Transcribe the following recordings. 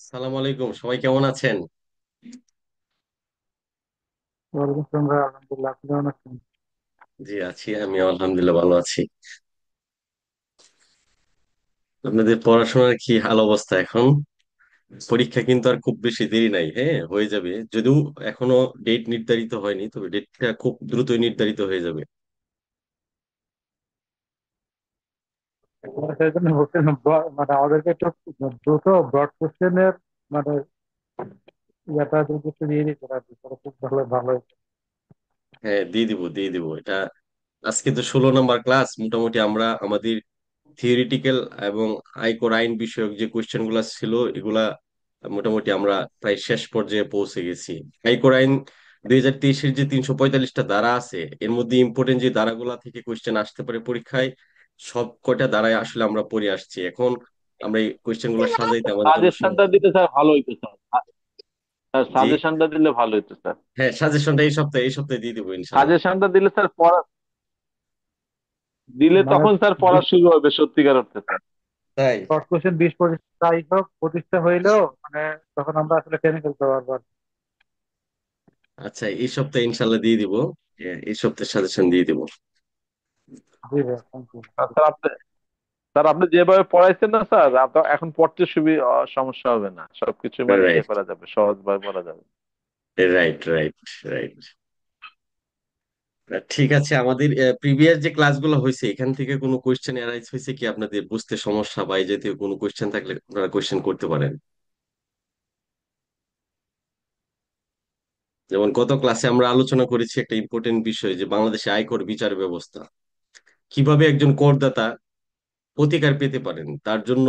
সালাম আলাইকুম, সবাই কেমন আছেন? ওয়ালাইকুম আসসালাম ভাই, আলহামদুলিল্লাহ। আপনি কেমন আছেন? জি আছি, আমি আলহামদুলিল্লাহ ভালো আছি। আপনাদের পড়াশোনার কি হাল অবস্থা এখন? পরীক্ষা কিন্তু আর খুব বেশি দেরি নাই, হ্যাঁ হয়ে যাবে, যদিও এখনো ডেট নির্ধারিত হয়নি, তবে ডেটটা খুব দ্রুতই নির্ধারিত হয়ে যাবে। আমরা সেই জন্য বলছিলাম, মানে আমাদেরকে একটু দ্রুত ব্রড কোশ্চেনের মানে ইয়াটা যদি একটু দিয়ে দিতে পারবে তাহলে খুব ভালো ভালো হতো। হ্যাঁ, দিয়ে দিব এটা। আজকে তো 16 নম্বর ক্লাস, মোটামুটি আমরা আমাদের থিওরিটিক্যাল এবং আয়কর আইন বিষয়ক যে কোয়েশ্চেন গুলা ছিল এগুলা মোটামুটি আমরা প্রায় শেষ পর্যায়ে পৌঁছে গেছি। আয়কর আইন 2023-এর যে 345টা ধারা আছে, এর মধ্যে ইম্পর্টেন্ট যে ধারাগুলা থেকে কোয়েশ্চেন আসতে পারে পরীক্ষায়, সব কয়টা ধারায় আসলে আমরা পড়ে আসছি। এখন আমরা এই কোয়েশ্চেন গুলো সাজাইতে আমাদের জন্য সাজেশনটা সময়। দিতে স্যার ভালো হইতো স্যার। জি, সাজেশনটা দিলে ভালো হইতো স্যার। হ্যাঁ, সাজেশনটা এই সপ্তাহে দিয়ে দেবো ইনশাল্লাহ। সাজেশনটা দিলে স্যার পড়া দিলে মানে তখন স্যার পড়া শুরু হবে সত্যিকার অর্থে স্যার। তাই? শর্ট কোশ্চেন 20-25 যাই হোক 25টা হইলেও মানে তখন আমরা আসলে টেনে ফেলতে পারবো আর কি। আচ্ছা, এই সপ্তাহে ইনশাল্লাহ দিয়ে দিব। হ্যাঁ, এই সপ্তাহে সাজেশন দিয়ে দিব। জি ভাই, থ্যাংক ইউ। আর স্যার আপনি যেভাবে পড়াইছেন না স্যার, আপনার এখন পড়তে সমস্যা হবে না, সবকিছু মানে ইয়ে রাইট, করা যাবে, সহজভাবে পড়া যাবে। Right, right. ঠিক আছে, আমাদের প্রিভিয়াস যে ক্লাসগুলো হয়েছে এখান থেকে কোনো কোয়েশ্চেন অ্যারাইজ হয়েছে কি আপনাদের বুঝতে সমস্যা বা এই জাতীয় কোনো কোয়েশ্চেন থাকলে আপনারা কোয়েশ্চেন করতে পারেন। যেমন গত ক্লাসে আমরা আলোচনা করেছি একটা ইম্পর্টেন্ট বিষয়, যে বাংলাদেশে আয়কর বিচার ব্যবস্থা, কিভাবে একজন করদাতা প্রতিকার পেতে পারেন, তার জন্য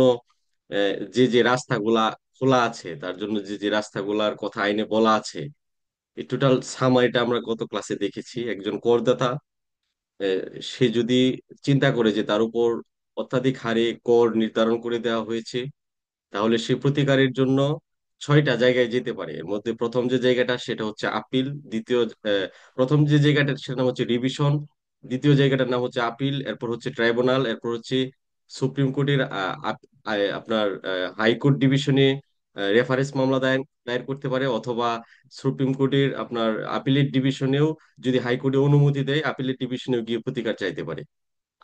যে যে রাস্তাগুলা খোলা আছে, তার জন্য যে যে রাস্তাগুলার কথা আইনে বলা আছে, এই টোটাল সামারিটা আমরা গত ক্লাসে দেখেছি। একজন করদাতা আহ, সে যদি চিন্তা করে যে তার উপর অত্যাধিক হারে কর নির্ধারণ করে দেওয়া হয়েছে, তাহলে সে প্রতিকারের জন্য 6টা জায়গায় যেতে পারে। এর মধ্যে প্রথম যে জায়গাটা সেটা হচ্ছে আপিল, দ্বিতীয় আহ, প্রথম যে জায়গাটা সেটার নাম হচ্ছে রিভিশন, দ্বিতীয় জায়গাটার নাম হচ্ছে আপিল, এরপর হচ্ছে ট্রাইব্যুনাল, এরপর হচ্ছে সুপ্রিম কোর্টের আপনার হাইকোর্ট ডিভিশনে রেফারেন্স মামলা দায়ের দায়ের করতে পারে, অথবা সুপ্রিম কোর্টের আপনার আপিলেট ডিভিশনেও যদি হাইকোর্টে অনুমতি দেয় আপিলেট ডিভিশনেও গিয়ে প্রতিকার চাইতে পারে।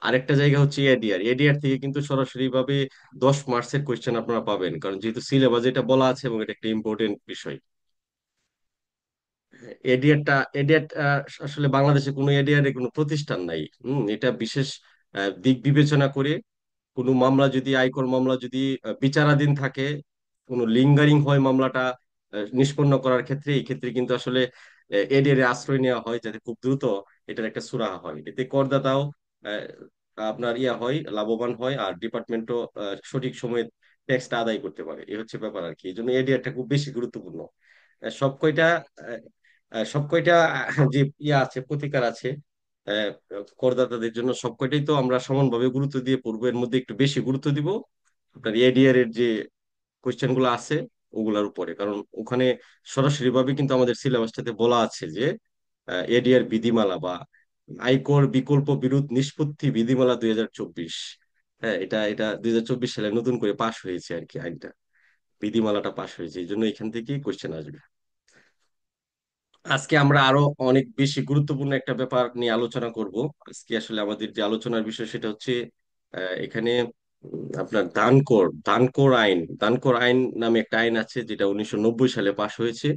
আরেকটা জায়গা হচ্ছে এডিআর। এডিআর থেকে কিন্তু সরাসরি ভাবে 10 মার্কসের কোয়েশ্চেন আপনারা পাবেন, কারণ যেহেতু সিলেবাস এটা বলা আছে এবং এটা একটা ইম্পর্টেন্ট বিষয়। এডিআর আসলে বাংলাদেশে কোনো এডিআর এর কোনো প্রতিষ্ঠান নাই। এটা বিশেষ দিক বিবেচনা করে কোনো মামলা যদি, আয়কর মামলা যদি বিচারাধীন থাকে, কোনো লিঙ্গারিং হয় মামলাটা নিষ্পন্ন করার ক্ষেত্রে, এই ক্ষেত্রে কিন্তু আসলে এডিআর এর আশ্রয় নেওয়া হয়, যাতে খুব দ্রুত এটার একটা সুরাহা হয়, এতে করদাতাও আহ, আপনার হয়, লাভবান হয়, আর ডিপার্টমেন্টও সঠিক সময়ে ট্যাক্সটা আদায় করতে পারে। এই হচ্ছে ব্যাপার আর কি। এই জন্য এডিআরটা খুব বেশি গুরুত্বপূর্ণ। সব কয়টা সব কয়টা যে আছে, প্রতিকার আছে আহ, করদাতাদের জন্য, সব কয়টাই তো আমরা সমানভাবে গুরুত্ব দিয়ে পড়বো। এর মধ্যে একটু বেশি গুরুত্ব দিব আপনার এডিআর এর যে কোয়েশ্চেন গুলো আছে ওগুলার উপরে, কারণ ওখানে সরাসরি ভাবে কিন্তু আমাদের সিলেবাসটাতে বলা আছে যে এডিআর বিধিমালা বা আয়কর বিকল্প বিরোধ নিষ্পত্তি বিধিমালা 2024। হ্যাঁ, এটা এটা 2024 সালে নতুন করে পাশ হয়েছে আর কি, আইনটা, বিধিমালাটা পাশ হয়েছে, এই জন্য এখান থেকেই কোয়েশ্চেন আসবে। আজকে আমরা আরো অনেক বেশি গুরুত্বপূর্ণ একটা ব্যাপার নিয়ে আলোচনা করব। আজকে আসলে আমাদের যে আলোচনার বিষয় সেটা হচ্ছে এখানে আপনার দানকর আইন নামে একটা আইন আছে, যেটা 1990 সালে পাশ হয়েছে।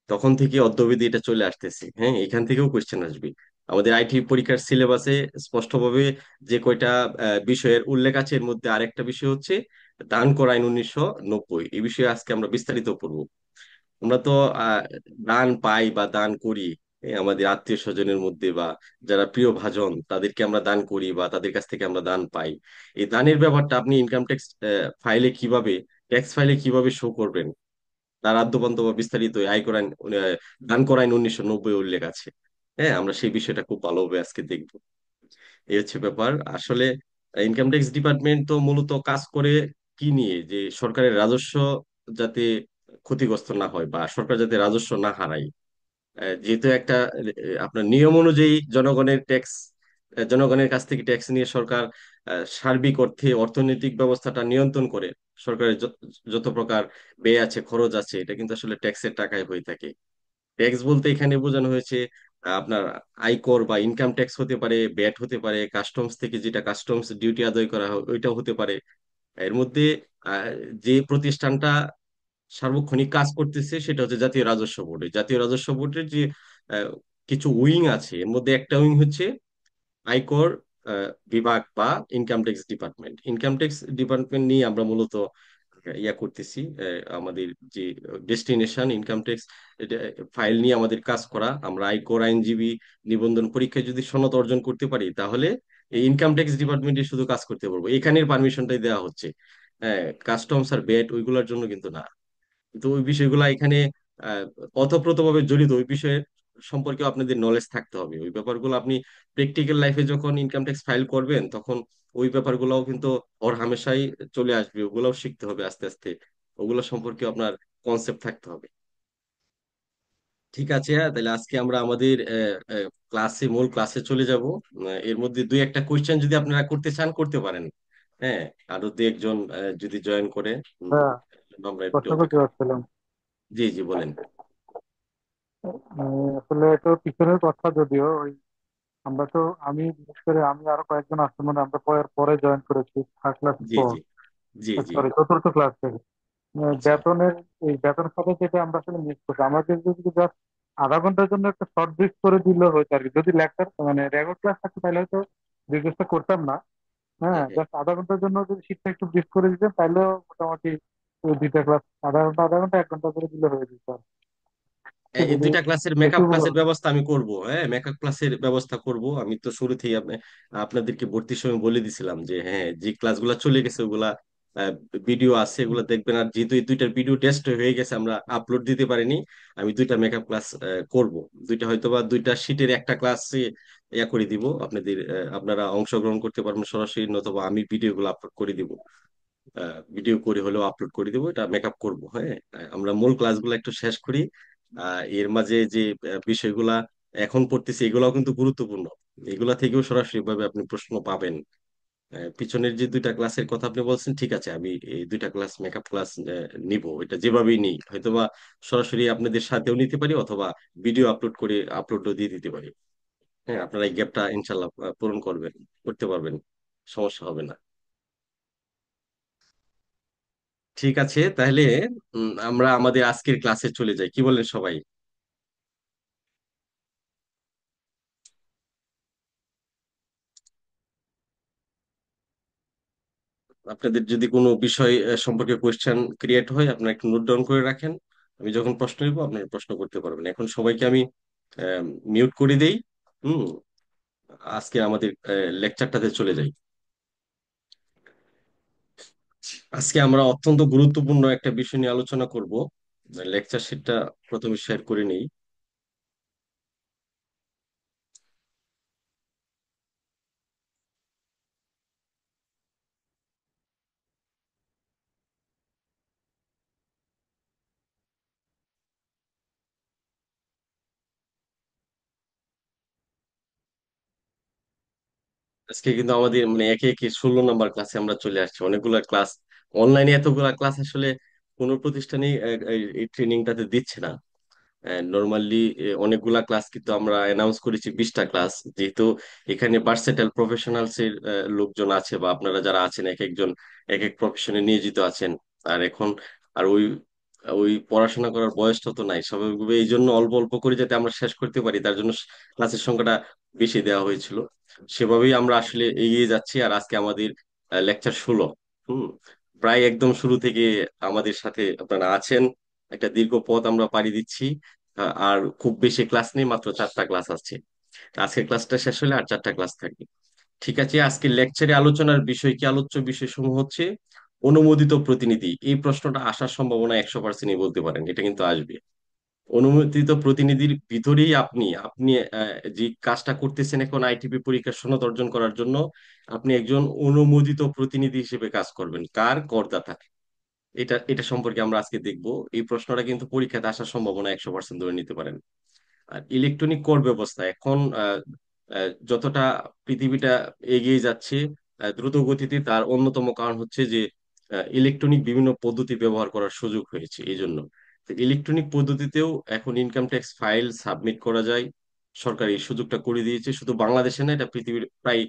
তখন থেকে অদ্যাবধি এটা চলে আসতেছে। হ্যাঁ, এখান থেকেও কোয়েশ্চেন আসবে। আমাদের আইটি পরীক্ষার সিলেবাসে স্পষ্টভাবে যে কয়টা বিষয়ের উল্লেখ আছে, এর মধ্যে আরেকটা বিষয় হচ্ছে দানকর আইন 1990। এই বিষয়ে আজকে আমরা বিস্তারিত পড়ব। আমরা তো আহ দান পাই বা দান করি, আমাদের আত্মীয় স্বজনের মধ্যে বা যারা প্রিয় ভাজন তাদেরকে আমরা দান করি বা তাদের কাছ থেকে আমরা দান পাই। এই দানের ব্যাপারটা আপনি ইনকাম ট্যাক্স ফাইলে কিভাবে, ট্যাক্স ফাইলে কিভাবে শো করবেন, তার আদ্যোপান্ত বা বিস্তারিত এই আয়কর আইন দান কর আইন 1990 উল্লেখ আছে। হ্যাঁ, আমরা সেই বিষয়টা খুব ভালোভাবে আজকে দেখবো। এই হচ্ছে ব্যাপার আসলে। ইনকাম ট্যাক্স ডিপার্টমেন্ট তো মূলত কাজ করে কি নিয়ে, যে সরকারের রাজস্ব যাতে ক্ষতিগ্রস্ত না হয় বা সরকার যাতে রাজস্ব না হারায়। যেহেতু একটা আপনার নিয়ম অনুযায়ী জনগণের ট্যাক্স জনগণের কাছ থেকে ট্যাক্স নিয়ে সরকার সার্বিক অর্থে অর্থনৈতিক ব্যবস্থাটা নিয়ন্ত্রণ করে। সরকারের যত প্রকার ব্যয় আছে, খরচ আছে, এটা কিন্তু আসলে ট্যাক্সের টাকায় হয়ে থাকে। ট্যাক্স বলতে এখানে বোঝানো হয়েছে আপনার আয়কর বা ইনকাম ট্যাক্স হতে পারে, ভ্যাট হতে পারে, কাস্টমস থেকে যেটা কাস্টমস ডিউটি আদায় করা হয় ওইটাও হতে পারে। এর মধ্যে আহ, যে প্রতিষ্ঠানটা সার্বক্ষণিক কাজ করতেছে সেটা হচ্ছে জাতীয় রাজস্ব বোর্ড। এই জাতীয় রাজস্ব বোর্ডের যে আহ, কিছু উইং আছে, এর মধ্যে একটা উইং হচ্ছে আয়কর বিভাগ বা income tax department. Income tax department নিয়ে আমরা মূলত ইয়া করতেছি। আমাদের যে ডেস্টিনেশন ইনকাম ট্যাক্স ফাইল নিয়ে আমাদের কাজ করা। আমরা আয়কর আইনজীবী নিবন্ধন পরীক্ষায় যদি সনদ অর্জন করতে পারি, তাহলে এই ইনকাম ট্যাক্স ডিপার্টমেন্টে শুধু কাজ করতে পারবো, এখানের পারমিশনটাই দেওয়া হচ্ছে। হ্যাঁ, কাস্টমস আর ভ্যাট ওইগুলোর জন্য কিন্তু না। কিন্তু ওই বিষয়গুলো এখানে আহ, ওতপ্রোতভাবে জড়িত। ওই বিষয়ের সম্পর্কে আপনাদের নলেজ থাকতে হবে। ওই ব্যাপারগুলো আপনি প্র্যাকটিক্যাল লাইফে যখন ইনকাম ট্যাক্স ফাইল করবেন, তখন ওই ব্যাপারগুলোও কিন্তু ওর হামেশাই চলে আসবে। ওগুলোও শিখতে হবে আস্তে আস্তে। ওগুলো সম্পর্কে আপনার কনসেপ্ট থাকতে হবে। ঠিক আছে, হ্যাঁ, তাহলে আজকে আমরা আমাদের মূল ক্লাসে চলে যাব। এর মধ্যে দুই একটা কোয়েশ্চেন যদি আপনারা করতে চান করতে পারেন। হ্যাঁ, আরো দু একজন যদি জয়েন করে, হ্যাঁ, আমরা একটু প্রশ্ন করতে অপেক্ষা। পারছিলাম। জি জি, বলেন। আসলে এটা পিছনের কথা, যদিও ওই আমরা তো, আমি বিশেষ করে আমি আরো কয়েকজন আছে, মানে আমরা পরে পরে জয়েন করেছি থার্ড ক্লাস জি পর, জি জি জি। সরি চতুর্থ ক্লাস থেকে। আচ্ছা। বেতনের, এই বেতন খাতে যেটা আমরা আসলে মিস করছি, আমাদের যদি জাস্ট আধা ঘন্টার জন্য একটা শর্ট ব্রিফ করে দিলে হয়তো আর কি। যদি লেকচার মানে রেকর্ড ক্লাস থাকতো তাহলে হয়তো জিজ্ঞেসটা করতাম না। হ্যাঁ, হ্যাঁ হ্যাঁ। জাস্ট আধা ঘন্টার জন্য যদি শীটটা একটু ব্রিফ করে দিতেন তাহলেও মোটামুটি ওই দুইটা ক্লাস আধা ঘন্টা 1 ঘন্টা করে দিলে হয়ে যেত আর কি। এই যদি দুইটা ক্লাসের একটু মেকআপ ক্লাসের ব্যবস্থা আমি করব। হ্যাঁ, মেকআপ ক্লাসের ব্যবস্থা করব। আমি তো শুরুতেই আপনাদেরকে ভর্তির সময় বলে দিছিলাম যে হ্যাঁ, যে ক্লাসগুলো চলে গেছে ওগুলা ভিডিও আছে, এগুলো দেখবেন। আর যেহেতু এই দুইটার ভিডিও টেস্ট হয়ে গেছে, আমরা আপলোড দিতে পারিনি, আমি দুইটা মেকআপ ক্লাস করব। দুইটা হয়তো বা দুইটা শীটের একটা ক্লাসে ইয়া করে দিব আপনাদের। আপনারা অংশগ্রহণ করতে পারবেন সরাসরি, নতুবা আমি ভিডিওগুলো আপলোড করে দিব। ভিডিও করে হলেও আপলোড করে দেবো, এটা মেকআপ করব। হ্যাঁ, আমরা মূল ক্লাসগুলো একটু শেষ করি। এর মাঝে যে বিষয়গুলা এখন পড়তেছি এগুলাও কিন্তু গুরুত্বপূর্ণ। এগুলা থেকেও সরাসরি ভাবে আপনি প্রশ্ন পাবেন। পিছনের যে দুইটা ক্লাসের কথা আপনি বলছেন, ঠিক আছে, আমি এই দুইটা ক্লাস মেকআপ ক্লাস নিব। এটা যেভাবেই নিই, হয়তোবা সরাসরি আপনাদের সাথেও নিতে পারি, অথবা ভিডিও আপলোড করে আপলোডও দিয়ে দিতে পারি। হ্যাঁ, আপনারা এই গ্যাপটা ইনশাল্লাহ পূরণ করতে পারবেন, সমস্যা হবে না। ঠিক আছে, তাহলে আমরা আমাদের আজকের ক্লাসে চলে যাই, কি বলেন সবাই? আপনাদের যদি কোনো বিষয় সম্পর্কে কোয়েশ্চেন ক্রিয়েট হয়, আপনারা একটু নোট ডাউন করে রাখেন। আমি যখন প্রশ্ন নিব আপনারা প্রশ্ন করতে পারবেন। এখন সবাইকে আমি মিউট করে দেই। হুম। আজকে আমাদের লেকচারটাতে চলে যাই। আজকে আমরা অত্যন্ত গুরুত্বপূর্ণ একটা বিষয় নিয়ে আলোচনা করব। লেকচার শিটটা প্রথমে শেয়ার করে নেই। আজকে কিন্তু আমাদের মানে একে একে 16 নম্বর ক্লাসে আমরা চলে আসছি। অনেকগুলা ক্লাস অনলাইনে, এতগুলা ক্লাস আসলে কোনো প্রতিষ্ঠানেই এই ট্রেনিংটাতে দিচ্ছে না। নর্মালি অনেকগুলা ক্লাস কিন্তু আমরা অ্যানাউন্স করেছি, 20টা ক্লাস। যেহেতু এখানে ভার্সেটাইল প্রফেশনালস এর লোকজন আছে, বা আপনারা যারা আছেন এক একজন এক এক প্রফেশনে নিয়োজিত আছেন। আর এখন আর ওই ওই পড়াশোনা করার বয়সটা তো নাই স্বাভাবিকভাবে, এই জন্য অল্প অল্প করে যাতে আমরা শেষ করতে পারি, তার জন্য ক্লাসের সংখ্যাটা বেশি দেওয়া হয়েছিল। সেভাবেই আমরা আসলে এগিয়ে যাচ্ছি। আর আজকে আমাদের লেকচার 16। হুম। প্রায় একদম শুরু থেকে আমাদের সাথে আপনারা আছেন। একটা দীর্ঘ পথ আমরা পাড়ি দিচ্ছি। আর খুব বেশি ক্লাস নেই, মাত্র 4টা ক্লাস আছে। আজকের ক্লাসটা শেষ হলে আর 4টা ক্লাস থাকবে। ঠিক আছে, আজকের লেকচারে আলোচনার বিষয় কি, আলোচ্য বিষয় সমূহ হচ্ছে অনুমোদিত প্রতিনিধি। এই প্রশ্নটা আসার সম্ভাবনা 100%ই বলতে পারেন, এটা কিন্তু আসবে। অনুমোদিত প্রতিনিধির ভিতরেই আপনি আপনি যে কাজটা করতেছেন এখন আইটিপি পরীক্ষার সনদ অর্জন করার জন্য, আপনি একজন অনুমোদিত প্রতিনিধি হিসেবে কাজ করবেন। কার? করদাতা। এটা এটা সম্পর্কে আমরা আজকে দেখব। এই প্রশ্নটা কিন্তু পরীক্ষাতে আসার সম্ভাবনা 100% ধরে নিতে পারেন। আর ইলেকট্রনিক কর ব্যবস্থা এখন যতটা পৃথিবীটা এগিয়ে যাচ্ছে দ্রুত গতিতে, তার অন্যতম কারণ হচ্ছে যে ইলেকট্রনিক বিভিন্ন পদ্ধতি ব্যবহার করার সুযোগ হয়েছে এই জন্য। তো ইলেকট্রনিক পদ্ধতিতেও এখন ইনকাম ট্যাক্স ফাইল সাবমিট করা যায়, সরকার এই সুযোগটা করে দিয়েছে। শুধু বাংলাদেশে না, এটা পৃথিবীর প্রায়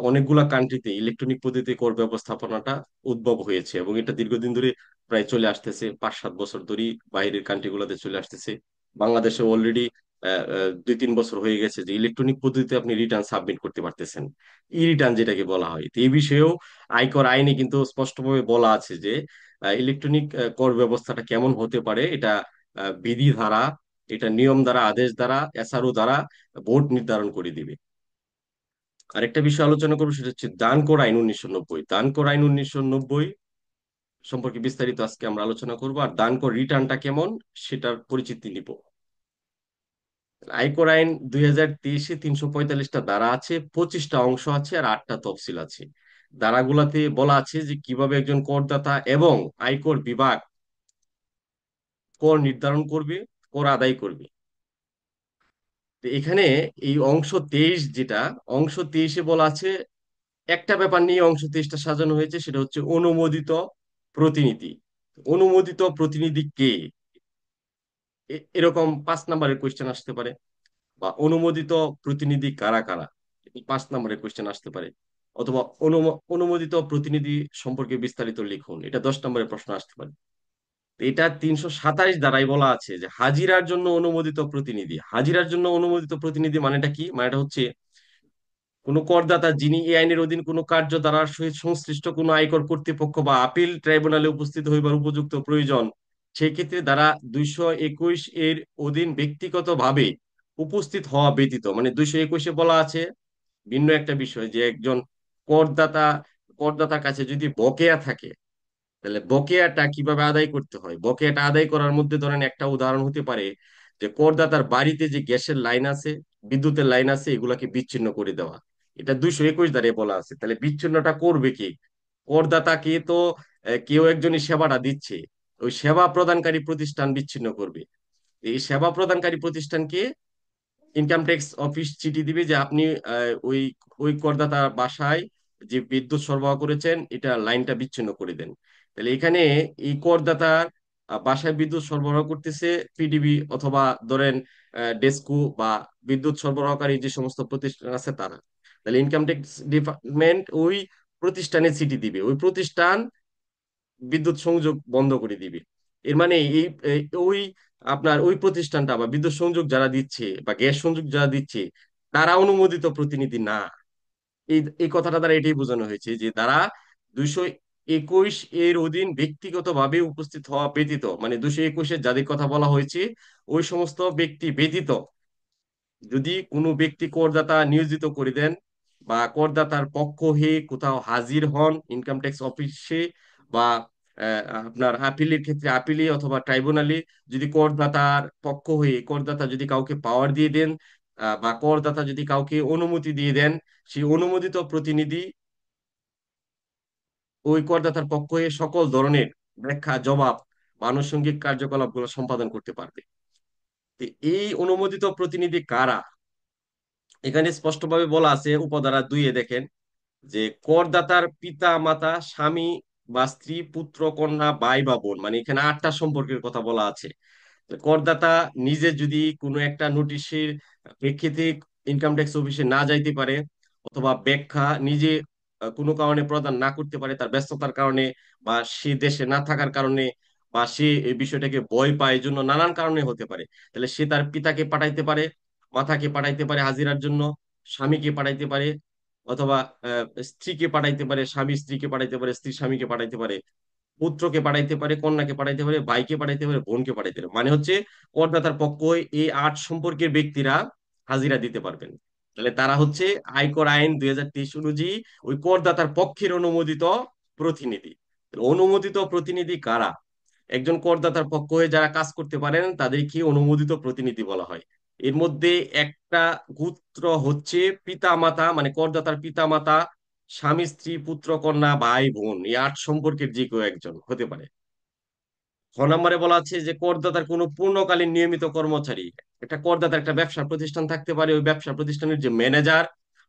অনেকগুলা কান্ট্রিতে ইলেকট্রনিক পদ্ধতিতে কর ব্যবস্থাপনাটা উদ্ভব হয়েছে, এবং এটা দীর্ঘদিন ধরে প্রায় চলে আসতেছে, 5-7 বছর ধরেই বাইরের কান্ট্রিগুলোতে চলে আসতেছে। বাংলাদেশে অলরেডি 2-3 বছর হয়ে গেছে যে ইলেকট্রনিক পদ্ধতিতে আপনি রিটার্ন সাবমিট করতে পারতেছেন, ই রিটার্ন যেটাকে বলা হয়। তো এই বিষয়েও আয়কর আইনে কিন্তু স্পষ্টভাবে বলা আছে যে ইলেকট্রনিক কর ব্যবস্থাটা কেমন হতে পারে, এটা বিধি ধারা, এটা নিয়ম দ্বারা, আদেশ দ্বারা, এসআরও দ্বারা বোর্ড নির্ধারণ করে দিবে। আরেকটা বিষয় আলোচনা করবো, সেটা হচ্ছে দান কর আইন 1990। দান কর আইন 1990 সম্পর্কে বিস্তারিত আজকে আমরা আলোচনা করবো, আর দান কর রিটার্নটা কেমন সেটার পরিচিতি নিব। আয়কর আইন 2023-এ 345টা ধারা আছে, 25টা অংশ আছে, আর 8টা তফসিল আছে। ধারাগুলাতে বলা আছে যে কিভাবে একজন করদাতা এবং আয়কর বিভাগ কর নির্ধারণ করবে, কর আদায় করবে। তো এখানে এই অংশ 23, যেটা অংশ 23-এ বলা আছে, একটা ব্যাপার নিয়ে অংশ 23টা সাজানো হয়েছে, সেটা হচ্ছে অনুমোদিত প্রতিনিধি। অনুমোদিত প্রতিনিধি কে, এরকম 5 নম্বরের কোয়েশ্চেন আসতে পারে, বা অনুমোদিত প্রতিনিধি কারা কারা, 5 নম্বরের কোয়েশ্চেন আসতে পারে। অথবা অনুমোদিত প্রতিনিধি সম্পর্কে বিস্তারিত লিখুন, এটা 10 নম্বরের প্রশ্ন আসতে পারে। তো এটা 327 দ্বারাই বলা আছে যে হাজিরার জন্য অনুমোদিত প্রতিনিধি। হাজিরার জন্য অনুমোদিত প্রতিনিধি মানেটা কি? মানেটা হচ্ছে কোন করদাতা যিনি এই আইনের অধীন কোন কার্য দ্বারার সহিত সংশ্লিষ্ট কোন আয়কর কর্তৃপক্ষ বা আপিল ট্রাইব্যুনালে উপস্থিত হইবার উপযুক্ত প্রয়োজন, সেই ক্ষেত্রে ধারা 221 এর অধীন ব্যক্তিগতভাবে উপস্থিত হওয়া ব্যতীত, মানে 221-এ বলা আছে ভিন্ন একটা বিষয়, যে একজন করদাতা, করদাতার কাছে যদি বকেয়া থাকে, তাহলে বকেয়াটা কিভাবে আদায় করতে হয়। বকেয়াটা আদায় করার মধ্যে ধরেন একটা উদাহরণ হতে পারে যে করদাতার বাড়িতে যে গ্যাসের লাইন আছে, বিদ্যুতের লাইন আছে, এগুলাকে বিচ্ছিন্ন করে দেওয়া। এটা 221 ধারে বলা আছে। তাহলে বিচ্ছিন্নটা করবে কে? করদাতাকে তো কেউ একজনই সেবাটা দিচ্ছে, ওই সেবা প্রদানকারী প্রতিষ্ঠান বিচ্ছিন্ন করবে। এই সেবা প্রদানকারী প্রতিষ্ঠানকে ইনকাম ট্যাক্স অফিস চিঠি দিবে যে আপনি ওই ওই করদাতার বাসায় যে বিদ্যুৎ সরবরাহ করেছেন, এটা লাইনটা বিচ্ছিন্ন করে দেন। তাহলে এখানে এই করদাতার বাসায় বিদ্যুৎ সরবরাহ করতেছে পিডিবি, অথবা ধরেন ডেস্কো বা বিদ্যুৎ সরবরাহকারী যে সমস্ত প্রতিষ্ঠান আছে তারা। তাহলে ইনকাম ট্যাক্স ডিপার্টমেন্ট ওই প্রতিষ্ঠানে চিঠি দিবে, ওই প্রতিষ্ঠান বিদ্যুৎ সংযোগ বন্ধ করে দিবে। এর মানে ওই আপনার ওই প্রতিষ্ঠানটা বা বিদ্যুৎ সংযোগ যারা দিচ্ছে বা গ্যাস সংযোগ যারা দিচ্ছে, তারা অনুমোদিত প্রতিনিধি না। এই এই কথাটা দ্বারা এটাই বোঝানো হয়েছে যে তারা 221 এর অধীন ব্যক্তিগতভাবে উপস্থিত হওয়া ব্যতীত, মানে 221-এর যাদের কথা বলা হয়েছে ওই সমস্ত ব্যক্তি ব্যতীত, যদি কোনো ব্যক্তি করদাতা নিয়োজিত করে দেন বা করদাতার পক্ষ হয়ে কোথাও হাজির হন ইনকাম ট্যাক্স অফিসে, বা আপনার আপিলের ক্ষেত্রে আপিলে অথবা ট্রাইব্যুনালে, যদি করদাতার পক্ষ হয়ে করদাতা যদি কাউকে পাওয়ার দিয়ে দেন, বা করদাতা যদি কাউকে অনুমতি দিয়ে দেন, সেই অনুমোদিত প্রতিনিধি ওই করদাতার পক্ষ হয়ে সকল ধরনের ব্যাখ্যা, জবাব বা আনুষঙ্গিক কার্যকলাপগুলো সম্পাদন করতে পারবে। তো এই অনুমোদিত প্রতিনিধি কারা, এখানে স্পষ্টভাবে বলা আছে উপধারা 2-এ, দেখেন যে করদাতার পিতা মাতা, স্বামী বা স্ত্রী, পুত্র কন্যা, ভাই বা বোন, মানে এখানে 8টা সম্পর্কের কথা বলা আছে। তো করদাতা নিজে যদি কোনো একটা নোটিশের প্রেক্ষিতে ইনকাম ট্যাক্স অফিসে না যাইতে পারে, অথবা ব্যাখ্যা নিজে কোনো কারণে প্রদান না করতে পারে, তার ব্যস্ততার কারণে বা সে দেশে না থাকার কারণে, বা সে এই বিষয়টাকে ভয় পায়, এই জন্য নানান কারণে হতে পারে, তাহলে সে তার পিতাকে পাঠাইতে পারে, মাতাকে পাঠাইতে পারে হাজিরার জন্য, স্বামীকে পাঠাইতে পারে, অথবা স্ত্রীকে পাঠাইতে পারে, স্বামী স্ত্রীকে পাঠাইতে পারে, স্ত্রী স্বামীকে পাঠাইতে পারে, পুত্রকে পাঠাইতে পারে, কন্যাকে পাঠাইতে পারে, ভাইকে পাঠাইতে পারে, বোনকে পাঠাইতে পারে। মানে হচ্ছে করদাতার পক্ষ হয়ে এই 8 সম্পর্কের ব্যক্তিরা হাজিরা দিতে পারবেন। তাহলে তারা হচ্ছে আয়কর আইন 2023 অনুযায়ী ওই করদাতার পক্ষের অনুমোদিত প্রতিনিধি। অনুমোদিত প্রতিনিধি কারা? একজন করদাতার পক্ষ হয়ে যারা কাজ করতে পারেন তাদেরকে অনুমোদিত প্রতিনিধি বলা হয়। এর মধ্যে একটা গোত্র হচ্ছে পিতা মাতা, মানে করদাতার পিতা মাতা, স্বামী স্ত্রী, পুত্র কন্যা, ভাই বোন, এই 8 সম্পর্কের যে কেউ একজন হতে পারে। খ নম্বরে বলা আছে যে করদাতার কোনো পূর্ণকালীন নিয়মিত কর্মচারী, একটা করদাতার একটা ব্যবসা প্রতিষ্ঠান থাকতে পারে, ওই ব্যবসা প্রতিষ্ঠানের যে ম্যানেজার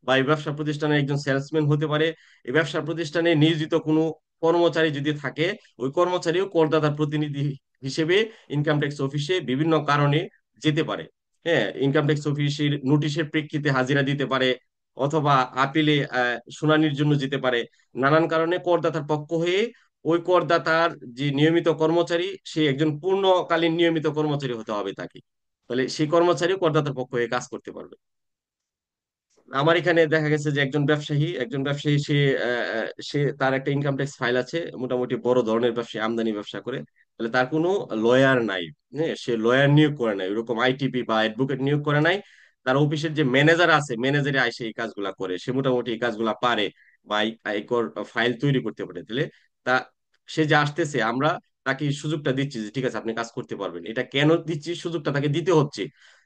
বা এই ব্যবসা প্রতিষ্ঠানের একজন সেলসম্যান হতে পারে, এই ব্যবসা প্রতিষ্ঠানে নিয়োজিত কোনো কর্মচারী যদি থাকে, ওই কর্মচারীও করদাতার প্রতিনিধি হিসেবে ইনকাম ট্যাক্স অফিসে বিভিন্ন কারণে যেতে পারে। হ্যাঁ, ইনকাম ট্যাক্স অফিসের নোটিশের প্রেক্ষিতে হাজিরা দিতে পারে, অথবা আপিলে শুনানির জন্য যেতে পারে। নানান কারণে করদাতার পক্ষ হয়ে ওই করদাতার যে নিয়মিত কর্মচারী, সে একজন পূর্ণকালীন নিয়মিত কর্মচারী হতে হবে তাকে, তাহলে সেই কর্মচারী করদাতার পক্ষ হয়ে কাজ করতে পারবে। আমার এখানে দেখা গেছে যে একজন ব্যবসায়ী সে তার একটা ইনকাম ট্যাক্স ফাইল আছে, মোটামুটি বড় ধরনের ব্যবসায়ী, আমদানি ব্যবসা করে, তাহলে তার কোনো লয়ার নাই। হ্যাঁ, সে লয়ার নিয়োগ করে নাই, ওরকম আইটিপি বা অ্যাডভোকেট নিয়োগ করে নাই। তার অফিসের যে ম্যানেজার আছে, ম্যানেজারে আইসে এই কাজগুলা করে, সে মোটামুটি এই কাজগুলা পারে বা আয়কর ফাইল তৈরি করতে পারে। তাহলে তা সে যে আসতেছে, আমরা তাকে এই সুযোগটা দিচ্ছি যে ঠিক আছে আপনি কাজ করতে পারবেন। এটা কেন দিচ্ছি, সুযোগটা তাকে দিতে হচ্ছে,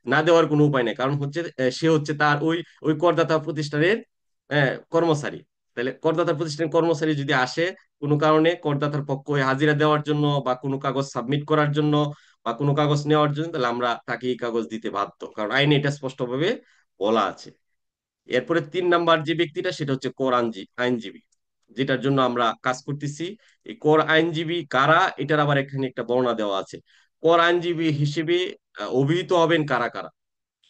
না দেওয়ার কোনো উপায় নেই। কারণ হচ্ছে সে হচ্ছে তার ওই ওই করদাতা প্রতিষ্ঠানের কর্মচারী। তাহলে করদাতা প্রতিষ্ঠানের কর্মচারী যদি আসে কোনো কারণে করদাতার পক্ষ হয়ে হাজিরা দেওয়ার জন্য বা কোনো কাগজ সাবমিট করার জন্য বা কোনো কাগজ নেওয়ার জন্য, তাহলে আমরা তাকে এই কাগজ দিতে বাধ্য, কারণ আইনে এটা স্পষ্টভাবে বলা আছে। এরপরে 3 নাম্বার যে ব্যক্তিটা, সেটা হচ্ছে আইনজীবী, যেটার জন্য আমরা কাজ করতেছি। এই কর আইনজীবী কারা, এটার আবার এখানে একটা বর্ণনা দেওয়া আছে। কর আইনজীবী হিসেবে অভিহিত হবেন কারা কারা।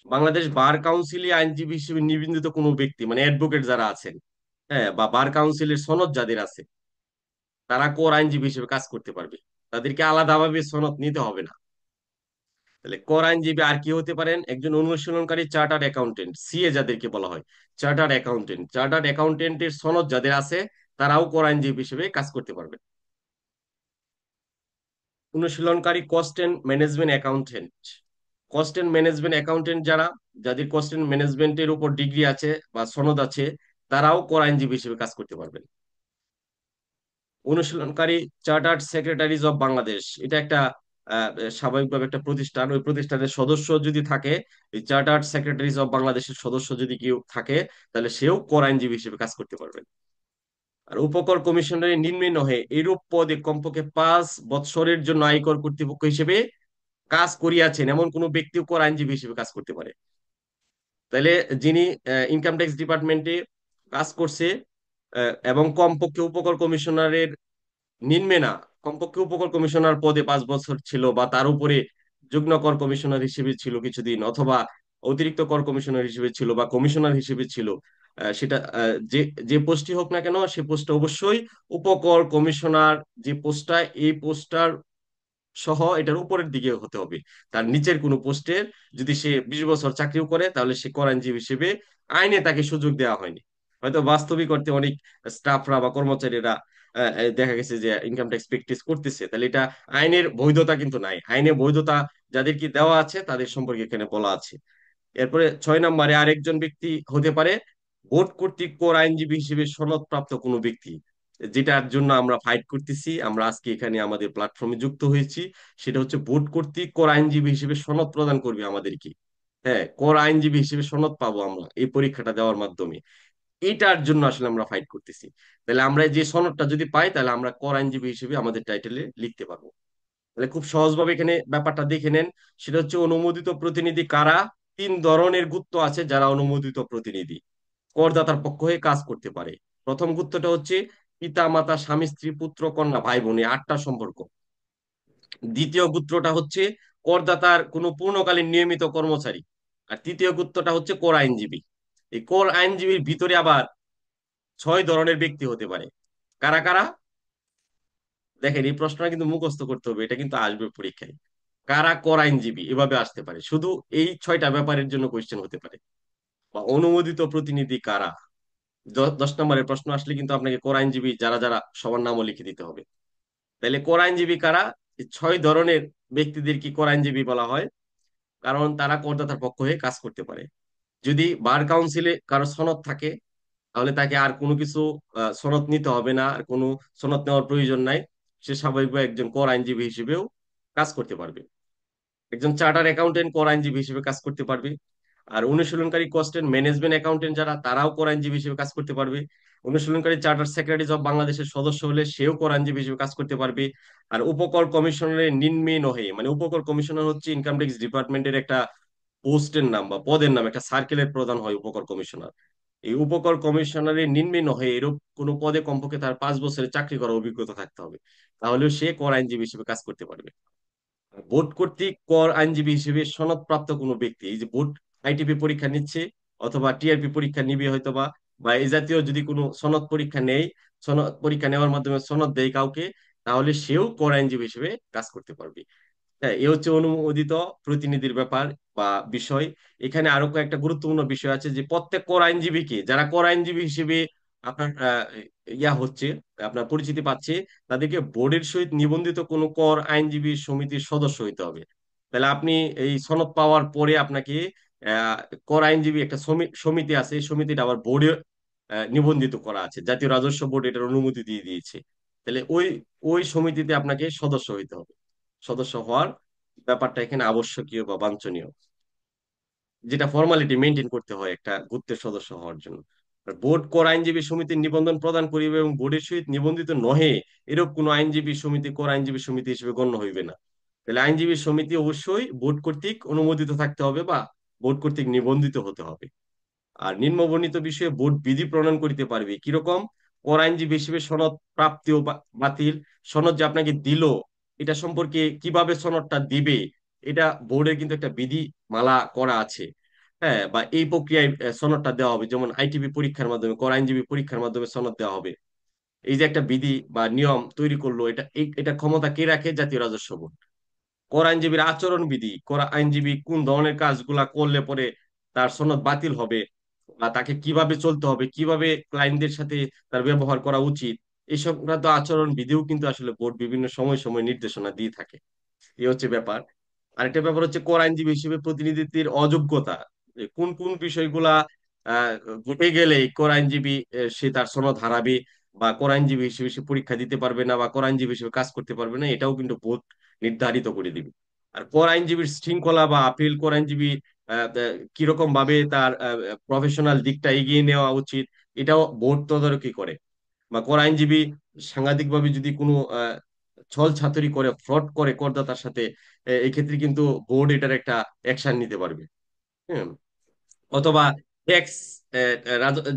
বাংলাদেশ বার কাউন্সিলে আইনজীবী হিসেবে নিবন্ধিত কোনো ব্যক্তি, মানে অ্যাডভোকেট যারা আছেন, হ্যাঁ, বা বার কাউন্সিলের সনদ যাদের আছে, তারা কোর আইনজীবী হিসেবে কাজ করতে পারবে, তাদেরকে আলাদাভাবে সনদ নিতে হবে না। তাহলে কোর আইনজীবী আর কি হতে পারেন? একজন অনুশীলনকারী চার্টার্ড অ্যাকাউন্টেন্ট, সিএ যাদেরকে বলা হয়, চার্টার্ড অ্যাকাউন্টেন্টের সনদ যাদের আছে, তারাও কোর আইনজীবী হিসেবে কাজ করতে পারবে। অনুশীলনকারী cost and management accountant, cost and management accountant যারা, যাদের কস্ট এন্ড ম্যানেজমেন্টের উপর ডিগ্রি আছে বা সনদ আছে, তারাও কর আইনজীবী হিসেবে কাজ করতে পারবেন। অনুশীলনকারী চার্টার্ড সেক্রেটারিজ অফ বাংলাদেশ, এটা একটা স্বাভাবিকভাবে একটা প্রতিষ্ঠান, ওই প্রতিষ্ঠানের সদস্য যদি থাকে, এই চার্টার্ড সেক্রেটারিজ অফ বাংলাদেশের সদস্য যদি কেউ থাকে, তাহলে সেও কর আইনজীবী হিসেবে কাজ করতে পারবেন। আর উপকর কমিশনারের নিম্নে নহে এরূপ পদে কমপক্ষে 5 বৎসরের জন্য আয়কর কর্তৃপক্ষ হিসেবে কাজ করিয়াছেন এমন কোন ব্যক্তিও কর আইনজীবী হিসেবে কাজ করতে পারে। তাহলে যিনি ইনকাম ট্যাক্স ডিপার্টমেন্টে কাজ করছে, এবং কমপক্ষে উপকর কমিশনারের নিম্নে না, কমপক্ষে উপকর কমিশনার পদে 5 বছর ছিল বা তার উপরে যুগ্ম কর কমিশনার হিসেবে ছিল কিছুদিন, অথবা অতিরিক্ত কর কমিশনার হিসেবে ছিল বা কমিশনার হিসেবে ছিল, সেটা যে যে পোস্টই হোক না কেন, সে পোস্টটা অবশ্যই উপকর কমিশনার যে পোস্টটা, এই পোস্টটার সহ এটার উপরের দিকে হতে হবে। তার নিচের কোনো পোস্টের যদি সে 20 বছর চাকরিও করে, তাহলে সে কর আইনজীবী হিসেবে আইনে তাকে সুযোগ দেওয়া হয়নি। হয়তো বাস্তবিক অর্থে অনেক স্টাফরা বা কর্মচারীরা দেখা গেছে যে ইনকাম ট্যাক্স প্র্যাকটিস করতেছে, তাহলে এটা আইনের বৈধতা কিন্তু নাই। আইনের বৈধতা যাদের কি দেওয়া আছে তাদের সম্পর্কে এখানে বলা আছে। এরপরে 6 নম্বরে আরেকজন ব্যক্তি হতে পারে বোর্ড কর্তৃক কোর আইনজীবী হিসেবে সনদপ্রাপ্ত কোনো ব্যক্তি, যেটার জন্য আমরা ফাইট করতেছি, আমরা আজকে এখানে আমাদের প্ল্যাটফর্মে যুক্ত হয়েছি। সেটা হচ্ছে বোর্ড কর্তৃক কোর আইনজীবী হিসেবে সনদ প্রদান করবে আমাদেরকে। হ্যাঁ, কোর আইনজীবী হিসেবে সনদ পাবো আমরা এই পরীক্ষাটা দেওয়ার মাধ্যমে। এটার জন্য আসলে আমরা ফাইট করতেছি। তাহলে আমরা যে সনদটা যদি পাই, তাহলে আমরা কোর আইনজীবী হিসেবে আমাদের টাইটেলে লিখতে পারবো। তাহলে খুব সহজভাবে এখানে ব্যাপারটা দেখে নেন। সেটা হচ্ছে অনুমোদিত প্রতিনিধি কারা। 3 ধরনের গুত্ত আছে যারা অনুমোদিত প্রতিনিধি, করদাতার পক্ষ হয়ে কাজ করতে পারে। প্রথম গুত্তটা হচ্ছে পিতা মাতা স্বামী স্ত্রী পুত্র কন্যা ভাই বোন, এই 8টা সম্পর্ক। দ্বিতীয় গুত্রটা হচ্ছে করদাতার কোনো পূর্ণকালীন নিয়মিত কর্মচারী। আর তৃতীয় গুত্রটা হচ্ছে কর আইনজীবী। এই কর আইনজীবীর ভিতরে আবার 6 ধরনের ব্যক্তি হতে পারে। কারা কারা? দেখেন, এই প্রশ্নটা কিন্তু মুখস্থ করতে হবে, এটা কিন্তু আসবে পরীক্ষায়। কারা কর আইনজীবী এভাবে আসতে পারে, শুধু এই 6টা ব্যাপারের জন্য কোয়েশ্চেন হতে পারে। বা অনুমোদিত প্রতিনিধি কারা, 10 নম্বরের প্রশ্ন আসলে কিন্তু আপনাকে কর আইনজীবী যারা যারা সবার নামও লিখে দিতে হবে। তাহলে কর আইনজীবী কারা? এই 6 ধরনের ব্যক্তিদের কি কর আইনজীবী বলা হয়? কারণ তারা করদাতার পক্ষ হয়ে কাজ করতে পারে। যদি বার কাউন্সিলে কারো সনদ থাকে, তাহলে তাকে আর কোনো কিছু সনদ নিতে হবে না, আর কোনো সনদ নেওয়ার প্রয়োজন নাই। সে স্বাভাবিকভাবে একজন কর আইনজীবী হিসেবেও কাজ করতে পারবে। একজন চার্টার অ্যাকাউন্টেন্ট কর আইনজীবী হিসেবে কাজ করতে পারবে। আর অনুশীলনকারী কস্টের ম্যানেজমেন্ট অ্যাকাউন্টেন্ট যারা, তারাও কর আইনজীবী হিসেবে কাজ করতে পারবে। অনুশীলনকারী চার্টার সেক্রেটারিজ অফ বাংলাদেশের সদস্য হলে সেও কর আইনজীবী হিসেবে কাজ করতে পারবে। আর উপকর কমিশনারের নিম্নে নহে, মানে উপকর কমিশনার হচ্ছে ইনকাম ট্যাক্স ডিপার্টমেন্টের একটা পোস্টের নাম বা পদের নাম, একটা সার্কেলের প্রধান হয় উপকর কমিশনার। এই উপকর কমিশনারের নিম্নে নহে এরূপ কোনো পদে কমপক্ষে তার 5 বছরের চাকরি করার অভিজ্ঞতা থাকতে হবে, তাহলেও সে কর আইনজীবী হিসেবে কাজ করতে পারবে। বোর্ড কর্তৃক কর আইনজীবী হিসেবে সনদপ্রাপ্ত কোনো ব্যক্তি, এই যে বোর্ড আইটিপি পরীক্ষা নিচ্ছে অথবা টিআরপি পরীক্ষা নিবে হয়তো বা, বা এই জাতীয় যদি কোনো সনদ পরীক্ষা নেই, সনদ পরীক্ষা নেওয়ার মাধ্যমে সনদ দেয় কাউকে, তাহলে সেও কর আইনজীবী হিসেবে কাজ করতে পারবে। হ্যাঁ, এ হচ্ছে অনুমোদিত প্রতিনিধির ব্যাপার বা বিষয়। এখানে আরো কয়েকটা গুরুত্বপূর্ণ বিষয় আছে, যে প্রত্যেক কর আইনজীবীকে, যারা কর আইনজীবী হিসেবে আপনার ইয়া হচ্ছে, আপনার পরিচিতি পাচ্ছে, তাদেরকে বোর্ডের সহিত নিবন্ধিত কোনো কর আইনজীবী সমিতির সদস্য হইতে হবে। তাহলে আপনি এই সনদ পাওয়ার পরে আপনাকে আহ, কর আইনজীবী একটা সমিতি আছে, এই সমিতিটা আবার বোর্ডে নিবন্ধিত করা আছে, জাতীয় রাজস্ব বোর্ড এটার অনুমতি দিয়ে দিয়েছে। তাহলে ওই ওই সমিতিতে আপনাকে সদস্য হইতে হবে। সদস্য হওয়ার ব্যাপারটা এখানে আবশ্যকীয় বা বাঞ্ছনীয়, যেটা ফর্মালিটি মেনটেন করতে হয় একটা গুত্বের সদস্য হওয়ার জন্য। আর বোর্ড কর আইনজীবী সমিতির নিবন্ধন প্রদান করিবে এবং বোর্ডের সহিত নিবন্ধিত নহে এরূপ কোন আইনজীবী সমিতি কর আইনজীবী সমিতি হিসেবে গণ্য হইবে না। তাহলে আইনজীবী সমিতি অবশ্যই বোর্ড কর্তৃক অনুমোদিত থাকতে হবে বা বোর্ড কর্তৃক নিবন্ধিত হতে হবে। আর নিম্নবর্ণিত বিষয়ে বোর্ড বিধি প্রণয়ন করিতে পারবে কিরকম? কর আইনজীবী হিসেবে সনদ প্রাপ্তি ও বাতিল, সনদ যে আপনাকে দিল, এটা সম্পর্কে কিভাবে সনদটা দিবে, এটা বোর্ডের কিন্তু একটা বিধি মালা করা আছে। হ্যাঁ, বা এই প্রক্রিয়ায় সনদটা দেওয়া হবে, যেমন আইটিপি পরীক্ষার মাধ্যমে, কর আইনজীবী পরীক্ষার মাধ্যমে সনদ দেওয়া হবে। এই যে একটা বিধি বা নিয়ম তৈরি করলো, এটা ক্ষমতা কে রাখে? জাতীয় রাজস্ব বোর্ড। কর আইনজীবীর আচরণ বিধি, কর আইনজীবী কোন ধরনের কাজগুলা করলে পরে তার সনদ বাতিল হবে, বা তাকে কিভাবে চলতে হবে, কিভাবে ক্লায়েন্টদের সাথে তার ব্যবহার করা উচিত, এই সংক্রান্ত আচরণ বিধিও কিন্তু আসলে বোর্ড বিভিন্ন সময় সময় নির্দেশনা দিয়ে থাকে। এই হচ্ছে ব্যাপার। আরেকটা ব্যাপার হচ্ছে কর আইনজীবী হিসেবে প্রতিনিধিত্বের অযোগ্যতা, যে কোন কোন বিষয়গুলা আহ ঘটে গেলে কর আইনজীবী সে তার সনদ হারাবে, বা কর আইনজীবী হিসেবে সে পরীক্ষা দিতে পারবে না, বা কর আইনজীবী হিসেবে কাজ করতে পারবে না, এটাও কিন্তু বোর্ড নির্ধারিত করে দিবে। আর কর আইনজীবীর শৃঙ্খলা বা আপিল, কর আইনজীবী কিরকম ভাবে তার প্রফেশনাল দিকটা এগিয়ে নেওয়া উচিত, এটাও বোর্ড তদারকি করে। বা কর আইনজীবী সাংঘাতিকভাবে যদি কোনো ছল ছাতুরি করে, ফ্রড করে করদাতার সাথে, এই ক্ষেত্রে কিন্তু বোর্ড এটার একটা অ্যাকশন নিতে পারবে। হ্যাঁ, অথবা ট্যাক্স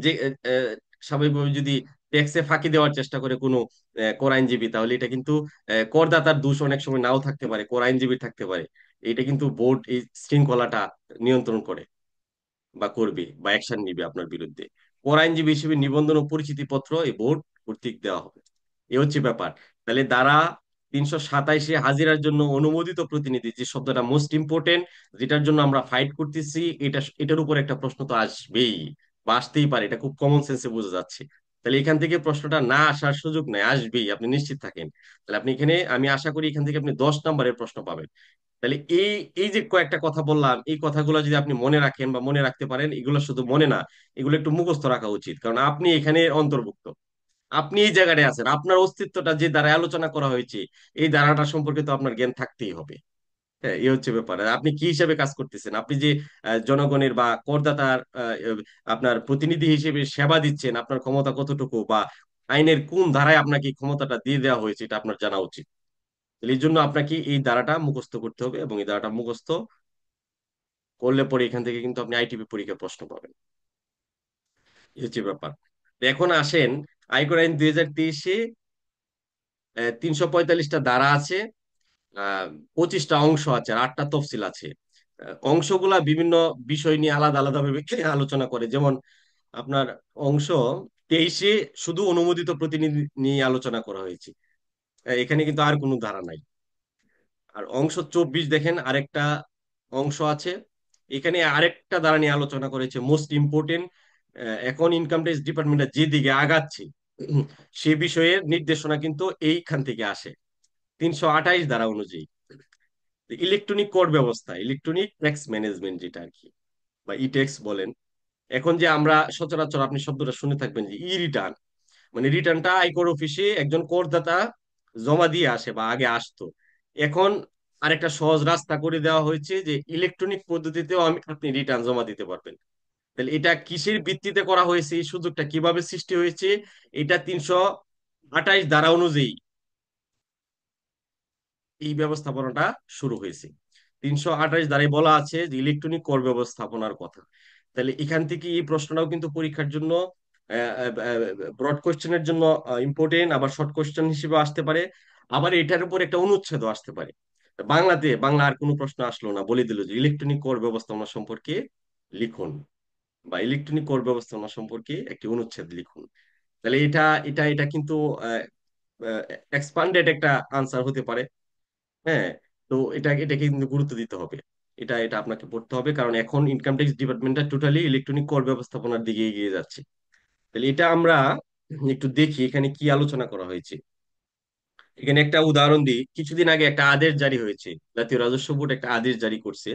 যে স্বাভাবিকভাবে যদি ট্যাক্সে ফাঁকি দেওয়ার চেষ্টা করে কোনো কর আইনজীবী, তাহলে এটা কিন্তু করদাতার দোষ অনেক সময় নাও থাকতে পারে, কর আইনজীবীর থাকতে পারে। এটা কিন্তু বোর্ড এই শৃঙ্খলাটা নিয়ন্ত্রণ করে বা করবে বা অ্যাকশন নিবে আপনার বিরুদ্ধে। কর আইনজীবী হিসেবে নিবন্ধন ও পরিচিতি পত্র এই বোর্ড কর্তৃক দেওয়া হবে। এ হচ্ছে ব্যাপার। তাহলে দ্বারা 327-এ হাজিরার জন্য অনুমোদিত প্রতিনিধি, যে শব্দটা মোস্ট ইম্পর্টেন্ট, যেটার জন্য আমরা ফাইট করতেছি, এটার উপর একটা প্রশ্ন তো আসবেই বা আসতেই পারে, এটা খুব কমন সেন্সে বোঝা যাচ্ছে। তাহলে এখান থেকে প্রশ্নটা না আসার সুযোগ নেই, আসবেই, আপনি নিশ্চিত থাকেন। তাহলে আপনি এখানে, আমি আশা করি এখান থেকে আপনি 10 নম্বরের প্রশ্ন পাবেন। তাহলে এই এই যে কয়েকটা কথা বললাম, এই কথাগুলো যদি আপনি মনে রাখেন বা মনে রাখতে পারেন, এগুলো শুধু মনে না, এগুলো একটু মুখস্থ রাখা উচিত, কারণ আপনি এখানে অন্তর্ভুক্ত। আপনি এই জায়গাটায় আছেন, আপনার অস্তিত্বটা যে দ্বারা আলোচনা করা হয়েছে, এই ধারাটা সম্পর্কে তো আপনার জ্ঞান থাকতেই হবে। হ্যাঁ, এই হচ্ছে ব্যাপার। আর আপনি কি হিসেবে কাজ করতেছেন, আপনি যে জনগণের বা করদাতার আপনার প্রতিনিধি হিসেবে সেবা দিচ্ছেন, আপনার ক্ষমতা কতটুকু, বা আইনের কোন ধারায় আপনাকে এই ক্ষমতাটা দিয়ে দেওয়া হয়েছে, এটা আপনার জানা উচিত। তাহলে এই জন্য আপনাকে এই ধারাটা মুখস্থ করতে হবে, এবং এই ধারাটা মুখস্থ করলে পরে এখান থেকে কিন্তু আপনি আইটিপি পরীক্ষার প্রশ্ন পাবেন। এই হচ্ছে ব্যাপার। তো এখন আসেন, আয়কর আইন 2023-এ 345টা ধারা আছে, 25টা অংশ আছে, আর 8টা তফসিল আছে। অংশগুলা বিভিন্ন বিষয় নিয়ে আলাদা আলাদা ভাবে আলোচনা করে। যেমন আপনার অংশ 23-এ শুধু অনুমোদিত প্রতিনিধি নিয়ে আলোচনা করা হয়েছে, এখানে কিন্তু আর কোনো ধারা নাই। আর অংশ 24 দেখেন, আরেকটা অংশ আছে, এখানে আরেকটা ধারা নিয়ে আলোচনা করেছে, মোস্ট ইম্পর্টেন্ট। এখন ইনকাম ট্যাক্স ডিপার্টমেন্ট যে দিকে আগাচ্ছে, সে বিষয়ে নির্দেশনা কিন্তু এইখান থেকে আসে, 328 ধারা অনুযায়ী। ইলেকট্রনিক কর ব্যবস্থা, ইলেকট্রনিক ট্যাক্স ম্যানেজমেন্ট যেটা আর কি, বা ই ট্যাক্স বলেন। এখন যে আমরা সচরাচর আপনি শব্দটা শুনে থাকবেন যে ই রিটার্ন, মানে রিটার্নটা আয়কর অফিসে একজন করদাতা জমা দিয়ে আসে বা আগে আসতো। এখন আরেকটা সহজ রাস্তা করে দেওয়া হয়েছে যে ইলেকট্রনিক পদ্ধতিতেও আপনি রিটার্ন জমা দিতে পারবেন। তাহলে এটা কিসের ভিত্তিতে করা হয়েছে, এই সুযোগটা কিভাবে সৃষ্টি হয়েছে? এটা 328 ধারা অনুযায়ী এই ব্যবস্থাপনাটা শুরু হয়েছে। 328 ধারায় বলা আছে যে ইলেকট্রনিক কর ব্যবস্থাপনার কথা। তাহলে এখান থেকে এই প্রশ্নটাও কিন্তু পরীক্ষার জন্য ব্রড কোশ্চেনের জন্য ইম্পর্টেন্ট, আবার শর্ট কোশ্চেন হিসেবে আসতে পারে, আবার এটার উপর একটা অনুচ্ছেদও আসতে পারে। বাংলা আর কোনো প্রশ্ন আসলো না, বলে দিল যে ইলেকট্রনিক কর ব্যবস্থাপনা সম্পর্কে লিখুন, বা ইলেকট্রনিক কর ব্যবস্থাপনা সম্পর্কে একটি অনুচ্ছেদ লিখুন। তাহলে এটা এটা এটা কিন্তু এক্সপান্ডেড একটা আনসার হতে পারে। হ্যাঁ, তো এটাকে কিন্তু গুরুত্ব দিতে হবে। এটা এটা আপনাকে পড়তে হবে, কারণ এখন ইনকাম ট্যাক্স ডিপার্টমেন্টটা টোটালি ইলেকট্রনিক কর ব্যবস্থাপনার দিকে এগিয়ে যাচ্ছে। তাহলে এটা আমরা একটু দেখি এখানে কি আলোচনা করা হয়েছে। এখানে একটা উদাহরণ দিই, কিছুদিন আগে একটা আদেশ জারি হয়েছে, জাতীয় রাজস্ব বোর্ড একটা আদেশ জারি করছে।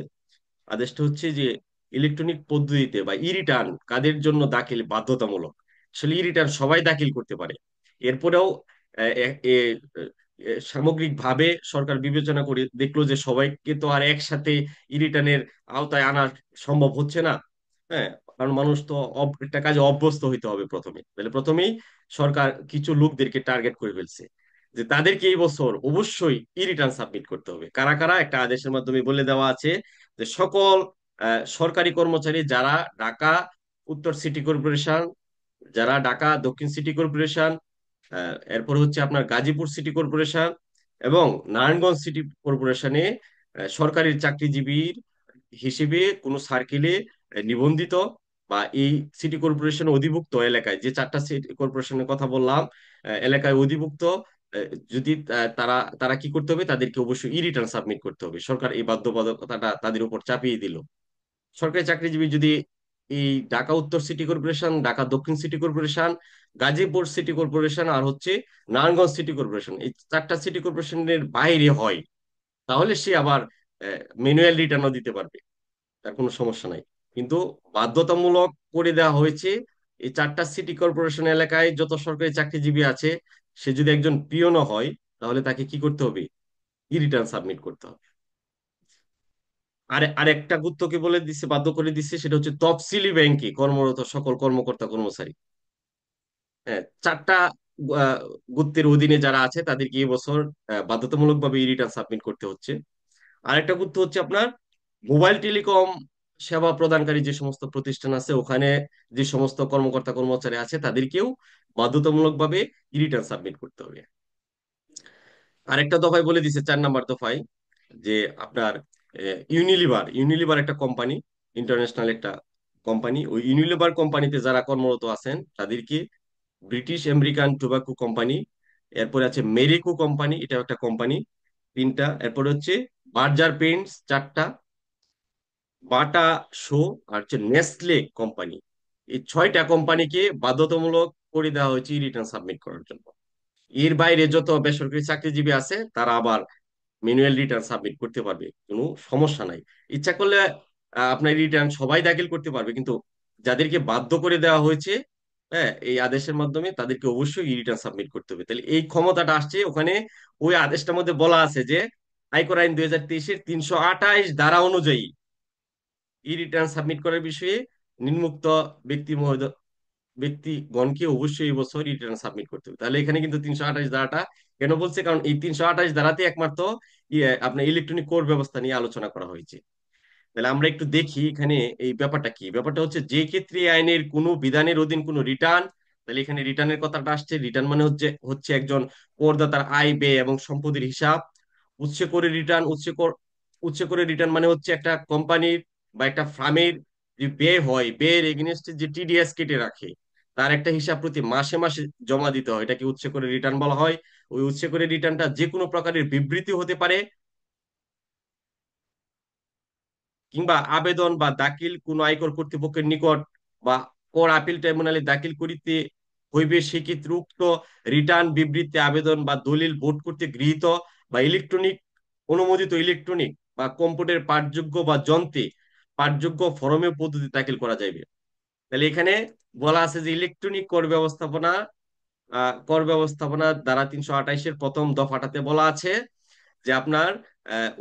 আদেশটা হচ্ছে যে ইলেকট্রনিক পদ্ধতিতে বা ই রিটার্ন কাদের জন্য দাখিল বাধ্যতামূলক। আসলে ই রিটার্ন সবাই দাখিল করতে পারে। এরপরেও সামগ্রিকভাবে সরকার বিবেচনা করে দেখলো যে সবাইকে তো আর একসাথে ই রিটার্নের আওতায় আনা সম্ভব হচ্ছে না। হ্যাঁ, কারণ মানুষ তো একটা কাজে অভ্যস্ত হইতে হবে প্রথমে। তাহলে প্রথমেই সরকার কিছু লোকদেরকে টার্গেট করে ফেলছে যে তাদেরকে এই বছর অবশ্যই ই রিটার্ন সাবমিট করতে হবে। কারা কারা? একটা আদেশের মাধ্যমে বলে দেওয়া আছে যে সকল সরকারি কর্মচারী যারা ঢাকা উত্তর সিটি কর্পোরেশন, যারা ঢাকা দক্ষিণ সিটি কর্পোরেশন, এরপর হচ্ছে আপনার গাজীপুর সিটি কর্পোরেশন এবং নারায়ণগঞ্জ সিটি কর্পোরেশনে সরকারি চাকরিজীবীর হিসেবে কোনো সার্কেলে নিবন্ধিত, বা এই সিটি কর্পোরেশন অধিভুক্ত এলাকায়, যে চারটা সিটি কর্পোরেশনের কথা বললাম, এলাকায় অধিভুক্ত, যদি তারা তারা কি করতে হবে, তাদেরকে অবশ্যই ই রিটার্ন সাবমিট করতে হবে। সরকার এই বাধ্যবাধকতাটা তাদের উপর চাপিয়ে দিল। সরকারি চাকরিজীবী যদি এই ঢাকা উত্তর সিটি কর্পোরেশন, ঢাকা দক্ষিণ city corporation, Gazipur city corporation আর হচ্ছে নারায়ণগঞ্জ সিটি কর্পোরেশন, এই চারটা সিটি কর্পোরেশনের বাইরে হয়, তাহলে সে আবার ম্যানুয়াল রিটার্নও দিতে পারবে, তার কোনো সমস্যা নাই। কিন্তু বাধ্যতামূলক করে দেওয়া হয়েছে এই চারটা সিটি কর্পোরেশন এলাকায় যত সরকারি চাকরিজীবী আছে, সে যদি একজন পিওনও হয়, তাহলে তাকে কি করতে হবে? ই রিটার্ন সাবমিট করতে হবে। আরেকটা গুরুত্বকে বলে দিচ্ছে, বাধ্য করে দিচ্ছে, সেটা হচ্ছে তফসিলি ব্যাংকে কর্মরত সকল কর্মকর্তা কর্মচারী। হ্যাঁ, চারটা আহ, গুত্বের অধীনে যারা আছে তাদেরকে এবছর বাধ্যতামূলকভাবে ই রিটার্ন সাবমিট করতে হচ্ছে। আরেকটা গুরুত্ব হচ্ছে আপনার মোবাইল টেলিকম সেবা প্রদানকারী যে সমস্ত প্রতিষ্ঠান আছে, ওখানে যে সমস্ত কর্মকর্তা কর্মচারী আছে তাদেরকেও বাধ্যতামূলকভাবে ই রিটার্ন সাবমিট করতে হবে। আরেকটা দফায় বলে দিছে, 4 নম্বর দফায়, যে আপনার ইউনিলিভার ইউনিলিভার একটা কোম্পানি, ইন্টারন্যাশনাল একটা কোম্পানি, ওই ইউনিলিভার কোম্পানিতে যারা কর্মরত আছেন তাদেরকে ব্রিটিশ আমেরিকান টোবাকো কোম্পানি, এরপরে আছে মেরিকো কোম্পানি, এটা একটা কোম্পানি, তিনটা, এরপরে হচ্ছে বার্জার পেইন্টস চারটা, বাটা শো, আর হচ্ছে নেসলে কোম্পানি, এই 6টা কোম্পানিকে বাধ্যতামূলক করে দেওয়া হয়েছে রিটার্ন সাবমিট করার জন্য। এর বাইরে যত বেসরকারি চাকরিজীবী আছে তারা আবার ম্যানুয়াল রিটার্ন সাবমিট করতে পারবে, কোনো সমস্যা নাই। ইচ্ছা করলে আপনার রিটার্ন সবাই দাখিল করতে পারবে, কিন্তু যাদেরকে বাধ্য করে দেওয়া হয়েছে, হ্যাঁ, এই আদেশের মাধ্যমে তাদেরকে অবশ্যই রিটার্ন সাবমিট করতে হবে। তাহলে এই ক্ষমতাটা আসছে ওখানে, ওই আদেশটার মধ্যে বলা আছে যে আয়কর আইন 2023-এর 328 ধারা অনুযায়ী ই রিটার্ন সাবমিট করার বিষয়ে নিম্নোক্ত ব্যক্তি ব্যক্তিগণকে অবশ্যই এই বছর রিটার্ন সাবমিট করতে হবে। তাহলে এখানে কিন্তু 328 ধারাটা কেন বলছে, কারণ এই 328 ধারাতে একমাত্র আপনার ইলেকট্রনিক কোড ব্যবস্থা নিয়ে আলোচনা করা হয়েছে। তাহলে আমরা একটু দেখি এখানে এই ব্যাপারটা কি। ব্যাপারটা হচ্ছে যে ক্ষেত্রে এই আইনের কোনো বিধানের অধীন কোনো রিটার্ন, তাহলে এখানে রিটার্নের কথাটা আসছে। রিটার্ন মানে হচ্ছে হচ্ছে একজন করদাতার আয় ব্যয় এবং সম্পদের হিসাব। উৎসে করে রিটার্ন, উৎসে করে রিটার্ন মানে হচ্ছে একটা কোম্পানির বা একটা ফার্মের যে ব্যয় হয়, ব্যয়ের এগেনস্টে যে টিডিএস কেটে রাখে, তার একটা হিসাব প্রতি মাসে মাসে জমা দিতে হয়, এটাকে উৎসে করে রিটার্ন বলা হয়। ওই উৎসে করে রিটার্নটা যে কোনো প্রকারের বিবৃতি হতে পারে, কিংবা আবেদন বা দাখিল কোন আয়কর কর্তৃপক্ষের নিকট বা কর আপিল ট্রাইব্যুনালে দাখিল করিতে হইবে, সেক্ষেত্রে উক্ত রিটার্ন বিবৃতি আবেদন বা দলিল বোর্ড কর্তৃক গৃহীত বা ইলেকট্রনিক অনুমোদিত ইলেকট্রনিক বা কম্পিউটার পাঠযোগ্য বা যন্ত্রে পাঠযোগ্য ফরমে পদ্ধতি দাখিল করা যাইবে। তাহলে এখানে বলা আছে যে ইলেকট্রনিক কর ব্যবস্থাপনা দ্বারা 328-এর প্রথম দফাটাতে বলা আছে যে আপনার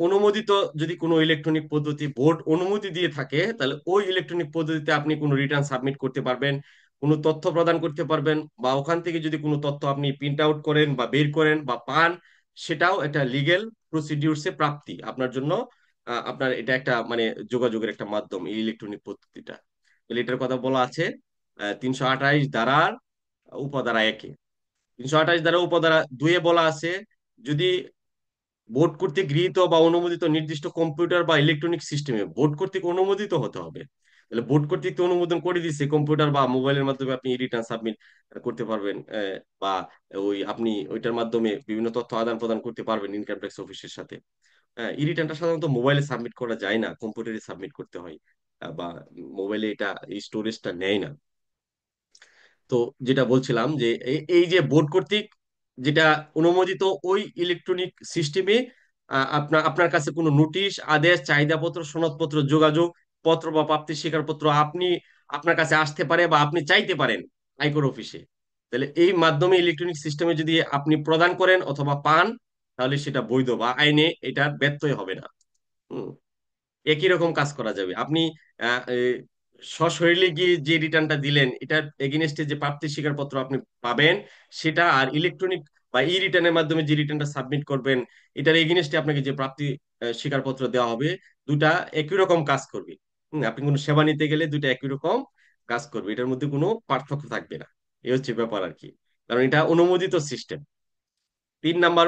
অনুমোদিত যদি কোনো ইলেকট্রনিক পদ্ধতি বোর্ড অনুমতি দিয়ে থাকে, তাহলে ওই ইলেকট্রনিক পদ্ধতিতে আপনি কোনো রিটার্ন সাবমিট করতে পারবেন, কোনো তথ্য প্রদান করতে পারবেন, বা ওখান থেকে যদি কোনো তথ্য আপনি প্রিন্ট আউট করেন বা বের করেন বা পান, সেটাও একটা লিগেল প্রসিডিউরসে প্রাপ্তি আপনার জন্য। আপনার এটা একটা মানে যোগাযোগের একটা মাধ্যম এই ইলেকট্রনিক পদ্ধতিটা। তাহলে এটার কথা বলা আছে 328 ধারার উপধারা 1-এ। 328 ধারা উপধারা 2-এ বলা আছে, যদি বোর্ড কর্তৃক গৃহীত বা অনুমোদিত নির্দিষ্ট কম্পিউটার বা ইলেকট্রনিক সিস্টেমে বোর্ড কর্তৃক অনুমোদিত হতে হবে। তাহলে বোর্ড কর্তৃক তো অনুমোদন করে দিচ্ছে, কম্পিউটার বা মোবাইলের মাধ্যমে আপনি রিটার্ন সাবমিট করতে পারবেন, বা ওই আপনি ওইটার মাধ্যমে বিভিন্ন তথ্য আদান প্রদান করতে পারবেন ইনকাম ট্যাক্স অফিসের সাথে। হ্যাঁ, ই রিটার্নটা সাধারণত মোবাইলে সাবমিট করা যায় না, কম্পিউটারে সাবমিট করতে হয়, বা মোবাইলে এটা এই স্টোরেজটা নেয় না। তো যেটা বলছিলাম যে এই যে বোর্ড কর্তৃক যেটা অনুমোদিত ওই ইলেকট্রনিক সিস্টেমে আপনার আপনার কাছে কোনো নোটিশ, আদেশ, চাহিদাপত্র, সনদপত্র, যোগাযোগ পত্র বা প্রাপ্তি স্বীকারপত্র আপনি আপনার কাছে আসতে পারে বা আপনি চাইতে পারেন আয়কর অফিসে। তাহলে এই মাধ্যমে ইলেকট্রনিক সিস্টেমে যদি আপনি প্রদান করেন অথবা পান, তাহলে সেটা বৈধ বা আইনে এটা ব্যত্যয় হবে না। হুম। একই রকম কাজ করা যাবে। আপনি সশরীরে গিয়ে যে রিটার্নটা দিলেন, এটার এগেনস্টে যে প্রাপ্তি স্বীকারপত্র আপনি পাবেন সেটা, আর ইলেকট্রনিক বা ই রিটার্নের মাধ্যমে যে রিটার্নটা সাবমিট করবেন, এটার এগেনস্টে আপনাকে যে প্রাপ্তি স্বীকারপত্র দেওয়া হবে, দুটা একই রকম কাজ করবে। আপনি কোনো সেবা নিতে গেলে দুটা একই রকম কাজ করবে, এটার মধ্যে কোনো পার্থক্য থাকবে না। এই হচ্ছে ব্যাপার আর কি, কারণ এটা অনুমোদিত সিস্টেম। 3 নাম্বার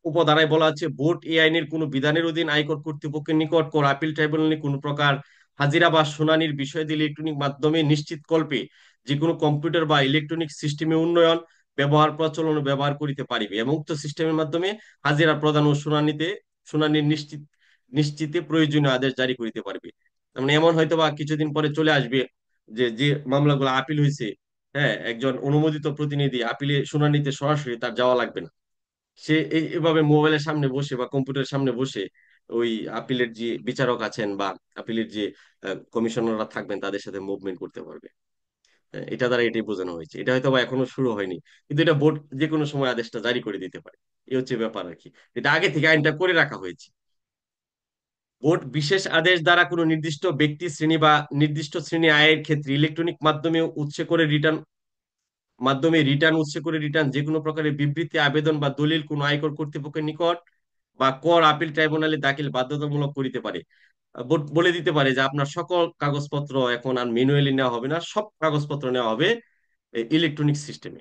উপধারায় বলা আছে, বোর্ড এই আইনের কোন বিধানের অধীন আয়কর কর্তৃপক্ষের নিকট কোর আপিল ট্রাইব্যুনালে কোন প্রকার হাজিরা বা শুনানির বিষয় দিয়ে ইলেকট্রনিক মাধ্যমে নিশ্চিত কল্পে যে কোনো কম্পিউটার বা ইলেকট্রনিক সিস্টেমে উন্নয়ন, ব্যবহার, প্রচলন ও ব্যবহার করিতে পারিবে, এবং উক্ত সিস্টেমের মাধ্যমে হাজিরা প্রদান ও শুনানির নিশ্চিতে প্রয়োজনীয় আদেশ জারি করিতে পারবে। তার মানে এমন হয়তো বা কিছুদিন পরে চলে আসবে যে যে মামলাগুলো আপিল হয়েছে, হ্যাঁ, একজন অনুমোদিত প্রতিনিধি আপিলে শুনানিতে সরাসরি তার যাওয়া লাগবে না। সে এভাবে মোবাইলের সামনে বসে বা কম্পিউটারের সামনে বসে ওই আপিলের যে বিচারক আছেন বা আপিলের যে কমিশনাররা থাকবেন তাদের সাথে মুভমেন্ট করতে পারবে। এটা দ্বারা এটাই বোঝানো হয়েছে। এটা হয়তো বা এখনো শুরু হয়নি, কিন্তু এটা বোর্ড যে কোনো সময় আদেশটা জারি করে দিতে পারে। এই হচ্ছে ব্যাপার আর কি, এটা আগে থেকে আইনটা করে রাখা হয়েছে। বোর্ড বিশেষ আদেশ দ্বারা কোনো নির্দিষ্ট ব্যক্তি শ্রেণী বা নির্দিষ্ট শ্রেণী আয়ের ক্ষেত্রে ইলেকট্রনিক মাধ্যমে উৎসে করে রিটার্ন যে কোনো প্রকারের বিবৃতি, আবেদন বা দলিল কোনো আয়কর কর্তৃপক্ষের নিকট বা কর আপিল ট্রাইব্যুনালে দাখিল বাধ্যতামূলক করিতে পারে। বলে দিতে পারে যে আপনার সকল কাগজপত্র এখন আর ম্যানুয়ালি নেওয়া হবে না, সব কাগজপত্র নেওয়া হবে ইলেকট্রনিক সিস্টেমে।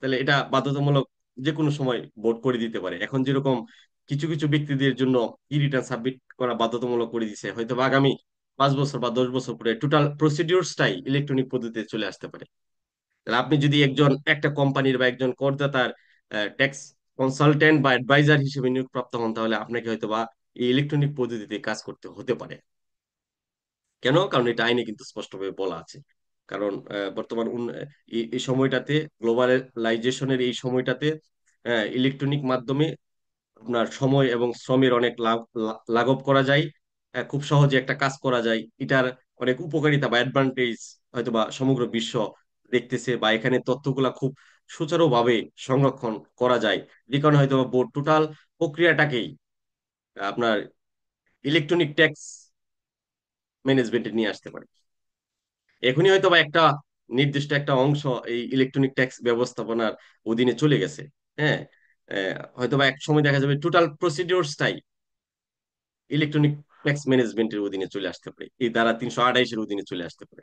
তাহলে এটা বাধ্যতামূলক যে কোনো সময় বোর্ড করে দিতে পারে। এখন যেরকম কিছু কিছু ব্যক্তিদের জন্য ই রিটার্ন সাবমিট করা বাধ্যতামূলক করে দিছে, হয়তো বা আগামী 5 বছর বা 10 বছর পরে টোটাল প্রসিডিউরসটাই ইলেকট্রনিক পদ্ধতিতে চলে আসতে পারে। তাহলে আপনি যদি একটা কোম্পানির বা একজন করদাতার ট্যাক্স কনসালটেন্ট বা অ্যাডভাইজার হিসেবে নিয়োগপ্রাপ্ত হন, তাহলে আপনাকে হয়তো বা এই ইলেকট্রনিক পদ্ধতিতে কাজ করতে হতে পারে। কেন? কারণ এটা আইনে কিন্তু স্পষ্টভাবে বলা আছে। কারণ বর্তমান এই সময়টাতে, গ্লোবালাইজেশনের এই সময়টাতে ইলেকট্রনিক মাধ্যমে আপনার সময় এবং শ্রমের অনেক লাঘব করা যায়। খুব সহজে একটা কাজ করা যায়। এটার অনেক উপকারিতা বা অ্যাডভান্টেজ হয়তোবা সমগ্র বিশ্ব দেখতেছে, বা এখানে তথ্যগুলা খুব সুচারুভাবে সংরক্ষণ করা যায়, যে কারণে হয়তো বোর্ড টোটাল প্রক্রিয়াটাকেই আপনার ইলেকট্রনিক ট্যাক্স ম্যানেজমেন্টে নিয়ে আসতে পারে। এখনই হয়তো বা একটা নির্দিষ্ট একটা অংশ এই ইলেকট্রনিক ট্যাক্স ব্যবস্থাপনার অধীনে চলে গেছে। হ্যাঁ, হয়তো বা এক সময় দেখা যাবে টোটাল প্রসিডিওরসটাই ইলেকট্রনিক ট্যাক্স ম্যানেজমেন্টের অধীনে চলে আসতে পারে, এই ধারা 328-এর অধীনে চলে আসতে পারে।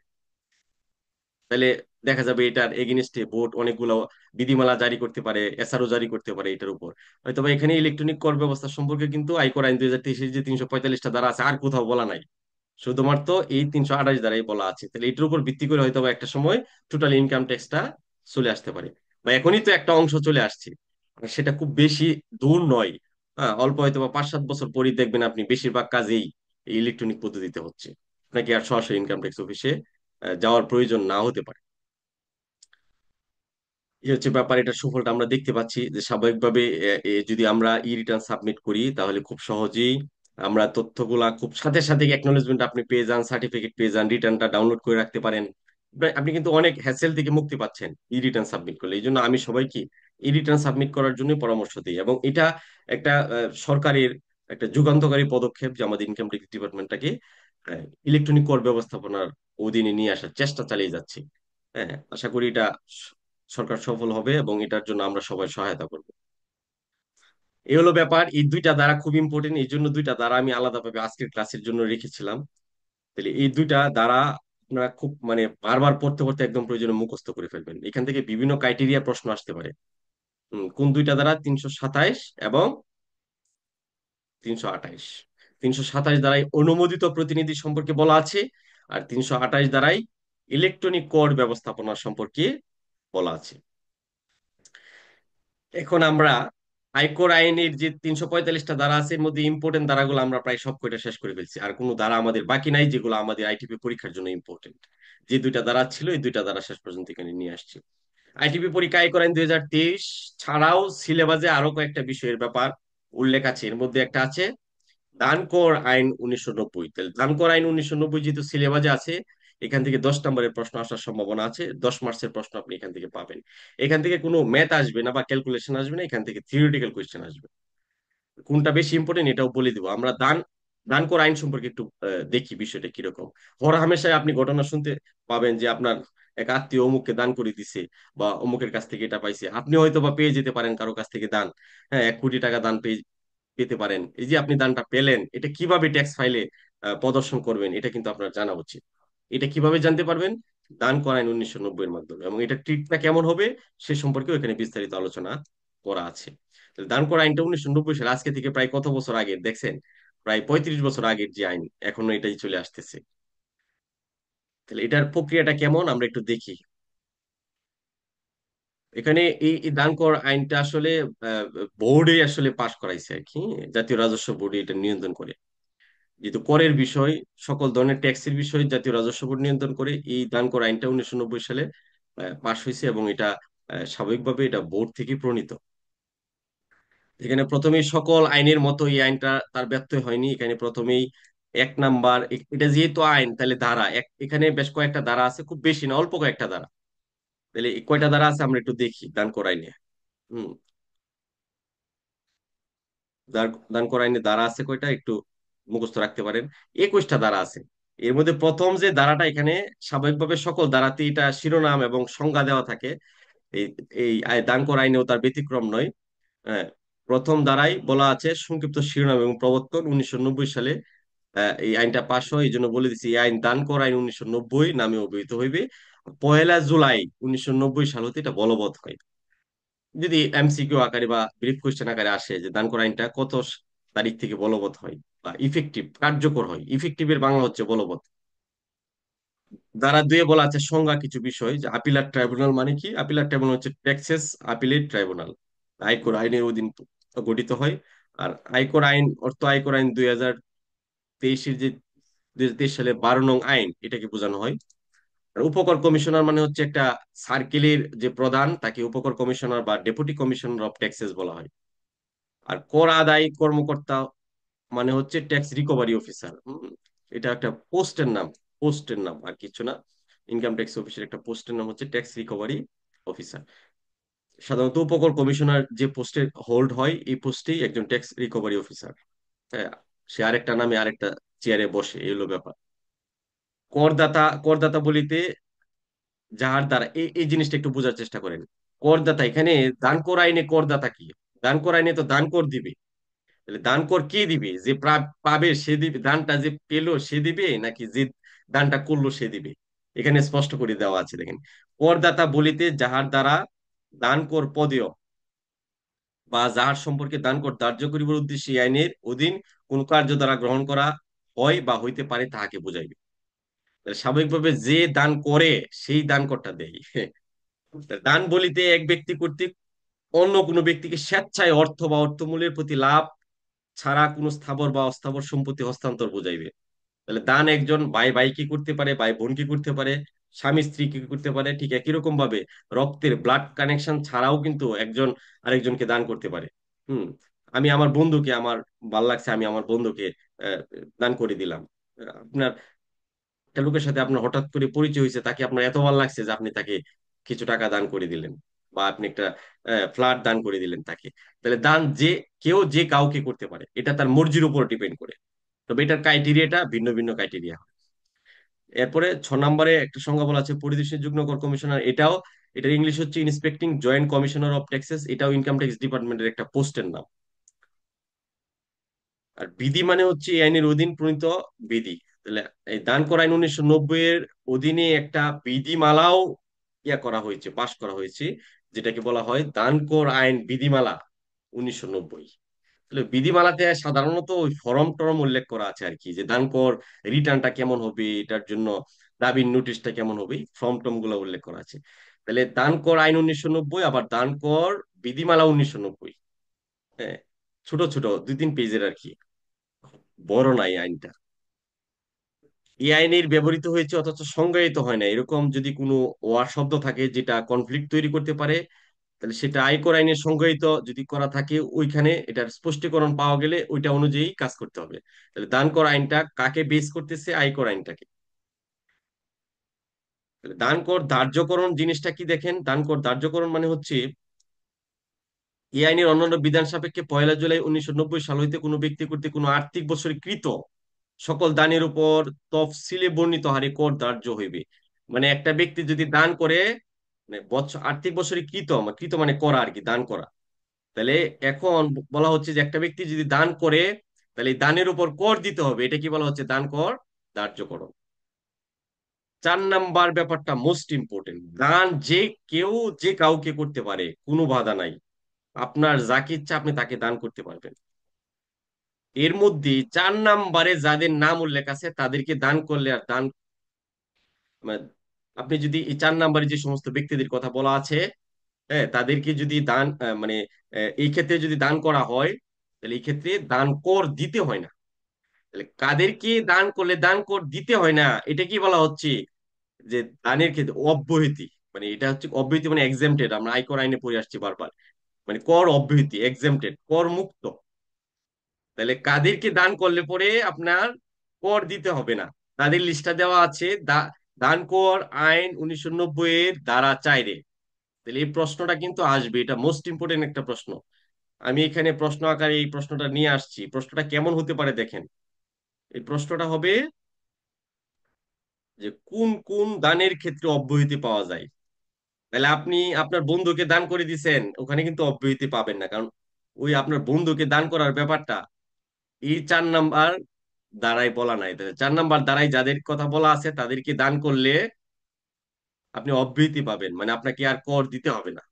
তাহলে দেখা যাবে এটার এগেনস্টে বোর্ড অনেকগুলো বিধিমালা জারি করতে পারে, এসআরও জারি করতে পারে এটার উপর। হয়তো বা এখানে ইলেকট্রনিক কর ব্যবস্থা সম্পর্কে কিন্তু আয়কর আইন 2023 যে 345টা ধারা আছে আর কোথাও বলা নাই, শুধুমাত্র এই 328 দ্বারাই বলা আছে। তাহলে এটার উপর ভিত্তি করে হয়তো বা একটা সময় টোটাল ইনকাম ট্যাক্সটা চলে আসতে পারে, বা এখনই তো একটা অংশ চলে আসছে। সেটা খুব বেশি দূর নয়। হ্যাঁ, অল্প হয়তো বা 5-7 বছর পরই দেখবেন আপনি বেশিরভাগ কাজেই এই ইলেকট্রনিক পদ্ধতিতে হচ্ছে। আপনাকে আর সরাসরি ইনকাম ট্যাক্স অফিসে যাওয়ার প্রয়োজন না হতে পারে। এই হচ্ছে ব্যাপার। এটা সুফলটা আমরা দেখতে পাচ্ছি যে স্বাভাবিকভাবে যদি আমরা ই রিটার্ন সাবমিট করি, তাহলে খুব সহজেই আমরা তথ্যগুলা খুব সাথে সাথে অ্যাকনোলেজমেন্ট আপনি পেয়ে যান, সার্টিফিকেট পেয়ে যান, রিটার্নটা ডাউনলোড করে রাখতে পারেন। আপনি কিন্তু অনেক হ্যাসেল থেকে মুক্তি পাচ্ছেন ই রিটার্ন সাবমিট করলে। এই জন্য আমি সবাইকে এই রিটার্ন সাবমিট করার জন্য পরামর্শ দিই। এবং এটা একটা সরকারের একটা যুগান্তকারী পদক্ষেপ যে আমাদের ইনকাম ট্যাক্স ডিপার্টমেন্টটাকে ইলেকট্রনিক কর ব্যবস্থাপনার অধীনে নিয়ে আসার চেষ্টা চালিয়ে যাচ্ছি। হ্যাঁ, আশা করি এটা সরকার সফল হবে এবং এটার জন্য আমরা সবাই সহায়তা করব। এই হলো ব্যাপার। এই দুইটা ধারা খুব ইম্পর্টেন্ট, এই জন্য দুইটা ধারা আমি আলাদাভাবে আজকের ক্লাসের জন্য রেখেছিলাম। তাহলে এই দুইটা ধারা আপনারা খুব মানে বারবার পড়তে পড়তে একদম প্রয়োজনে মুখস্থ করে ফেলবেন। এখান থেকে বিভিন্ন ক্রাইটেরিয়া প্রশ্ন আসতে পারে। কোন দুইটা ধারা? 327 এবং 328। 327 দ্বারাই অনুমোদিত প্রতিনিধি সম্পর্কে বলা আছে, আর 328 দ্বারাই ইলেকট্রনিক কর ব্যবস্থাপনা সম্পর্কে বলা আছে। এখন আমরা আয়কর আইনের যে 345টা ধারা আছে, এর মধ্যে ইম্পর্টেন্ট ধারাগুলো আমরা প্রায় সব কয়টা শেষ করে ফেলছি। আর কোনো ধারা আমাদের বাকি নাই যেগুলো আমাদের আইটিপি পরীক্ষার জন্য ইম্পর্টেন্ট। যে দুইটা ধারা ছিল এই দুইটা ধারা শেষ পর্যন্ত এখানে নিয়ে আসছি। আইটিপি পরীক্ষা আয়কর আইন 2023 ছাড়াও সিলেবাসে আরো কয়েকটা বিষয়ের ব্যাপার উল্লেখ আছে। এর মধ্যে একটা আছে দানকর আইন 1990। তাহলে দানকর আইন 1990 যেহেতু সিলেবাসে আছে, এখান থেকে 10 নম্বরের প্রশ্ন আসার সম্ভাবনা আছে। 10 মার্কসের প্রশ্ন আপনি এখান থেকে পাবেন। এখান থেকে কোনো ম্যাথ আসবে না বা ক্যালকুলেশন আসবে না, এখান থেকে থিওরিটিক্যাল কোয়েশ্চেন আসবে। কোনটা বেশি ইম্পর্টেন্ট এটাও বলে দিব। আমরা দানকর আইন সম্পর্কে একটু দেখি বিষয়টা কিরকম। হর হামেশায় আপনি ঘটনা শুনতে পাবেন যে আপনার এক আত্মীয় অমুককে দান করে দিছে বা অমুকের কাছ থেকে এটা পাইছে। আপনি হয়তো বা পেয়ে যেতে পারেন কারো কাছ থেকে দান। হ্যাঁ, 1 কোটি টাকা দান পেতে পারেন। এই যে আপনি দানটা পেলেন, এটা কিভাবে ট্যাক্স ফাইলে প্রদর্শন করবেন এটা কিন্তু আপনার জানা উচিত। এটা কিভাবে জানতে পারবেন? দান করাইন 1990 এর মাধ্যমে। এবং এটা ট্রিটটা কেমন হবে সে সম্পর্কেও এখানে বিস্তারিত আলোচনা করা আছে। তাহলে দান করা আইনটা 1990 সালে, আজকে থেকে প্রায় কত বছর আগে দেখছেন? প্রায় 35 বছর আগের যে আইন, এখনো এটাই চলে আসতেছে। তাহলে এটার প্রক্রিয়াটা কেমন আমরা একটু দেখি। এখানে এই দান কর আইনটা আসলে বোর্ডে আসলে পাশ করাইছে আর কি। জাতীয় রাজস্ব বোর্ডে এটা নিয়ন্ত্রণ করে। যেহেতু করের বিষয়, সকল ধরনের ট্যাক্সের বিষয় জাতীয় রাজস্ব বোর্ড নিয়ন্ত্রণ করে, এই দান কর আইনটা 1990 সালে পাশ হয়েছে। এবং এটা স্বাভাবিকভাবে এটা বোর্ড থেকে প্রণীত। এখানে প্রথমেই সকল আইনের মতো এই আইনটা তার ব্যত্যয় হয়নি। এখানে প্রথমেই 1 নাম্বার, এটা যেহেতু আইন তাহলে ধারা এখানে বেশ কয়েকটা ধারা আছে, খুব বেশি না, অল্প কয়েকটা ধারা। তাহলে এই কয়টা ধারা আছে আমরা একটু দেখি দান কর আইনে। হম দান কর আইনে ধারা আছে কয়টা একটু মুখস্থ রাখতে পারেন। 21টা ধারা আছে। এর মধ্যে প্রথম যে ধারাটা, এখানে স্বাভাবিকভাবে সকল ধারাতে এটা শিরোনাম এবং সংজ্ঞা দেওয়া থাকে। এই এই দান কর আইনেও তার ব্যতিক্রম নয়। হ্যাঁ, প্রথম ধারায় বলা আছে সংক্ষিপ্ত শিরোনাম এবং প্রবর্তন 1990 সালে এই আইনটা পাশ হয়। এই জন্য বলে দিচ্ছি এই আইন দান কর আইন 1990 নামে অভিহিত হইবে। 1 জুলাই 1990 সাল হতে এটা বলবৎ হয়। যদি এমসিকিউ আকারে বা ব্রিফ কোশ্চেন আকারে আসে যে দান কর আইনটা কত তারিখ থেকে বলবৎ হয় বা ইফেক্টিভ কার্যকর হয়, ইফেক্টিভের বাংলা হচ্ছে বলবৎ। ধারা 2 বলা আছে সংজ্ঞা কিছু বিষয়, যে আপিলার ট্রাইব্যুনাল মানে কি? আপিলার ট্রাইব্যুনাল হচ্ছে টেক্সাস আপিলেট ট্রাইব্যুনাল, আয়কর আইনের অধীন গঠিত হয়। আর আয়কর আইন অর্থ আয়কর আইন 2023-এর যে 2023 সালে 12 নং আইন, এটাকে বোঝানো হয়। আর উপকর কমিশনার মানে হচ্ছে একটা সার্কেলের যে প্রধান তাকে উপকর কমিশনার বা ডেপুটি কমিশনার অফ ট্যাক্সেস বলা হয়। আর কর আদায় কর্মকর্তা মানে হচ্ছে ট্যাক্স রিকভারি অফিসার। এটা একটা পোস্টের নাম আর কিছু না। ইনকাম ট্যাক্স অফিসের একটা পোস্টের নাম হচ্ছে ট্যাক্স রিকভারি অফিসার। সাধারণত উপকর কমিশনার যে পোস্টে হোল্ড হয় এই পোস্টেই একজন ট্যাক্স রিকভারি অফিসার। হ্যাঁ, সে আরেকটা নামে আরেকটা চেয়ারে বসে, এই হলো ব্যাপার। করদাতা বলিতে যাহার দ্বারা এই জিনিসটা একটু বোঝার চেষ্টা করেন। করদাতা এখানে দান কর আইনে করদাতা কি? দান কর আইনে তো দান কর দিবে। তাহলে দান কর কে দিবে? যে পাবে সে দিবে, দানটা যে পেলো সে দিবে, নাকি যে দানটা করলো সে দিবে? এখানে স্পষ্ট করে দেওয়া আছে দেখেন। করদাতা বলিতে যাহার দ্বারা দান কর পদেয় বা যাহার সম্পর্কে দান কর ধার্য করিবার উদ্দেশ্যে এই আইনের অধীন কোন কার্য দ্বারা গ্রহণ করা হয় বা হইতে পারে তাহাকে বুঝাইবে। তাহলে স্বাভাবিকভাবে যে দান করে সেই দান করটা দেয়। দান বলিতে এক ব্যক্তি কর্তৃক অন্য কোনো ব্যক্তিকে স্বেচ্ছায় অর্থ বা অর্থমূল্যের প্রতি লাভ ছাড়া কোনো স্থাবর বা অস্থাবর সম্পত্তি হস্তান্তর বোঝাইবে। তাহলে দান একজন ভাই ভাই কি করতে পারে, ভাই বোন কি করতে পারে, স্বামী স্ত্রী কি করতে পারে, ঠিক একই রকম ভাবে রক্তের ব্লাড কানেকশন ছাড়াও কিন্তু একজন আরেকজনকে দান করতে পারে। হুম আমি আমার বন্ধুকে, আমার ভাল লাগছে, আমি আমার বন্ধুকে আহ, দান করে দিলাম। আপনার একটা লোকের সাথে আপনার হঠাৎ করে পরিচয় হয়েছে, তাকে আপনার এত ভালো লাগছে যে আপনি তাকে কিছু টাকা দান করে দিলেন। বা আপনি একটা ফ্ল্যাট দান করে দিলেন তাকে, তাহলে দান যে কেউ যে কাউকে করতে পারে, এটা তার মর্জির উপর ডিপেন্ড করে। তবে এটার ক্রাইটেরিয়াটা ভিন্ন ভিন্ন ক্রাইটেরিয়া। এরপরে 6 নম্বরে একটা সংজ্ঞা বলা আছে পরিদর্শী যুগ্ম কর কমিশনার। এটার ইংলিশ হচ্ছে inspecting joint commissioner of taxes. এটাও ইনকাম ট্যাক্স ডিপার্টমেন্টের একটা পোস্টের নাম। আর বিধি মানে হচ্ছে এই আইনের অধীন প্রণীত বিধি। তাহলে এই দান কর আইন 1990 এর অধীনে একটা বিধিমালাও করা হয়েছে, পাশ করা হয়েছে, যেটাকে বলা হয় দান কর আইন বিধিমালা 1990। তাহলে বিধিমালাতে সাধারণত ওই ফরম টরম উল্লেখ করা আছে আর কি, যে দান কর রিটার্নটা কেমন হবে, এটার জন্য দাবির নোটিশটা কেমন হবে, ফর্ম টর্ম গুলো উল্লেখ করা আছে। তাহলে দান কর আইন 1990, আবার দান কর বিধিমালা 1990। হ্যাঁ, ছোট ছোট 2-3 পেজের আর কি, বড় নাই আইনটা। এই আইনের ব্যবহৃত হয়েছে অথচ সংজ্ঞায়িত হয় না, এরকম যদি কোনো ওয়ার্ড শব্দ থাকে যেটা কনফ্লিক্ট তৈরি করতে পারে, তাহলে সেটা আয়কর আইনের সংজ্ঞায়িত যদি করা থাকে ওইখানে এটার স্পষ্টীকরণ পাওয়া গেলে ওইটা অনুযায়ী কাজ করতে হবে। তাহলে দান কর আইনটা কাকে বেস করতেছে? আয়কর আইনটাকে। তাহলে দান কর ধার্যকরণ জিনিসটা কি দেখেন, দান কর ধার্যকরণ মানে হচ্ছে এই আইনের অন্যান্য বিধান সাপেক্ষে 1 জুলাই 1990 সাল হইতে কোনো ব্যক্তি কর্তৃক কোনো আর্থিক বছরে কৃত সকল দানের উপর তফসিলে বর্ণিত হারে কর ধার্য হইবে। মানে একটা ব্যক্তি যদি দান করে, মানে বছর আর্থিক বছরে কৃত, কৃত মানে করা আর কি, দান করা। তাহলে এখন বলা হচ্ছে যে একটা ব্যক্তি যদি দান করে, তাহলে এই দানের উপর কর দিতে হবে, এটা কি বলা হচ্ছে? দান কর ধার্যকরণ। 4 নাম্বার ব্যাপারটা মোস্ট ইম্পর্টেন্ট, দান যে কেউ যে কাউকে করতে পারে, কোনো বাধা নাই। আপনার যাকে ইচ্ছা আপনি তাকে দান করতে পারবেন। এর মধ্যে 4 নাম্বারে যাদের নাম উল্লেখ আছে তাদেরকে দান করলে আর দান, মানে আপনি যদি এই 4 নাম্বারে যে সমস্ত ব্যক্তিদের কথা বলা আছে, হ্যাঁ, তাদেরকে যদি দান এই ক্ষেত্রে যদি দান করা হয়, তাহলে এই ক্ষেত্রে দান কর দিতে হয় না। তাহলে কাদেরকে দান করলে দান কর দিতে হয় না, এটা কি বলা হচ্ছে? যে দানের ক্ষেত্রে অব্যাহতি, মানে এটা হচ্ছে অব্যাহতি মানে এক্সেমটেড, আমরা আয়কর আইনে পড়ে আসছি বারবার, মানে কর অব্যাহতি, এক্সেমটেড, কর মুক্ত। তাহলে কাদেরকে দান করলে পরে আপনার কর দিতে হবে না, তাদের লিস্টটা দেওয়া আছে দান কর আইন 1990 এর ধারা 4-এ। তাহলে এই প্রশ্নটা কিন্তু আসবে, এটা মোস্ট ইম্পর্টেন্ট একটা প্রশ্ন। আমি এখানে প্রশ্ন আকারে এই প্রশ্নটা নিয়ে আসছি। প্রশ্নটা কেমন হতে পারে দেখেন, এই প্রশ্নটা হবে যে কোন কোন দানের ক্ষেত্রে অব্যাহতি পাওয়া যায়। তাহলে আপনি আপনার বন্ধুকে দান করে দিছেন, ওখানে কিন্তু অব্যাহতি পাবেন না, কারণ ওই আপনার বন্ধুকে দান করার ব্যাপারটা এই 4 নাম্বার দ্বারাই বলা নাই। তাহলে 4 নাম্বার দ্বারাই যাদের কথা বলা আছে তাদেরকে দান করলে আপনি অব্যাহতি পাবেন, মানে আপনাকে আর কর দিতে হবে না।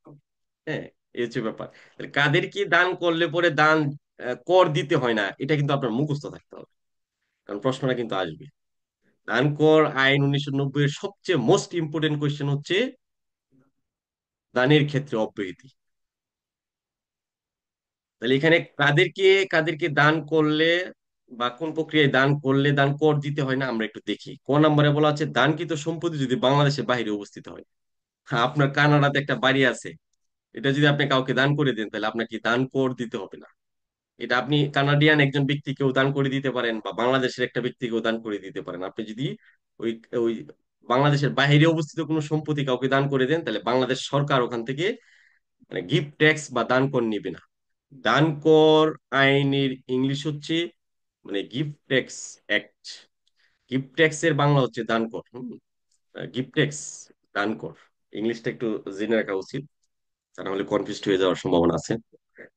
হ্যাঁ, এই হচ্ছে ব্যাপার। তাহলে কাদেরকে দান করলে পরে দান কর দিতে হয় না, এটা কিন্তু আপনার মুখস্থ থাকতে হবে, কারণ প্রশ্নটা কিন্তু আসবে। দান কর আইন 1990 এর সবচেয়ে মোস্ট ইম্পর্টেন্ট কোয়েশ্চেন হচ্ছে দানের ক্ষেত্রে অব্যাহতি। তাহলে এখানে কাদেরকে কাদেরকে দান করলে বা কোন প্রক্রিয়ায় দান করলে দান কর দিতে হয় না, আমরা একটু দেখি। নম্বরে বলা আছে দানকৃত সম্পত্তি যদি বাংলাদেশের বাইরে অবস্থিত হয়। হ্যাঁ, আপনার কানাডাতে একটা বাড়ি আছে, এটা যদি আপনি কাউকে দান করে দেন তাহলে আপনাকে দান কর দিতে হবে না। এটা আপনি কানাডিয়ান একজন ব্যক্তিকেও দান করে দিতে পারেন বা বাংলাদেশের একটা ব্যক্তিকেও দান করে দিতে পারেন। আপনি যদি ওই ওই বাংলাদেশের বাইরে অবস্থিত কোনো সম্পত্তি কাউকে দান করে দেন, তাহলে বাংলাদেশ সরকার ওখান থেকে মানে গিফট ট্যাক্স বা দান কর নিবে না। দান কর আইনের ইংলিশ হচ্ছে মানে gift tax act. Gift tax এর বাংলা হচ্ছে দান কর। গিফট ট্যাক্স, দান কর, ইংলিশটা একটু জেনে রাখা উচিত, তা না হলে কনফিউজ হয়ে যাওয়ার সম্ভাবনা আছে।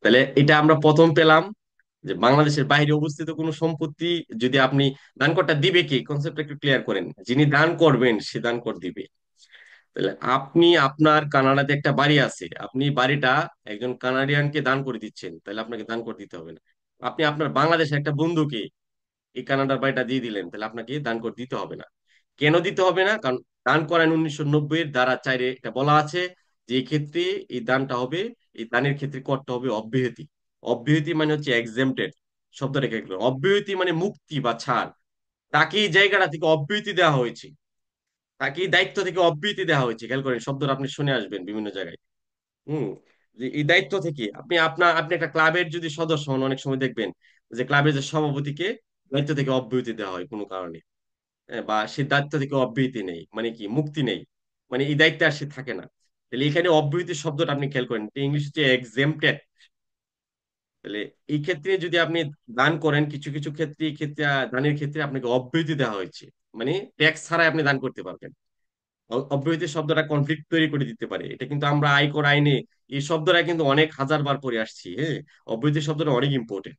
তাহলে এটা আমরা প্রথম পেলাম যে বাংলাদেশের বাইরে অবস্থিত কোনো সম্পত্তি যদি আপনি, দান করটা দিবে কি, কনসেপ্টটা একটু ক্লিয়ার করেন। যিনি দান করবেন সে দান কর দিবে। তাহলে আপনি আপনার কানাডাতে একটা বাড়ি আছে, আপনি বাড়িটা একজন কানাডিয়ানকে দান করে দিচ্ছেন, তাহলে আপনাকে দান করে দিতে হবে না। আপনি আপনার বাংলাদেশের একটা বন্ধুকে এই কানাডার বাড়িটা দিয়ে দিলেন, তাহলে আপনাকে দান করে দিতে হবে না। কেন দিতে হবে না? কারণ দান করেন 1990 এর ধারা 4-এ এটা বলা আছে যে এই ক্ষেত্রে এই দানটা হবে, এই দানের ক্ষেত্রে করতে হবে অব্যাহতি। অব্যাহতি মানে হচ্ছে এক্সেমটেড, শব্দটা খেয়াল করুন। অব্যাহতি মানে মুক্তি বা ছাড়। তাকে এই জায়গাটা থেকে অব্যাহতি দেওয়া হয়েছে, তাকে এই দায়িত্ব থেকে অব্যাহতি দেওয়া হয়েছে। খেয়াল করেন, শব্দটা আপনি শুনে আসবেন বিভিন্ন জায়গায়। হুম, যে এই দায়িত্ব থেকে আপনি একটা ক্লাবের যদি সদস্য হন, অনেক সময় দেখবেন যে ক্লাবের যে সভাপতিকে দায়িত্ব থেকে অব্যাহতি দেওয়া হয় কোনো কারণে। বা সে দায়িত্ব থেকে অব্যাহতি নেই, মানে কি মুক্তি নেই, মানে এই দায়িত্বে আর সে থাকে না। তাহলে এখানে অব্যাহতি শব্দটা আপনি খেয়াল করেন, ইংলিশ হচ্ছে এক্সেম্পটেড। তাহলে এই ক্ষেত্রে যদি আপনি দান করেন, কিছু কিছু ক্ষেত্রে, এই ক্ষেত্রে দানের ক্ষেত্রে আপনাকে অব্যাহতি দেওয়া হয়েছে, মানে ট্যাক্স ছাড়াই আপনি দান করতে পারবেন। অব্যাহতি শব্দটা কনফ্লিক্ট তৈরি করে দিতে পারে, এটা কিন্তু আমরা আয়কর আইনে এই শব্দটা কিন্তু অনেক হাজার বার পরে আসছি। হ্যাঁ, অব্যাহতি শব্দটা অনেক ইম্পর্টেন্ট।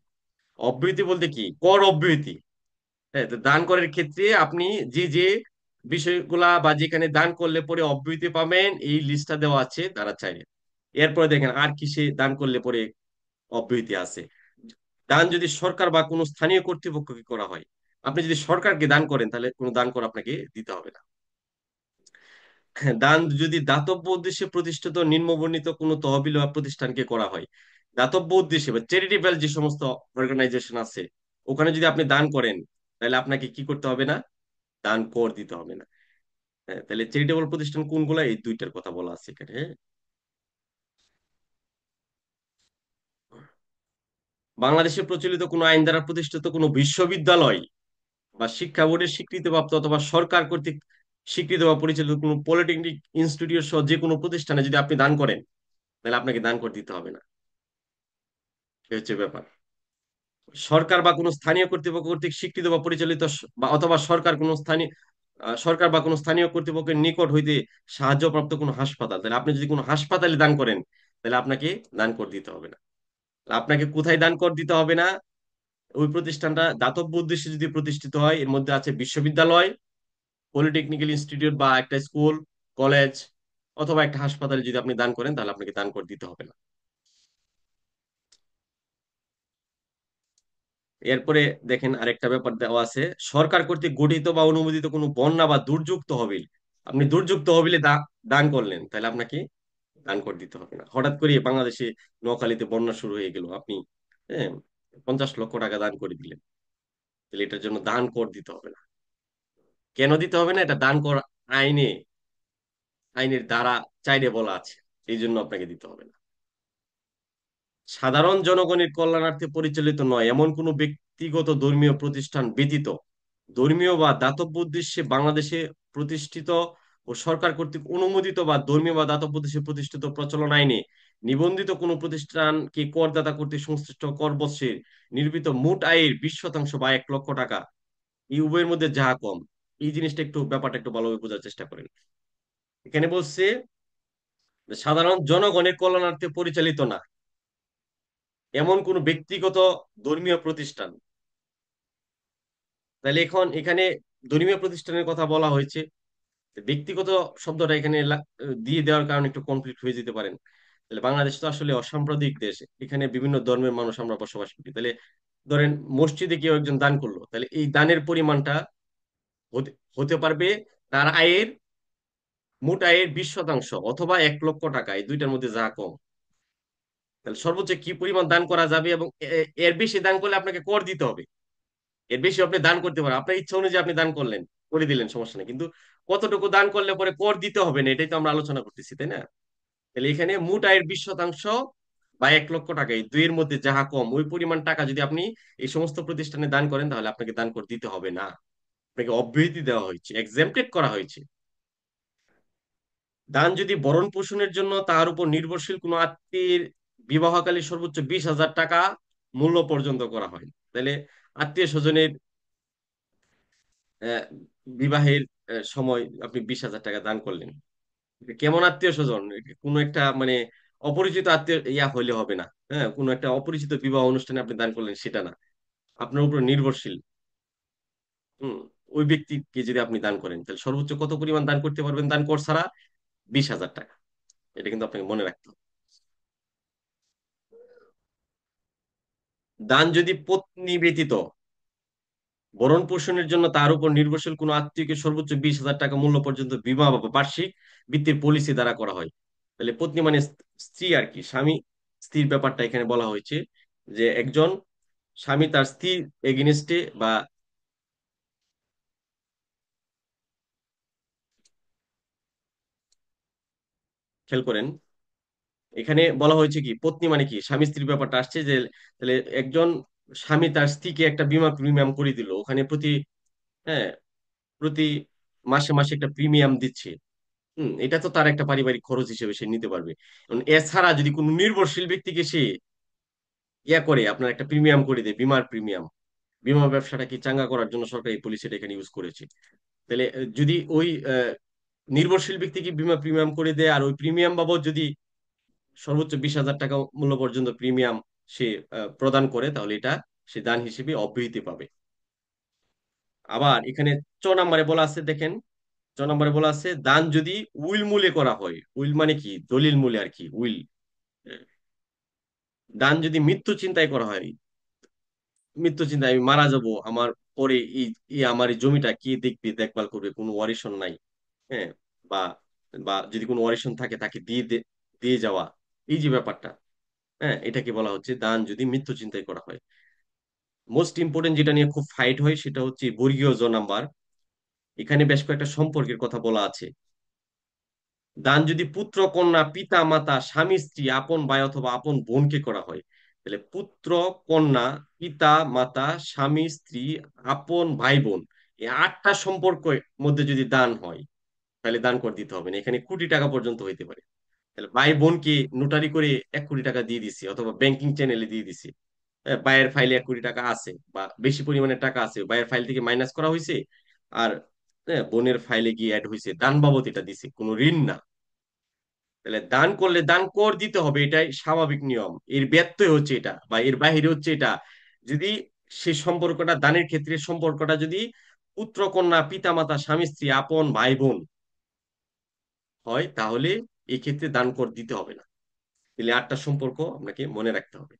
অব্যাহতি বলতে কি, কর অব্যাহতি। হ্যাঁ, তো দান করার ক্ষেত্রে আপনি যে যে বিষয়গুলা বা যেখানে দান করলে পরে অব্যাহতি পাবেন, এই লিস্টটা দেওয়া আছে তারা চাইলে। এরপরে দেখেন আর কিসে দান করলে পরে অব্যাহতি আছে। দান যদি সরকার বা কোনো স্থানীয় কর্তৃপক্ষকে করা হয়, আপনি যদি সরকারকে দান করেন তাহলে কোনো দান কর আপনাকে দিতে হবে না। হ্যাঁ, দান যদি দাতব্য উদ্দেশ্যে প্রতিষ্ঠিত নিম্নবর্ণিত কোনো তহবিল বা প্রতিষ্ঠানকে করা হয়, দাতব্য উদ্দেশ্যে বা চ্যারিটেবল যে সমস্ত অর্গানাইজেশন আছে, ওখানে যদি আপনি দান করেন তাহলে আপনাকে কি করতে হবে না, দান কর দিতে হবে না। হ্যাঁ, তাহলে চ্যারিটেবল প্রতিষ্ঠান কোনগুলো, এই দুইটার কথা বলা আছে এখানে। হ্যাঁ, বাংলাদেশে প্রচলিত কোনো আইন দ্বারা প্রতিষ্ঠিত কোনো বিশ্ববিদ্যালয় বা শিক্ষা বোর্ডের স্বীকৃতিপ্রাপ্ত অথবা সরকার কর্তৃক স্বীকৃত বা পরিচালিত কোনো পলিটেকনিক ইনস্টিটিউট সহ যে কোনো প্রতিষ্ঠানে যদি আপনি দান করেন তাহলে আপনাকে দান কর দিতে হবে না। এই হচ্ছে ব্যাপার। সরকার বা কোনো স্থানীয় কর্তৃপক্ষ কর্তৃক স্বীকৃত বা পরিচালিত বা অথবা সরকার কোনো স্থানীয় সরকার বা কোনো স্থানীয় কর্তৃপক্ষের নিকট হইতে সাহায্যপ্রাপ্ত কোনো হাসপাতাল, তাহলে আপনি যদি কোনো হাসপাতালে দান করেন তাহলে আপনাকে দান কর দিতে হবে না। আপনাকে কোথায় দান কর দিতে হবে না, ওই প্রতিষ্ঠানটা দাতব্য উদ্দেশ্যে যদি প্রতিষ্ঠিত হয়, এর মধ্যে আছে বিশ্ববিদ্যালয়, পলিটেকনিক্যাল ইনস্টিটিউট বা একটা স্কুল, কলেজ, অথবা একটা হাসপাতালে যদি আপনি দান করেন তাহলে আপনাকে দান কর দিতে হবে না। এরপরে দেখেন আরেকটা ব্যাপার দেওয়া আছে, সরকার কর্তৃক গঠিত বা অনুমোদিত কোনো বন্যা বা দুর্যোগ তহবিল, আপনি দুর্যোগ তহবিলে দান করলেন তাহলে আপনাকে দান কর দিতে হবে না। হঠাৎ করে বাংলাদেশে নোয়াখালীতে বন্যা শুরু হয়ে গেল, আপনি হ্যাঁ 50 লক্ষ টাকা দান করে দিলেন, তাহলে এটার জন্য দান কর দিতে হবে না। কেন দিতে হবে না, এটা দান কর আইনে, আইনের ধারা 4-এ বলা আছে, এই জন্য আপনাকে দিতে হবে না। সাধারণ জনগণের কল্যাণার্থে পরিচালিত নয় এমন কোনো ব্যক্তিগত ধর্মীয় প্রতিষ্ঠান ব্যতীত ধর্মীয় বা দাতব্য উদ্দেশ্যে বাংলাদেশে প্রতিষ্ঠিত ও সরকার কর্তৃক অনুমোদিত বা ধর্মীয় বা দাতব্য উদ্দেশ্যে প্রতিষ্ঠিত প্রচলন আইনে নিবন্ধিত কোনো প্রতিষ্ঠানকে করদাতা কর্তৃক সংশ্লিষ্ট কর বৎসরের নির্মিত মোট আয়ের 20% বা 1 লক্ষ টাকা, এই উভয়ের মধ্যে যাহা কম। এই জিনিসটা একটু, ব্যাপারটা একটু ভালোভাবে বোঝার চেষ্টা করেন। এখানে বলছে যে সাধারণ জনগণের কল্যাণার্থে পরিচালিত না এমন কোন ব্যক্তিগত ধর্মীয় প্রতিষ্ঠান, তাহলে এখন এখানে ধর্মীয় প্রতিষ্ঠানের কথা বলা হয়েছে, ব্যক্তিগত শব্দটা এখানে দিয়ে দেওয়ার কারণে একটু কনফ্লিক্ট হয়ে যেতে পারেন। তাহলে বাংলাদেশ তো আসলে অসাম্প্রদায়িক দেশ, এখানে বিভিন্ন ধর্মের মানুষ আমরা বসবাস করি। তাহলে ধরেন মসজিদে কেউ একজন দান করলো, তাহলে এই দানের পরিমাণটা হতে হতে পারবে তার আয়ের, মোট আয়ের 20% অথবা 1 লক্ষ টাকা, এই দুইটার মধ্যে যা কম। তাহলে সর্বোচ্চ কি পরিমাণ দান করা যাবে, এবং এর বেশি দান করলে আপনাকে কর দিতে হবে। এর বেশি আপনি দান করতে পারেন, আপনার ইচ্ছা অনুযায়ী আপনি দান করলেন, করে দিলেন, সমস্যা নেই, কিন্তু কতটুকু দান করলে পরে কর দিতে হবে না, এটাই তো আমরা আলোচনা করতেছি, তাই না? তাহলে এখানে মোট আয়ের 20% বা 1 লক্ষ টাকা, এই দুইয়ের মধ্যে যাহা কম, ওই পরিমাণ টাকা যদি আপনি এই সমস্ত প্রতিষ্ঠানে দান করেন তাহলে আপনাকে দান কর দিতে হবে না। আপনাকে অব্যাহতি দেওয়া হয়েছে, এক্সেম্পটেড করা হয়েছে। দান যদি ভরণ পোষণের জন্য তার উপর নির্ভরশীল কোনো আত্মীয়ের বিবাহকালী সর্বোচ্চ 20,000 টাকা মূল্য পর্যন্ত করা হয়, তাহলে আত্মীয় স্বজনের আহ, বিবাহের সময় আপনি 20,000 টাকা দান করলেন, এটা কেমন আত্মীয় স্বজন, কোনো একটা মানে অপরিচিত আত্মীয় ইয়া হইলে হবে না। হ্যাঁ, কোনো একটা অপরিচিত বিবাহ অনুষ্ঠানে আপনি দান করলেন সেটা না, আপনার উপর নির্ভরশীল। হম, ওই ব্যক্তিকে যদি আপনি দান করেন তাহলে সর্বোচ্চ কত পরিমাণ দান করতে পারবেন দান কর ছাড়া, 20,000 টাকা। এটা কিন্তু আপনাকে মনে রাখতে হবে। দান যদি পত্নী ব্যতীত ভরণ পোষণের জন্য তার উপর নির্ভরশীল কোনো আত্মীয়কে সর্বোচ্চ 20,000 টাকা মূল্য পর্যন্ত বিমা বা বার্ষিক ভিত্তির পলিসি দ্বারা করা হয়। তাহলে পত্নী মানে স্ত্রী আর কি, স্বামী স্ত্রীর ব্যাপারটা এখানে বলা হয়েছে, যে একজন স্বামী তার স্ত্রীর এগেনস্টে বা, খেয়াল করেন এখানে বলা হয়েছে কি, পত্নী মানে কি, স্বামী স্ত্রীর ব্যাপারটা আসছে যে, তাহলে একজন স্বামী তার স্ত্রীকে একটা বিমা প্রিমিয়াম করে দিল, ওখানে প্রতি, হ্যাঁ, প্রতি মাসে মাসে একটা প্রিমিয়াম দিচ্ছে। এটা তো তার একটা পারিবারিক খরচ হিসেবে সে নিতে পারবে। এখন এছাড়া যদি কোনো নির্ভরশীল ব্যক্তিকে সে করে আপনার একটা প্রিমিয়াম করে দেয়, বীমার প্রিমিয়াম, বীমা ব্যবসাটাকে চাঙ্গা করার জন্য সরকারি পলিসি এটা এখানে ইউজ করেছে। তাহলে যদি ওই নির্ভরশীল ব্যক্তিকে বীমা প্রিমিয়াম করে দেয়, আর ওই প্রিমিয়াম বাবদ যদি সর্বোচ্চ 20,000 টাকা মূল্য পর্যন্ত প্রিমিয়াম সে প্রদান করে, তাহলে এটা সে দান হিসেবে অব্যাহতি পাবে। আবার এখানে নম্বরে বলা আছে, দেখেন, নম্বরে বলা আছে দান যদি উইল মূলে করা হয়। উইল মানে কি? দলিল মূলে আর কি, উইল। দান যদি মৃত্যু চিন্তায় করা হয়, মৃত্যু চিন্তায় আমি মারা যাব, আমার পরে আমার এই জমিটা কে দেখবে, দেখভাল করবে, কোনো ওয়ারিশন নাই, হ্যাঁ, বা বা যদি কোনো ওয়ারিশন থাকে তাকে দিয়ে যাওয়া, এই যে ব্যাপারটা, হ্যাঁ, এটাকে বলা হচ্ছে দান যদি মৃত্যু চিন্তায় করা হয়। মোস্ট ইম্পর্টেন্ট যেটা নিয়ে খুব ফাইট হয় সেটা হচ্ছে বর্গীয় নাম্বার। এখানে বেশ কয়েকটা সম্পর্কের কথা বলা আছে। দান যদি পুত্র কন্যা পিতা মাতা স্বামী স্ত্রী আপন ভাই অথবা আপন বোনকে করা হয়, তাহলে পুত্র কন্যা পিতা মাতা স্বামী স্ত্রী আপন ভাই বোন, এই 8টা সম্পর্কের মধ্যে যদি দান হয়, তাহলে দান করে দিতে হবে না। এখানে কোটি টাকা পর্যন্ত হইতে পারে। তাহলে ভাই বোনকে নোটারি করে 1 কোটি টাকা দিয়ে দিছি, অথবা ব্যাংকিং চ্যানেলে দিয়ে দিছি, ভাইয়ের ফাইলে 1 কোটি টাকা আছে বা বেশি পরিমাণে টাকা আছে, ভাইয়ের ফাইল থেকে মাইনাস করা হয়েছে, আর বোনের ফাইলে গিয়ে অ্যাড হয়েছে, দান বাবদ এটা দিছে, কোনো ঋণ না। তাহলে দান করলে দান কর দিতে হবে, এটাই স্বাভাবিক নিয়ম। এর ব্যত্যয় হচ্ছে এটা, বা এর বাহিরে হচ্ছে এটা, যদি সে সম্পর্কটা, দানের ক্ষেত্রে সম্পর্কটা যদি পুত্র কন্যা পিতা মাতা স্বামী স্ত্রী আপন ভাই বোন হয়, তাহলে এই ক্ষেত্রে দান কর দিতে হবে না। তাহলে 8টা সম্পর্ক আপনাকে মনে রাখতে হবে।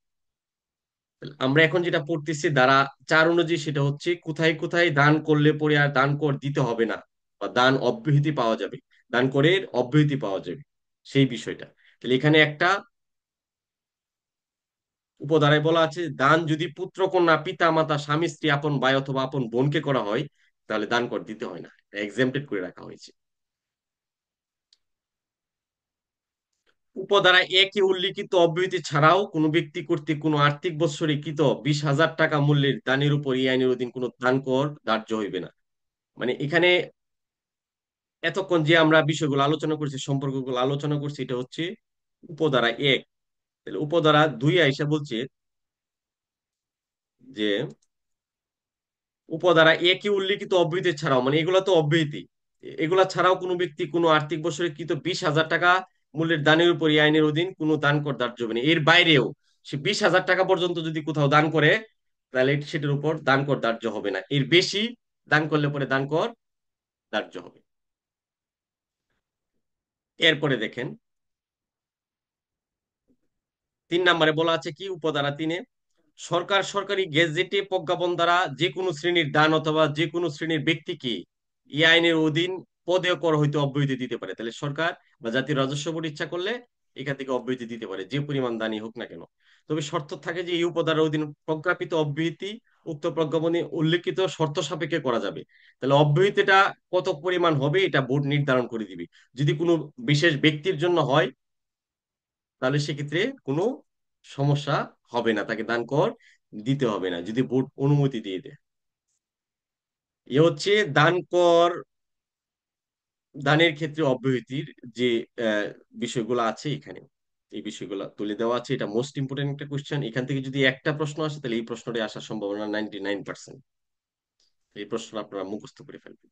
তাহলে আমরা এখন যেটা পড়তেছি দ্বারা 4 অনুযায়ী, সেটা হচ্ছে কোথায় কোথায় দান করলে পরে আর দান কর দিতে হবে না, বা দান অব্যাহতি পাওয়া যাবে, দান করের অব্যাহতি পাওয়া যাবে, সেই বিষয়টা। তাহলে এখানে একটা উপধারায় বলা আছে, দান যদি পুত্র কন্যা পিতা মাতা স্বামী স্ত্রী আপন ভাই অথবা আপন বোনকে করা হয়, তাহলে দান কর দিতে হয় না, এক্সেম্পটেড করে রাখা হয়েছে। উপধারা একে উল্লিখিত অব্যাহতি ছাড়াও কোনো ব্যক্তি কর্তৃক কোনো আর্থিক বৎসরে কৃত 20,000 টাকা মূল্যের দানের উপর এই আইনের অধীন কোনো দান কর ধার্য হইবে না। মানে এখানে এতক্ষণ যে আমরা বিষয়গুলো আলোচনা করছি, সম্পর্কগুলো আলোচনা করছি, এটা হচ্ছে উপধারা 1। তাহলে উপধারা 2 আইসা বলছে যে উপধারা একে উল্লিখিত অব্যাহতি ছাড়াও, মানে এগুলা তো অব্যাহতি, এগুলা ছাড়াও কোনো ব্যক্তি কোনো আর্থিক বছরে কৃত 20,000 টাকা মূল্যের দানের উপর এই আইনের অধীন কোনো দান কর ধার্য হবে না। এর বাইরেও সে 20,000 টাকা পর্যন্ত যদি কোথাও দান করে, তাহলে সেটার উপর দান কর ধার্য হবে না। এর বেশি দান করলে পরে দান কর ধার্য হবে। এরপরে দেখেন 3 নম্বরে বলা আছে কি, উপধারা 3-এ, সরকার সরকারি গেজেটে প্রজ্ঞাপন দ্বারা যে কোনো শ্রেণীর দান অথবা যে কোনো শ্রেণীর ব্যক্তিকে এই আইনের অধীন পদেয় কর হইতে অব্যাহতি দিতে পারে। তাহলে সরকার বা জাতীয় রাজস্ব বোর্ড ইচ্ছা করলে এখান থেকে অব্যাহতি দিতে পারে, যে পরিমাণ দানই হোক না কেন। তবে শর্ত থাকে যে এই উপধারার অধীন প্রজ্ঞাপিত অব্যাহতি উক্ত প্রজ্ঞাপনে উল্লেখিত শর্ত সাপেক্ষে করা যাবে। তাহলে অব্যাহতিটা কত পরিমাণ হবে এটা বোর্ড নির্ধারণ করে দিবে। যদি কোনো বিশেষ ব্যক্তির জন্য হয়, তাহলে সেক্ষেত্রে কোনো সমস্যা হবে না, তাকে দান কর দিতে হবে না, যদি বোর্ড অনুমতি দিয়ে দেয়। এ হচ্ছে দান কর, দানের ক্ষেত্রে অব্যাহতির যে আহ, বিষয়গুলো আছে এখানে, এই বিষয়গুলো তুলে দেওয়া আছে। এটা মোস্ট ইম্পর্টেন্ট একটা কোশ্চেন। এখান থেকে যদি একটা প্রশ্ন আসে, তাহলে এই প্রশ্নটি আসার সম্ভাবনা 99%। এই প্রশ্ন আপনারা মুখস্থ করে ফেলবেন।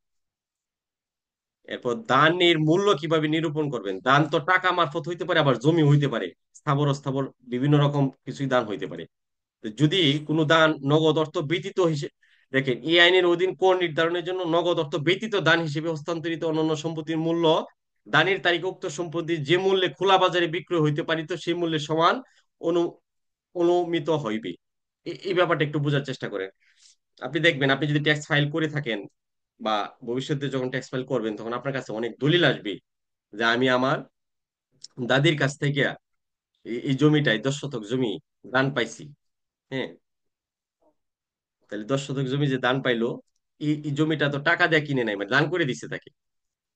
এরপর দানের মূল্য কিভাবে নিরূপণ করবেন। দান তো টাকা মারফত হইতে পারে, আবার জমি হইতে পারে, স্থাবর অস্থাবর বিভিন্ন রকম কিছুই দান হইতে পারে। যদি কোনো দান নগদ অর্থ ব্যতীত হিসেবে, দেখেন এই আইনের অধীন কর নির্ধারণের জন্য নগদ অর্থ ব্যতীত দান হিসেবে হস্তান্তরিত অন্যান্য সম্পত্তির মূল্য দানের তারিখ উক্ত সম্পত্তি যে মূল্যে খোলা বাজারে বিক্রয় হইতে পারিত সেই মূল্যের সমান অনু অনুমিত হইবে। এই ব্যাপারটা একটু বোঝার চেষ্টা করেন। আপনি দেখবেন, আপনি যদি ট্যাক্স ফাইল করে থাকেন বা ভবিষ্যতে যখন ট্যাক্স ফাইল করবেন, তখন আপনার কাছে অনেক দলিল আসবে যে আমি আমার দাদির কাছ থেকে এই জমিটাই 10 শতক জমি দান পাইছি। হ্যাঁ, তাহলে 10 শতক জমি যে দান পাইলো, এই জমিটা তো টাকা দিয়ে কিনে নাই, মানে দান করে দিছে তাকে।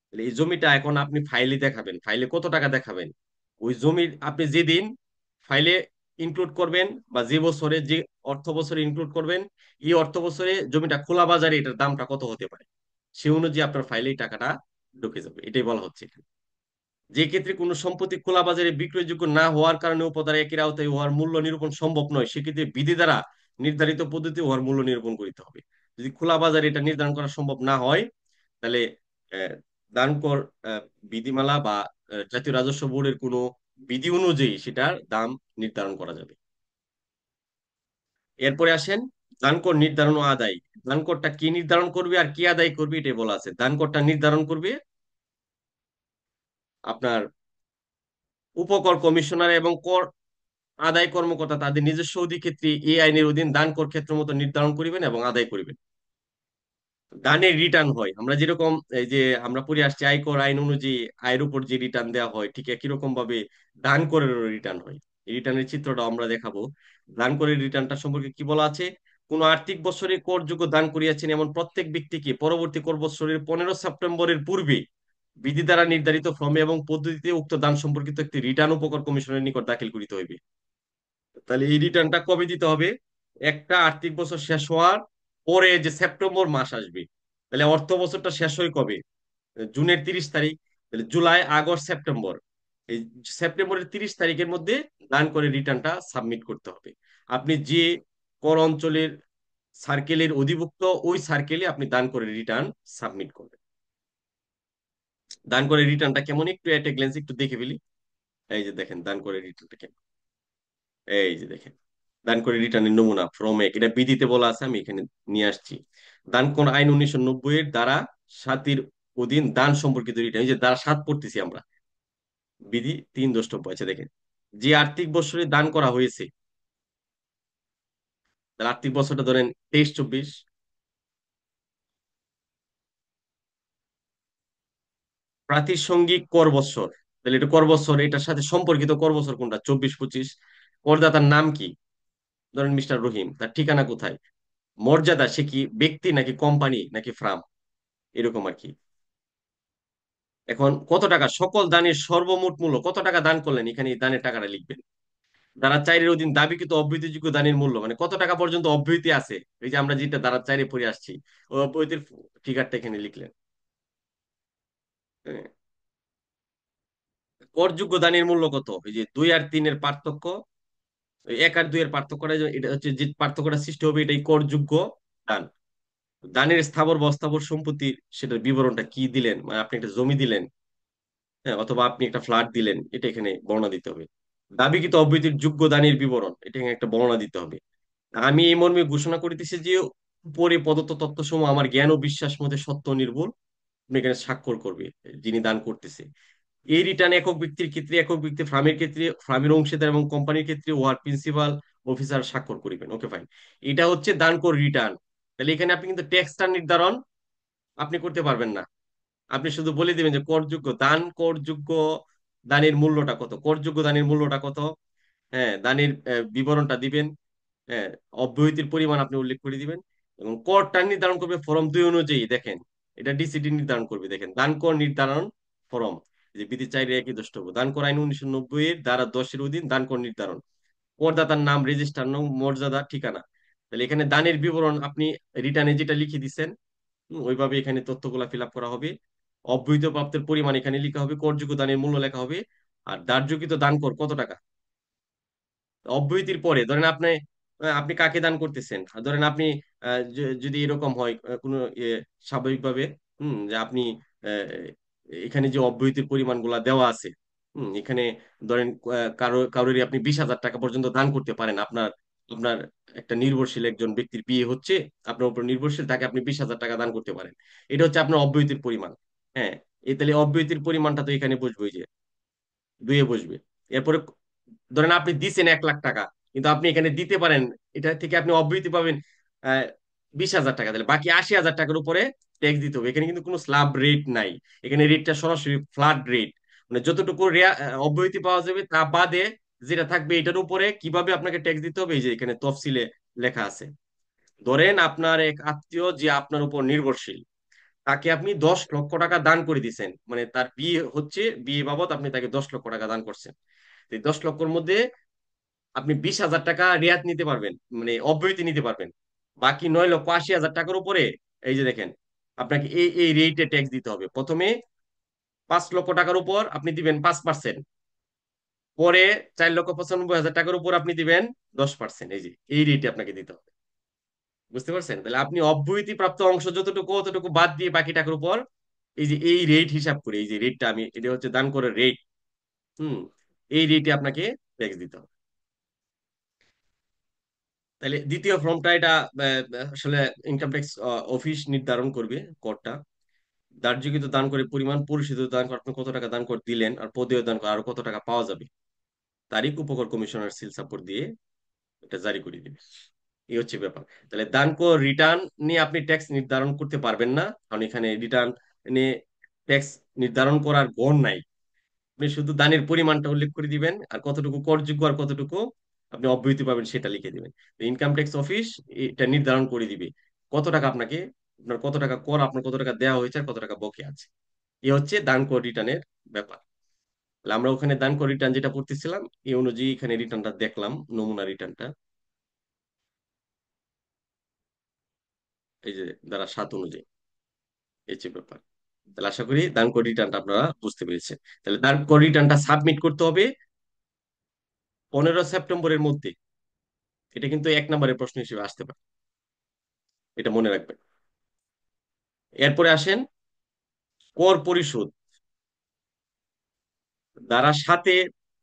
তাহলে এই জমিটা এখন আপনি ফাইলে দেখাবেন, ফাইলে কত টাকা দেখাবেন, ওই জমির আপনি যেদিন ফাইলে ইনক্লুড করবেন, বা যে বছরে যে অর্থ বছরে ইনক্লুড করবেন, এই অর্থ বছরে জমিটা খোলা বাজারে এটার দামটা কত হতে পারে, সে অনুযায়ী আপনার ফাইলে এই টাকাটা ঢুকে যাবে। এটাই বলা হচ্ছে এখানে। যে ক্ষেত্রে কোনো সম্পত্তি খোলা বাজারে বিক্রয়যোগ্য না হওয়ার কারণে উপধারা একের আওতায় উহার মূল্য নিরূপণ সম্ভব নয়, সেক্ষেত্রে বিধি দ্বারা নির্ধারিত পদ্ধতি উহার মূল্য নিরূপণ করিতে হবে। যদি খোলা বাজারে এটা নির্ধারণ করা সম্ভব না হয়, তাহলে আহ, দান কর আহ, বিধিমালা বা জাতীয় রাজস্ব বোর্ডের কোনো বিধি অনুযায়ী সেটার দাম নির্ধারণ করা যাবে। এরপরে আসেন দানকর নির্ধারণ ও আদায়। দানকরটা কি নির্ধারণ করবে আর কি আদায় করবে এটাই বলা আছে। দানকরটা নির্ধারণ করবে আপনার উপকর কমিশনার এবং কর আদায় কর্মকর্তা তাদের নিজস্ব অধিক্ষেত্রে এই আইনের অধীন দান কর ক্ষেত্র মতো নির্ধারণ করিবেন এবং আদায় করিবেন। দানের রিটার্ন হয়, আমরা যেরকম এই যে আমরা পড়ে আসছি আয়কর আইন অনুযায়ী আয়ের উপর যে রিটার্ন দেওয়া হয়, ঠিক একই রকম ভাবে দান করেরও রিটার্ন হয়। এই রিটার্নের চিত্রটা আমরা দেখাবো। দান করের রিটার্নটা সম্পর্কে কি বলা আছে? কোন আর্থিক বছরে করযোগ্য দান করিয়াছেন এমন প্রত্যেক ব্যক্তিকে পরবর্তী কর বছরের 15 সেপ্টেম্বরের পূর্বে বিধি দ্বারা নির্ধারিত ফর্মে এবং পদ্ধতিতে উক্ত দান সম্পর্কিত একটি রিটার্ন উপকর কমিশনের নিকট দাখিল করিতে হইবে। তাহলে এই রিটার্নটা কবে দিতে হবে? একটা আর্থিক বছর শেষ হওয়ার পরে যে সেপ্টেম্বর মাস আসবে, তাহলে অর্থ বছরটা শেষ হয় কবে? জুনের 30 তারিখ। তাহলে জুলাই, আগস্ট, সেপ্টেম্বর, এই সেপ্টেম্বরের 30 তারিখের মধ্যে দান করে রিটার্নটা সাবমিট করতে হবে। আপনি যে কর অঞ্চলের সার্কেলের অধিভুক্ত, ওই সার্কেলে আপনি দান করে রিটার্ন সাবমিট করবেন। দান করে রিটার্নটা কেমন একটু এট এ গ্ল্যান্স একটু দেখে ফেলি। এই যে দেখেন দান করে রিটার্নটা কেমন। এই যে দেখেন দান করে রিটার্নের নমুনা ফর্ম 1, এটা বিধিতে বলা আছে, আমি এখানে নিয়ে আসছি। দান কোন আইন 1990 এর দ্বারা 7 অধীন দান সম্পর্কিত রিটার্ন, এই যে দ্বারা 7 পড়তেছি আমরা, বিধি 3 দ্রষ্টব্য আছে দেখেন। যে আর্থিক বছরে দান করা হয়েছে, তার আর্থিক বছরটা ধরেন 23-24, প্রাতিসংগিক কর বছর, তাহলে এটা কর বছর, এটার সাথে সম্পর্কিত কর বছর কোনটা? 24-25। করদাতার নাম কি? ধরেন মিস্টার রহিম, তার ঠিকানা কোথায়? মর্যাদা, সে কি ব্যক্তি নাকি কোম্পানি নাকি ফার্ম, এরকম আর কি। এখন কত টাকা সকল দানের সর্বমোট মূল্য, কত টাকা দান করলেন, এখানে এই দানের টাকাটা লিখবেন। ধারা 4 অধীন দাবিকৃত অব্যাহতিযোগ্য দানের মূল্য, মানে কত টাকা পর্যন্ত অব্যাহতি আছে, এই যে আমরা যেটা ধারা 4 পড়ে আসছি, ওই অব্যাহতির ফিগারটা এখানে লিখলেন। হ্যাঁ। করযোগ্য দানের মূল্য কত? এই যে 2 আর 3 এর পার্থক্য, ওই 1 আর 2 এর পার্থক্যটা, এটা হচ্ছে যে পার্থক্যটা সৃষ্টি হবে, এটাই করযোগ্য দান। দানের স্থাবর বা অস্থাবর সম্পত্তির সেটার বিবরণটা কি দিলেন, মানে আপনি একটা জমি দিলেন, হ্যাঁ, অথবা আপনি একটা ফ্ল্যাট দিলেন, এটা এখানে বর্ণনা দিতে হবে। দাবিকৃত অব্যাহতির যোগ্য দানের বিবরণ, এটা এখানে একটা বর্ণনা দিতে হবে। আমি এই মর্মে ঘোষণা করিতেছি যে উপরে প্রদত্ত তথ্যসমূহ আমার জ্ঞান ও বিশ্বাস মতে সত্য ও নির্ভুল। আপনি এখানে স্বাক্ষর করবে যিনি দান করতেছে। এই রিটার্ন একক ব্যক্তির ক্ষেত্রে একক ব্যক্তি, ফার্মের ক্ষেত্রে ফার্মের অংশীদার এবং কোম্পানির ক্ষেত্রে ওয়ার প্রিন্সিপাল অফিসার স্বাক্ষর করিবেন। ওকে ফাইন, এটা হচ্ছে দান কর রিটার্ন। তাহলে এখানে আপনি কিন্তু ট্যাক্সটা নির্ধারণ আপনি করতে পারবেন না, আপনি শুধু বলে দিবেন যে করযোগ্য দান, করযোগ্য দানের মূল্যটা কত, করযোগ্য দানের মূল্যটা কত, হ্যাঁ, দানের বিবরণটা দিবেন, হ্যাঁ, অব্যাহতির পরিমাণ আপনি উল্লেখ করে দিবেন, এবং করটা নির্ধারণ করবে ফরম 2 অনুযায়ী। দেখেন এটা ডিসিডি নির্ধারণ করবে, দেখেন দান কর নির্ধারণ ফরম, যে বিধি 4 একই দ্রষ্টব্য, দান কর আইন 1990 এর ধারা 10 এর অধীন দান কর নির্ধারণ, করদাতার নাম, রেজিস্টার নং, মর্যাদা, ঠিকানা। তাহলে এখানে দানের বিবরণ আপনি রিটার্নে যেটা লিখে দিচ্ছেন, ওইভাবে এখানে তথ্যগুলা ফিল আপ করা হবে। অব্যাহত প্রাপ্তের পরিমাণ এখানে লেখা হবে, করযোগ্য দানের মূল্য লেখা হবে, আর ধার্যকৃত দান কর কত টাকা। অব্যাহতির পরে ধরেন আপনি আপনি কাকে দান করতেছেন, আর ধরেন আপনি যদি এরকম হয় কোনো স্বাভাবিকভাবে, যে আপনি আহ, এখানে যে অব্যাহতির পরিমাণগুলা দেওয়া আছে, এখানে ধরেন কারোরই আপনি 20,000 টাকা পর্যন্ত দান করতে পারেন। আপনার আপনার একটা নির্ভরশীল একজন ব্যক্তির বিয়ে হচ্ছে, আপনার উপর নির্ভরশীল, তাকে আপনি 20,000 টাকা দান করতে পারেন। এটা হচ্ছে আপনার অব্যাহতির পরিমাণ। হ্যাঁ, এই তাহলে অব্যাহতির পরিমাণটা তো এখানে বসবে, ওই যে দুইয়ে বসবে। এরপরে ধরেন আপনি দিচ্ছেন 1 লাখ টাকা, কিন্তু আপনি এখানে দিতে পারেন, এটা থেকে আপনি অব্যাহতি পাবেন 20,000 টাকা, তাহলে বাকি 80,000 টাকার উপরে ট্যাক্স দিতে হবে। এখানে কিন্তু কোনো স্ল্যাব রেট নাই, এখানে রেটটা সরাসরি ফ্ল্যাট রেট, মানে যতটুকু অব্যাহতি পাওয়া যাবে তা বাদে যেটা থাকবে এটার উপরে কিভাবে আপনাকে ট্যাক্স দিতে হবে, এই যে এখানে তফসিলে লেখা আছে। ধরেন আপনার এক আত্মীয় যে আপনার উপর নির্ভরশীল, তাকে আপনি 10 লক্ষ টাকা দান করে দিচ্ছেন, মানে তার বিয়ে হচ্ছে, বিয়ে বাবদ আপনি তাকে 10 লক্ষ টাকা দান করছেন। এই 10 লক্ষর মধ্যে আপনি 20,000 টাকা রেয়াত নিতে পারবেন, মানে অব্যাহতি নিতে পারবেন। বাকি 9,80,000 টাকার উপরে এই যে দেখেন আপনাকে এই এই রেটে ট্যাক্স দিতে হবে। প্রথমে 5 লক্ষ টাকার উপর আপনি দিবেন 5%। পরে 4,95,000 টাকার উপর আপনি দিবেন 10%। এই যে এই রেটে আপনাকে দিতে হবে। বুঝতে পারছেন? তাহলে আপনি অব্যাহতি প্রাপ্ত অংশ যতটুকু অতটুকু বাদ দিয়ে বাকি টাকার উপর এই যে এই রেট হিসাব করে, এই যে রেটটা আমি, এটা হচ্ছে দান করে রেট। হুম। এই রেটে আপনাকে ট্যাক্স দিতে হবে। তাহলে দ্বিতীয় ফর্মটা এটা আসলে ইনকাম ট্যাক্স অফিস নির্ধারণ করবে করটা। ধার্যকৃত দান করে পরিমাণ, পরিশোধিত দান করে আপনি কত টাকা দান করে দিলেন, আর পদেয় দান করে আরো কত টাকা পাওয়া যাবে, তারিখ উপকর কমিশনার সিল সাপোর্ট দিয়ে এটা জারি করে দিবে। এই হচ্ছে ব্যাপার। তাহলে দান কর রিটার্ন নিয়ে আপনি ট্যাক্স নির্ধারণ করতে পারবেন না, কারণ এখানে রিটার্ন নিয়ে ট্যাক্স নির্ধারণ করার গণ নাই। আপনি শুধু দানের পরিমাণটা উল্লেখ করে দিবেন, আর কতটুকু করযোগ্য আর কতটুকু আপনি অব্যাহতি পাবেন সেটা লিখে দিবেন। ইনকাম ট্যাক্স অফিস এটা নির্ধারণ করে দিবে কত টাকা আপনাকে, আপনার কত টাকা কর, আপনার কত টাকা দেওয়া হয়েছে আর কত টাকা বাকি আছে। এ হচ্ছে দান কর রিটার্নের ব্যাপার। তাহলে আমরা ওখানে দান কর রিটার্ন যেটা পড়তেছিলাম এই অনুযায়ী এখানে রিটার্নটা দেখলাম, নমুনা রিটার্নটা এই যে দ্বারা 7 অনুযায়ী। এই যে ব্যাপার। তাহলে আশা করি দান কর রিটার্নটা আপনারা বুঝতে পেরেছেন। তাহলে দান কর রিটার্নটা সাবমিট করতে হবে 15 সেপ্টেম্বরের মধ্যে। এটা কিন্তু 1 নম্বরের প্রশ্ন হিসেবে আসতে পারে, এটা মনে রাখবেন। এরপরে আসেন কর পরিশোধ। দ্বারা 7-এ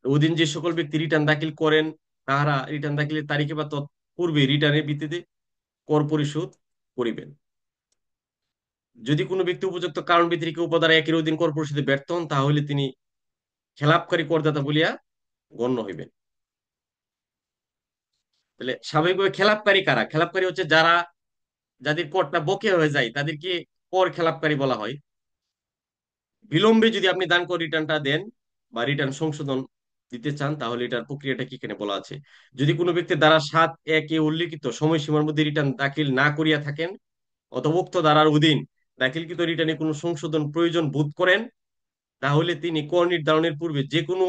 অধীন যে সকল ব্যক্তি রিটার্ন দাখিল করেন তাহারা রিটার্ন দাখিলের তারিখে বা পূর্বে রিটার্নের ভিত্তিতে কর পরিশোধ করিবেন। যদি কোনো ব্যক্তি উপযুক্ত কারণ ব্যতিরেকে উপধারা 1-এর অধীন কর পরিশোধে ব্যর্থ হন তাহলে তিনি খেলাপকারী করদাতা বলিয়া গণ্য হইবেন। তাহলে স্বাভাবিকভাবে খেলাপকারী কারা? খেলাপকারী হচ্ছে যারা, যাদের করটা বকেয়া হয়ে যায় তাদেরকে কর খেলাপকারী বলা হয়। বিলম্বে যদি আপনি দান কর রিটার্নটা দেন বা রিটার্ন সংশোধন দিতে চান তাহলে এটার প্রক্রিয়াটা কি এখানে বলা আছে। যদি কোনো ব্যক্তির দ্বারা 7-1-এ উল্লিখিত সময়সীমার মধ্যে রিটার্ন দাখিল না করিয়া থাকেন অথবা উক্ত ধারার অধীন দাখিলকৃত রিটার্নে কোনো সংশোধন প্রয়োজন বোধ করেন তাহলে তিনি কর নির্ধারণের পূর্বে যে কোনো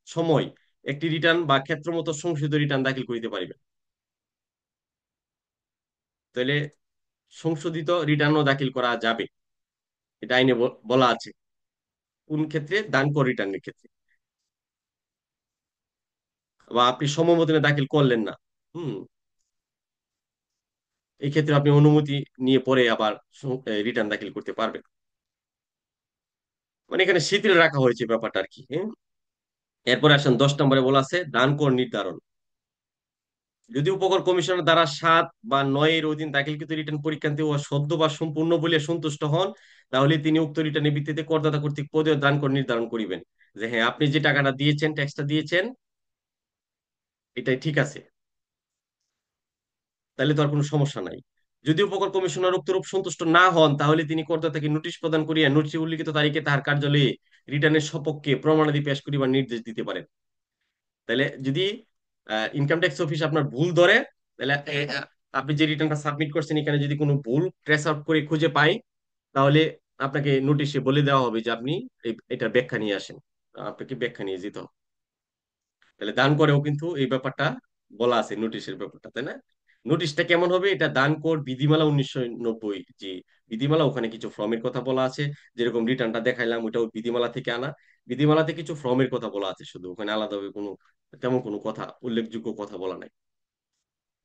সময় একটি রিটার্ন বা ক্ষেত্রমত সংশোধিত রিটার্ন দাখিল করিতে পারিবেন। তাহলে সংশোধিত রিটার্নও দাখিল করা যাবে, এটা আইনে বলা আছে। কোন ক্ষেত্রে? দান কর রিটার্নের ক্ষেত্রে। বা আপনি সময় দাখিল করলেন না, হুম, এই ক্ষেত্রে আপনি অনুমতি নিয়ে পরে আবার রিটার্ন দাখিল করতে পারবেন। মানে এখানে শিথিল রাখা হয়েছে ব্যাপারটা আর কি, হ্যাঁ। এরপরে আসেন 10 নম্বরে বলা আছে দান কর নির্ধারণ। যদি উপকর কমিশনের দ্বারা 7 বা 9-এর অধীন দাখিলকৃত রিটার্ন পরীক্ষান্তে ও সদ্য বা সম্পূর্ণ বলিয়া সন্তুষ্ট হন তাহলে তিনি উক্ত রিটার্নের ভিত্তিতে করদাতা কর্তৃক পদেয় দান কর নির্ধারণ করিবেন যে হ্যাঁ আপনি যে টাকাটা দিয়েছেন, ট্যাক্সটা দিয়েছেন, এটাই ঠিক আছে। তাহলে তো আর কোনো সমস্যা নাই। যদি উপকর কমিশনার উক্তরূপ সন্তুষ্ট না হন তাহলে তিনি করদাতাকে নোটিশ প্রদান করিয়া নোটিশে উল্লিখিত তারিখে তাহার কার্যালয়ে রিটার্নের সপক্ষে প্রমাণাদি পেশ করিবার নির্দেশ দিতে পারেন। তাহলে যদি ইনকাম ট্যাক্স অফিস আপনার ভুল ধরে, তাহলে আপনি যে রিটার্নটা সাবমিট করছেন এখানে যদি কোনো ভুল ট্রেস আউট করে খুঁজে পাই তাহলে আপনাকে নোটিশে বলে দেওয়া হবে যে আপনি এটার ব্যাখ্যা নিয়ে আসেন। আপনাকে ব্যাখ্যা নিয়ে যেতে হবে। তাহলে দান করেও কিন্তু এই ব্যাপারটা বলা আছে নোটিশের ব্যাপারটা, তাই না? নোটিশটা কেমন হবে? এটা দান কোড বিধিমালা 1990 যে বিধিমালা, ওখানে কিছু ফর্মের কথা বলা আছে। যেরকম রিটার্নটা দেখাইলাম ওটাও বিধিমালা থেকে আনা। বিধিমালাতে কিছু ফর্মের কথা বলা আছে শুধু, ওখানে আলাদাভাবে কোনো তেমন কোনো কথা, উল্লেখযোগ্য কথা বলা নাই।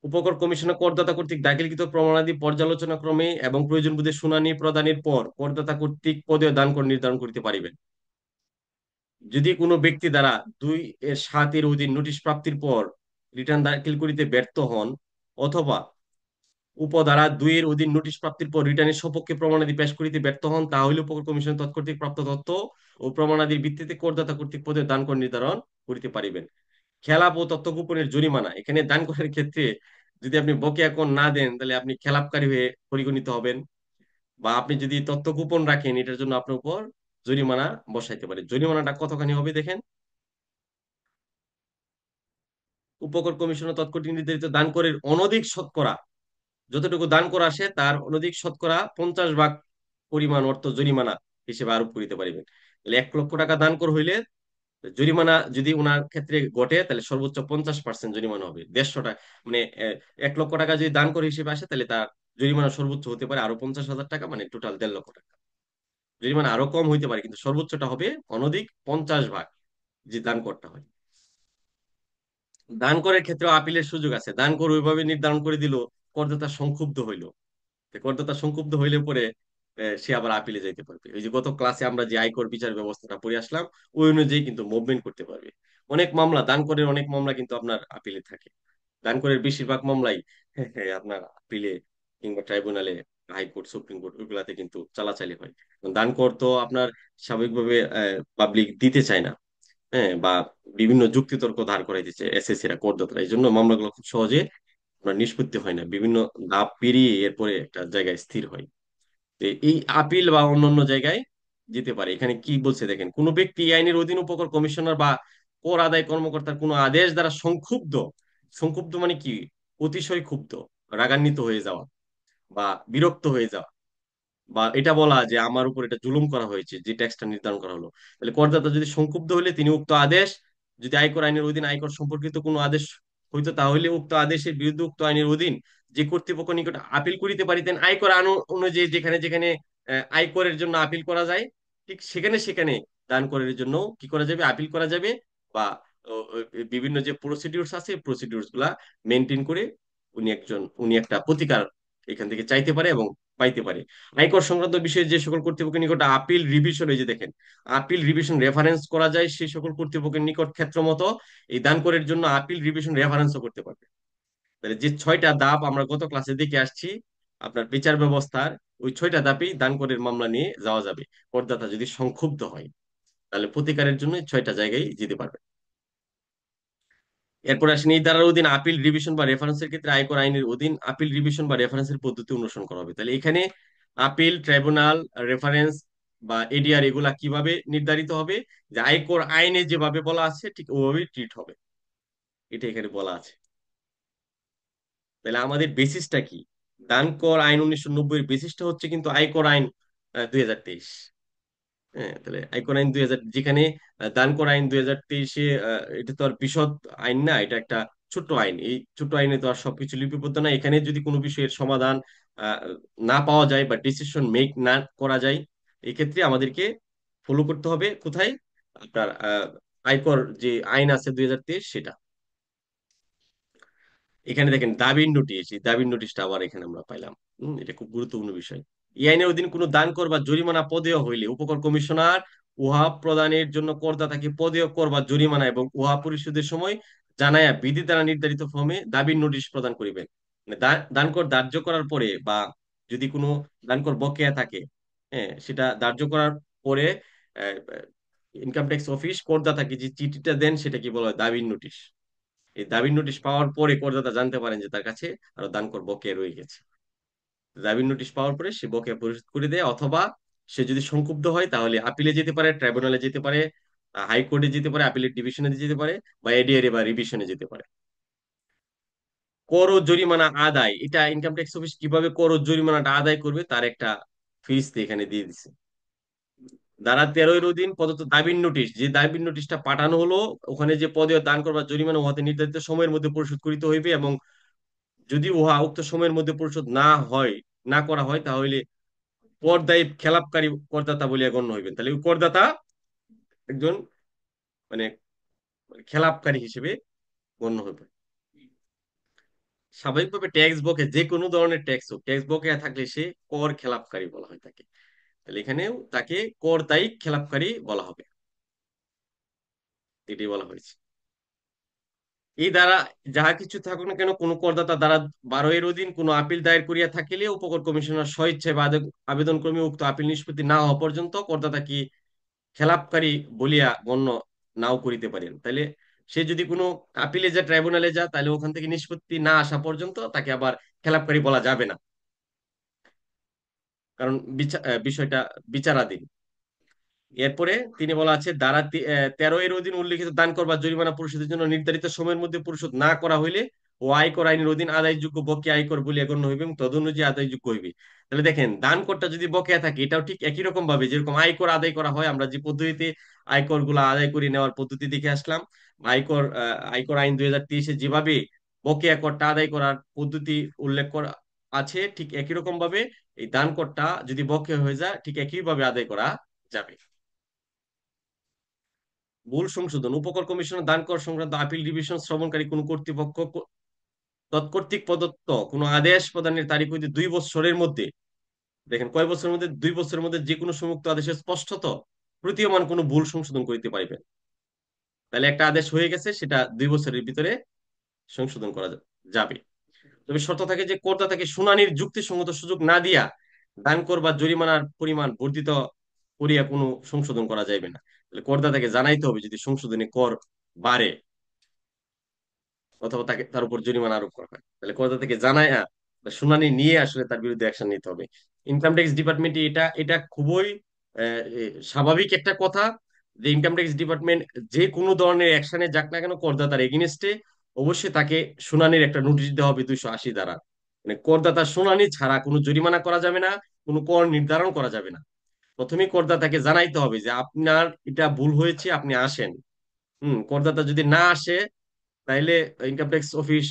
উপকর কমিশনার করদাতা কর্তৃক দাখিলকৃত প্রমাণাদি পর্যালোচনা ক্রমে এবং প্রয়োজন বোধে শুনানি প্রদানের পর করদাতা কর্তৃক পদেয় দান কর নির্ধারণ করিতে পারিবেন। যদি কোনো ব্যক্তি দ্বারা 2-7-এর অধীন নোটিশ প্রাপ্তির পর রিটার্ন দাখিল করিতে ব্যর্থ হন অথবা উপধারা 2-এর অধীন নোটিশ প্রাপ্তির পর রিটার্নের সপক্ষে প্রমাণাদি পেশ করিতে ব্যর্থ হন তাহলে উপকর কমিশন তৎকর্তৃক প্রাপ্ত তথ্য ও প্রমাণাদির ভিত্তিতে করদাতা কর্তৃক পদে দান কর নির্ধারণ করিতে পারিবেন। খেলাপ ও তথ্য গোপনের জরিমানা। এখানে দান করার ক্ষেত্রে যদি আপনি বকেয়া কর না দেন তাহলে আপনি খেলাপকারী হয়ে পরিগণিত হবেন, বা আপনি যদি তথ্য গোপন রাখেন এটার জন্য আপনার উপর জরিমানা বসাইতে পারে। জরিমানাটা কতখানি হবে দেখেন। উপকর কমিশনের তৎকর্তৃক নির্ধারিত দান করের অনধিক শতকরা, যতটুকু দান করা আসে তার অনধিক শতকরা 50 ভাগ পরিমাণ অর্থ জরিমানা হিসেবে আরোপ করিতে পারিবেন। তাহলে 1 লক্ষ টাকা দান কর হইলে জরিমানা যদি ওনার ক্ষেত্রে ঘটে তাহলে সর্বোচ্চ 50% জরিমানা হবে 150 টাকা। মানে 1 লক্ষ টাকা যদি দান করে হিসেবে আসে তাহলে তার জরিমানা সর্বোচ্চ হতে পারে আরো 50,000 টাকা, মানে টোটাল 1.5 লক্ষ টাকা। জরিমানা আরো কম হইতে পারে, কিন্তু সর্বোচ্চটা হবে অনধিক 50 ভাগ যে দান করতে হয়। দান করের ক্ষেত্রে আপিলের সুযোগ আছে। দান কর ওইভাবে নির্ধারণ করে দিল, করদাতা সংক্ষুব্ধ হইল, তো করদাতা সংক্ষুব্ধ হইলে পরে সে আবার আপিলে যাইতে পারবে। ওই যে গত ক্লাসে আমরা যে আয়কর বিচার ব্যবস্থাটা পড়ে আসলাম, ওই অনুযায়ী কিন্তু মুভমেন্ট করতে পারবে। অনেক মামলা, দান করের অনেক মামলা কিন্তু আপনার আপিলে থাকে। দান করের বেশিরভাগ মামলাই আপনার আপিলে কিংবা ট্রাইব্যুনালে, হাইকোর্ট, সুপ্রিম কোর্ট, ওইগুলাতে কিন্তু চালাচালি হয়। দান কর তো আপনার স্বাভাবিকভাবে পাবলিক দিতে চায় না, হ্যাঁ, বা বিভিন্ন যুক্তিতর্ক দাঁড় করাইতেছে এসএসসিরা, করদাতারা, এই জন্য মামলাগুলো খুব সহজে আপনার নিষ্পত্তি হয় না, বিভিন্ন ধাপ পেরিয়ে এরপরে একটা জায়গায় স্থির হয়। তো এই আপিল বা অন্যান্য জায়গায় যেতে পারে। এখানে কি বলছে দেখেন, কোন ব্যক্তি এই আইনের অধীন উপকর কমিশনার বা কর আদায় কর্মকর্তার কোন আদেশ দ্বারা সংক্ষুব্ধ, সংক্ষুব্ধ মানে কি, অতিশয় ক্ষুব্ধ, রাগান্বিত হয়ে যাওয়া বা বিরক্ত হয়ে যাওয়া, বা এটা বলা যে আমার উপর এটা জুলুম করা হয়েছে, যে ট্যাক্সটা নির্ধারণ করা হলো, তাহলে করদাতা যদি সংক্ষুব্ধ হলে তিনি উক্ত আদেশ, যদি আয়কর আইনের অধীন আয়কর সম্পর্কিত কোনো আদেশ হইতো, তাহলে উক্ত আদেশের বিরুদ্ধে উক্ত আইনের অধীন যে কর্তৃপক্ষ নিকট আপিল করিতে পারিতেন। আয়কর আইন অনুযায়ী যেখানে যেখানে আয়করের জন্য আপিল করা যায়, ঠিক সেখানে সেখানে দান করের জন্য কি করা যাবে, আপিল করা যাবে। বা বিভিন্ন যে প্রসিডিউরস আছে, প্রসিডিউরস গুলা মেনটেন করে উনি একটা প্রতিকার এখান থেকে চাইতে পারে এবং পাইতে পারে। আয়কর সংক্রান্ত বিষয়ে যে সকল কর্তৃপক্ষের নিকট আপিল রিভিশন, এই যে দেখেন, আপিল রিভিশন রেফারেন্স করা যায়, সেই সকল কর্তৃপক্ষের নিকট ক্ষেত্র মতো এই দান করের জন্য আপিল রিভিশন রেফারেন্সও করতে পারবে। তাহলে যে 6টা ধাপ আমরা গত ক্লাসে দেখে আসছি আপনার বিচার ব্যবস্থার, ওই 6টা ধাপেই দান করের মামলা নিয়ে যাওয়া যাবে। করদাতা যদি সংক্ষুব্ধ হয়, তাহলে প্রতিকারের জন্য এই 6টা জায়গায় যেতে পারবে। এরপর আসেন, এই ধারার অধীন আপিল রিভিশন বা রেফারেন্সের ক্ষেত্রে আয়কর আইনের অধীন আপিল রিভিশন বা রেফারেন্সের পদ্ধতি অনুসরণ করা হবে। তাহলে এখানে আপিল, ট্রাইব্যুনাল, রেফারেন্স বা এডিআর এগুলা কিভাবে নির্ধারিত হবে, যে আয়কর আইনে যেভাবে বলা আছে ঠিক ওভাবেই ট্রিট হবে, এটা এখানে বলা আছে। তাহলে আমাদের বেসিসটা কি, দান কর আইন 1990 এর বেসিসটা হচ্ছে কিন্তু আয়কর আইন 2023। হ্যাঁ, তাহলে আয়কর আইন 2000, যেখানে দান কর আইন 2023-এ, এটা তো আর বিশদ আইন না, এটা একটা ছোট্ট আইন। এই ছোট্ট আইনে তো আর সবকিছু লিপিবদ্ধ না। এখানে যদি কোনো বিষয়ের সমাধান আহ, না পাওয়া যায় বা ডিসিশন মেক না করা যায়, এক্ষেত্রে আমাদেরকে ফলো করতে হবে কোথায়, আপনার আয়কর যে আইন আছে 2023 সেটা। এখানে দেখেন দাবির নোটিশ, এই দাবির নোটিশটা আবার এখানে আমরা পাইলাম। এটা খুব গুরুত্বপূর্ণ বিষয়। এই আইনের অধীন কোনো দান কর বা জরিমানা পদেয় হইলে উপকর কমিশনার উহা প্রদানের জন্য করদাতাকে পদেয় কর বা জরিমানা এবং উহা পরিশোধের সময় জানায়া বিধি দ্বারা নির্ধারিত ফর্মে দাবির নোটিশ প্রদান করিবেন। মানে দান কর ধার্য করার পরে, বা যদি কোনো দান কর বকেয়া থাকে, হ্যাঁ, সেটা ধার্য করার পরে ইনকাম ট্যাক্স অফিস করদাতাকে যে চিঠিটা দেন সেটা কি বলা হয়, দাবির নোটিশ। এই দাবির নোটিশ পাওয়ার পরে করদাতা জানতে পারেন যে তার কাছে আরো দানকর বকেয়া রয়ে গেছে। দাবির নোটিশ পাওয়ার পরে সে বকেয়া পরিশোধ করে দেয়, অথবা সে যদি সংক্ষুব্ধ হয় তাহলে আপিলে যেতে পারে, ট্রাইব্যুনালে যেতে পারে, হাইকোর্টে যেতে পারে, আপিলের ডিভিশনে যেতে পারে, বা এডিআরএ বা রিভিশনে যেতে পারে। কর ও জরিমানা আদায়, এটা ইনকাম ট্যাক্স অফিস কিভাবে কর ও জরিমানাটা আদায় করবে তার একটা ফিরিস্তি এখানে দিয়ে দিছে। ধারা 13 এর অধীন প্রদত্ত দাবির নোটিশ, যে দাবির নোটিশটা পাঠানো হলো, ওখানে যে পদে দান করবার জরিমানা উহাতে নির্ধারিত সময়ের মধ্যে পরিশোধ করিতে হইবে, এবং যদি উহা উক্ত সময়ের মধ্যে পরিশোধ না করা হয়, তাহলে পরদায়ী খেলাপকারী করদাতা বলিয়া গণ্য হইবেন। তাহলে ওই করদাতা একজন মানে খেলাপকারী হিসেবে গণ্য হইবে। স্বাভাবিকভাবে ট্যাক্স বকে, যে কোনো ধরনের ট্যাক্স হোক, ট্যাক্স বকেয়া থাকলে সে কর খেলাপকারী বলা হয় তাকে। তাহলে এখানেও তাকে করদায়ী খেলাপকারী বলা হবে, এটাই বলা হয়েছে। এই দ্বারা যাহা কিছু থাকুক না কেন, কোন করদাতা দ্বারা 12 এর অধীন কোন আপিল দায়ের করিয়া থাকিলে উপকর কমিশনার স্বইচ্ছায় বা আবেদন ক্রমে উক্ত আপিল নিষ্পত্তি না হওয়া পর্যন্ত করদাতা কি খেলাপকারী বলিয়া গণ্য নাও করিতে পারেন। তাহলে সে যদি কোনো আপিলে যা, ট্রাইব্যুনালে যা, তাহলে ওখান থেকে নিষ্পত্তি না আসা পর্যন্ত তাকে আবার খেলাপকারী বলা যাবে না, কারণ বিষয়টা বিচারাধীন। এরপরে তিনি বলা আছে, ধারা 13 এর অধীন উল্লিখিত দান কর বা জরিমানা পরিশোধের জন্য নির্ধারিত সময়ের মধ্যে পরিশোধ না করা হইলে ও আয়কর আইনের অধীন আদায়যোগ্য বকেয়া আয়কর বলিয়া গণ্য হইবে এবং তদনুযায়ী আদায়যোগ্য হইবে। তাহলে দেখেন, দান করটা যদি বকেয়া থাকে, এটাও ঠিক একই রকম ভাবে যেরকম আয়কর আদায় করা হয়, আমরা যে পদ্ধতিতে আয়কর গুলা আদায় করে নেওয়ার পদ্ধতি দেখে আসলাম, আয়কর আইন 2023-এ যেভাবে বকেয়া করটা আদায় করার পদ্ধতি উল্লেখ করা আছে, ঠিক একই রকম ভাবে এই দান করটা যদি বকেয়া হয়ে যায় ঠিক একইভাবে আদায় করা যাবে। ভুল সংশোধন, উপকর কমিশনের দান কর সংক্রান্ত আপিল ডিভিশন শ্রবণকারী কোন কর্তৃপক্ষ তৎকর্তৃক প্রদত্ত কোন আদেশ প্রদানের তারিখ হইতে 2 বছরের মধ্যে, দেখেন কয় বছরের মধ্যে, 2 বছরের মধ্যে যে কোনো সংযুক্ত আদেশের স্পষ্টত প্রতীয়মান কোনো ভুল সংশোধন করিতে পারিবেন। তাহলে একটা আদেশ হয়ে গেছে, সেটা 2 বছরের ভিতরে সংশোধন করা যাবে। তবে শর্ত থাকে যে করদাতাকে শুনানির যুক্তিসঙ্গত সুযোগ না দিয়া দান কর বা জরিমানার পরিমাণ বর্ধিত করিয়া কোনো সংশোধন করা যাইবে না। তাহলে করদাতাকে জানাইতে হবে যদি সংশোধনী কর বাড়ে অথবা তাকে তার উপর জরিমানা আরোপ করা হয়, তাহলে করদাতা থেকে জানায় শুনানি নিয়ে আসলে তার বিরুদ্ধে অ্যাকশন নিতে হবে। ইনকাম ট্যাক্স ডিপার্টমেন্টে এটা এটা খুবই স্বাভাবিক একটা কথা যে ইনকাম ট্যাক্স ডিপার্টমেন্ট যে কোনো ধরনের অ্যাকশনে যাক না কেন করদাতার এগেনস্টে অবশ্যই তাকে শুনানির একটা নোটিশ দেওয়া হবে 280 দ্বারা। মানে করদাতার শুনানি ছাড়া কোনো জরিমানা করা যাবে না, কোনো কর নির্ধারণ করা যাবে না। প্রথমেই করদাতাকে জানাইতে হবে যে আপনার এটা ভুল হয়েছে, আপনি আসেন। করদাতা যদি না আসে তাইলে ইনকাম ট্যাক্স অফিস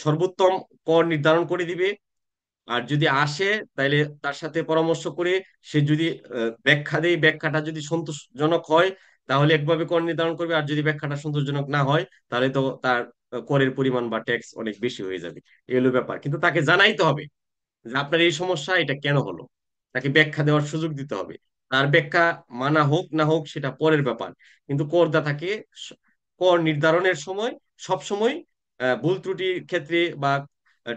সর্বোত্তম কর নির্ধারণ করে দিবে। আর যদি আসে তাইলে তার সাথে পরামর্শ করে সে যদি ব্যাখ্যা দেয়, ব্যাখ্যাটা যদি সন্তোষজনক হয় তাহলে একভাবে কর নির্ধারণ করবে, আর যদি ব্যাখ্যাটা সন্তোষজনক না হয় তাহলে তো তার করের পরিমাণ বা ট্যাক্স অনেক বেশি হয়ে যাবে। এই হলো ব্যাপার, কিন্তু তাকে জানাইতে হবে যে আপনার এই সমস্যা, এটা কেন হলো। তাকে ব্যাখ্যা দেওয়ার সুযোগ দিতে হবে। তার ব্যাখ্যা মানা হোক না হোক সেটা পরের ব্যাপার, কিন্তু করদাতাকে স- কর নির্ধারণের সময় সব সময় ভুল ত্রুটির ক্ষেত্রে বা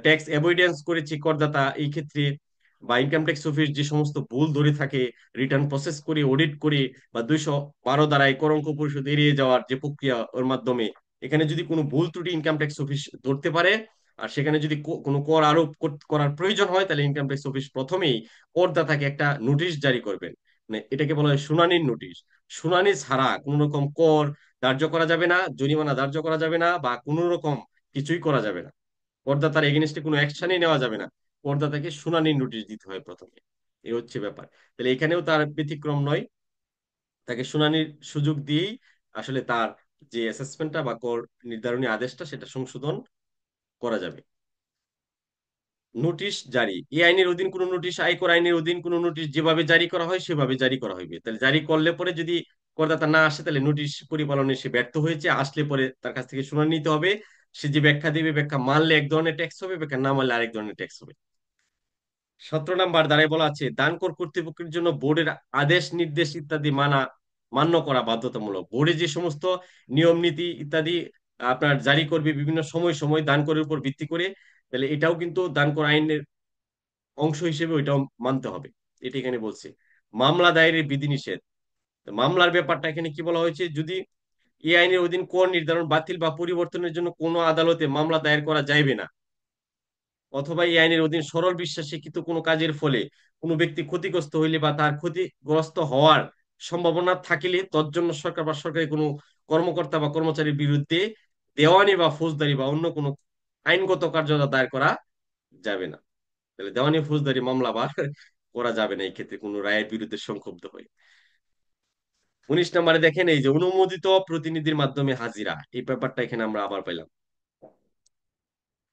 ট্যাক্স অ্যাভয়েডেন্স করেছে করদাতা এই ক্ষেত্রে, বা ইনকাম ট্যাক্স অফিস যে সমস্ত ভুল ধরে থাকে রিটার্ন প্রসেস করে অডিট করে বা 212 দ্বারাই কর অঙ্ক পরিশোধ এড়িয়ে যাওয়ার যে প্রক্রিয়া ওর মাধ্যমে, এখানে যদি কোনো ভুল ত্রুটি ইনকাম ট্যাক্স অফিস ধরতে পারে আর সেখানে যদি কোনো কর আরোপ করার প্রয়োজন হয় তাহলে ইনকাম ট্যাক্স অফিস প্রথমেই করদাতাকে একটা নোটিশ জারি করবেন। মানে এটাকে বলা হয় শুনানির নোটিশ। শুনানি ছাড়া কোনো রকম কর ধার্য করা যাবে না, জরিমানা ধার্য করা যাবে না, বা কোনো রকম কিছুই করা যাবে না। করদাতার এগেনস্টে কোনো অ্যাকশনই নেওয়া যাবে না। করদাতাকে শুনানির নোটিশ দিতে হয় প্রথমে। এই হচ্ছে ব্যাপার। তাহলে এখানেও তার ব্যতিক্রম নয়, তাকে শুনানির সুযোগ দিয়েই আসলে তার যে অ্যাসেসমেন্টটা বা কর নির্ধারণী আদেশটা সেটা সংশোধন করা যাবে। নোটিশ জারি, এই আইনের অধীন কোন নোটিশ আয়কর আইনের অধীন কোন নোটিশ যেভাবে জারি করা হয় সেভাবে জারি করা হইবে। তাহলে জারি করলে পরে যদি করদাতা না আসে তাহলে নোটিশ পরিপালনে সে ব্যর্থ হয়েছে, আসলে পরে তার কাছ থেকে শুনানি নিতে হবে। সে যে ব্যাখ্যা দিবে, ব্যাখ্যা মানলে এক ধরনের ট্যাক্স হবে, ব্যাখ্যা না মানলে আরেক ধরনের ট্যাক্স হবে। 17 নম্বর দ্বারাই বলা আছে দান কর কর্তৃপক্ষের জন্য বোর্ডের আদেশ নির্দেশ ইত্যাদি মান্য করা বাধ্যতামূলক। বোর্ডে যে সমস্ত নিয়ম নীতি ইত্যাদি আপনার জারি করবে বিভিন্ন সময় সময় দান করের উপর ভিত্তি করে, তাহলে এটাও কিন্তু দান কর আইনের অংশ হিসেবে ওইটাও মানতে হবে। এটা এখানে বলছে। মামলা দায়েরের বিধিনিষেধ, তো মামলার ব্যাপারটা এখানে কি বলা হয়েছে, যদি এই আইনের অধীন কর নির্ধারণ বাতিল বা পরিবর্তনের জন্য কোনো আদালতে মামলা দায়ের করা যাইবে না, অথবা এই আইনের অধীন সরল বিশ্বাসে কৃত কোনো কাজের ফলে কোনো ব্যক্তি ক্ষতিগ্রস্ত হইলে বা তার ক্ষতিগ্রস্ত হওয়ার সম্ভাবনা থাকিলে তজ্জন্য সরকার বা সরকারি কোনো কর্মকর্তা বা কর্মচারীর বিরুদ্ধে দেওয়ানি বা ফৌজদারি বা অন্য কোনো আইনগত কার্যধারা দায়ের করা যাবে না। তাহলে দেওয়ানি ফৌজদারি মামলা আবার করা যাবে না এই ক্ষেত্রে কোনো রায়ের বিরুদ্ধে সংক্ষুব্ধ হয়ে। 19 নম্বরে দেখেন এই যে অনুমোদিত প্রতিনিধির মাধ্যমে হাজিরা, এই ব্যাপারটা এখানে আমরা আবার পেলাম।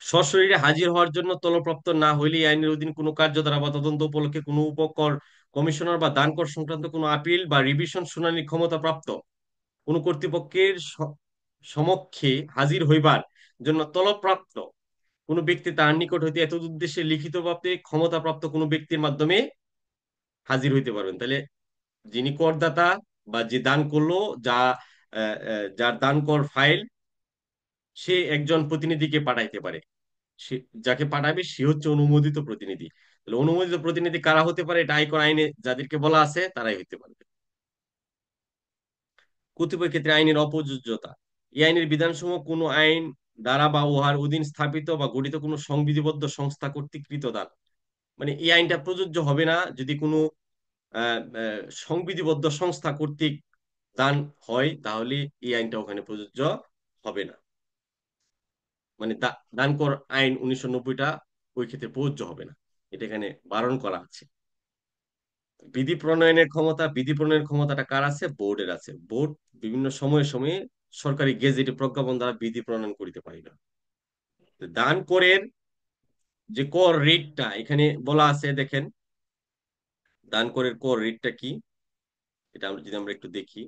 সশরীরে হাজির হওয়ার জন্য তলবপ্রাপ্ত না হইলে এই আইনের অধীন কোনো কার্যধারা বা তদন্ত উপলক্ষে কোনো উপকর কমিশনার বা দানকর সংক্রান্ত কোনো আপিল বা রিভিশন শুনানির ক্ষমতা প্রাপ্ত কোনো কর্তৃপক্ষের সমক্ষে হাজির হইবার জন্য তলবপ্রাপ্ত কোনো ব্যক্তি তার নিকট হইতে এত উদ্দেশ্যে লিখিতভাবে ক্ষমতাপ্রাপ্ত কোনো ব্যক্তির মাধ্যমে হাজির হইতে পারবেন। তাহলে যিনি করদাতা বা যে দান করলো, যা যার দান কর ফাইল, সে একজন প্রতিনিধিকে পাঠাইতে পারে। সে যাকে পাঠাবে সে হচ্ছে অনুমোদিত প্রতিনিধি। তাহলে অনুমোদিত প্রতিনিধি কারা হতে পারে, এটা আয়কর আইনে যাদেরকে বলা আছে তারাই হইতে পারবে। কতিপয় ক্ষেত্রে আইনের অপ্রযোজ্যতা, এই আইনের বিধানসমূহ কোনো আইন দ্বারা বা উহার অধীন স্থাপিত বা গঠিত কোনো সংবিধিবদ্ধ সংস্থা কর্তৃক কৃত দান, মানে এই আইনটা প্রযোজ্য হবে না যদি কোনো সংবিধিবদ্ধ সংস্থা কর্তৃক দান হয়, তাহলে এই আইনটা ওখানে প্রযোজ্য হবে না। মানে দান কর আইন 1990টা ওই ক্ষেত্রে প্রযোজ্য হবে না, এটা এখানে বারণ করা আছে। বিধি প্রণয়নের ক্ষমতাটা কার আছে? বোর্ডের আছে। বোর্ড বিভিন্ন সময়ে সময়ে সরকারি গেজেটে প্রজ্ঞাপন দ্বারা বিধি প্রণয়ন করিতে পারিবে। দান করের যে কর রেটটা এখানে বলা আছে দেখেন, দান করের কর রেটটা কি, এটা আমরা যদি আমরা একটু দেখি।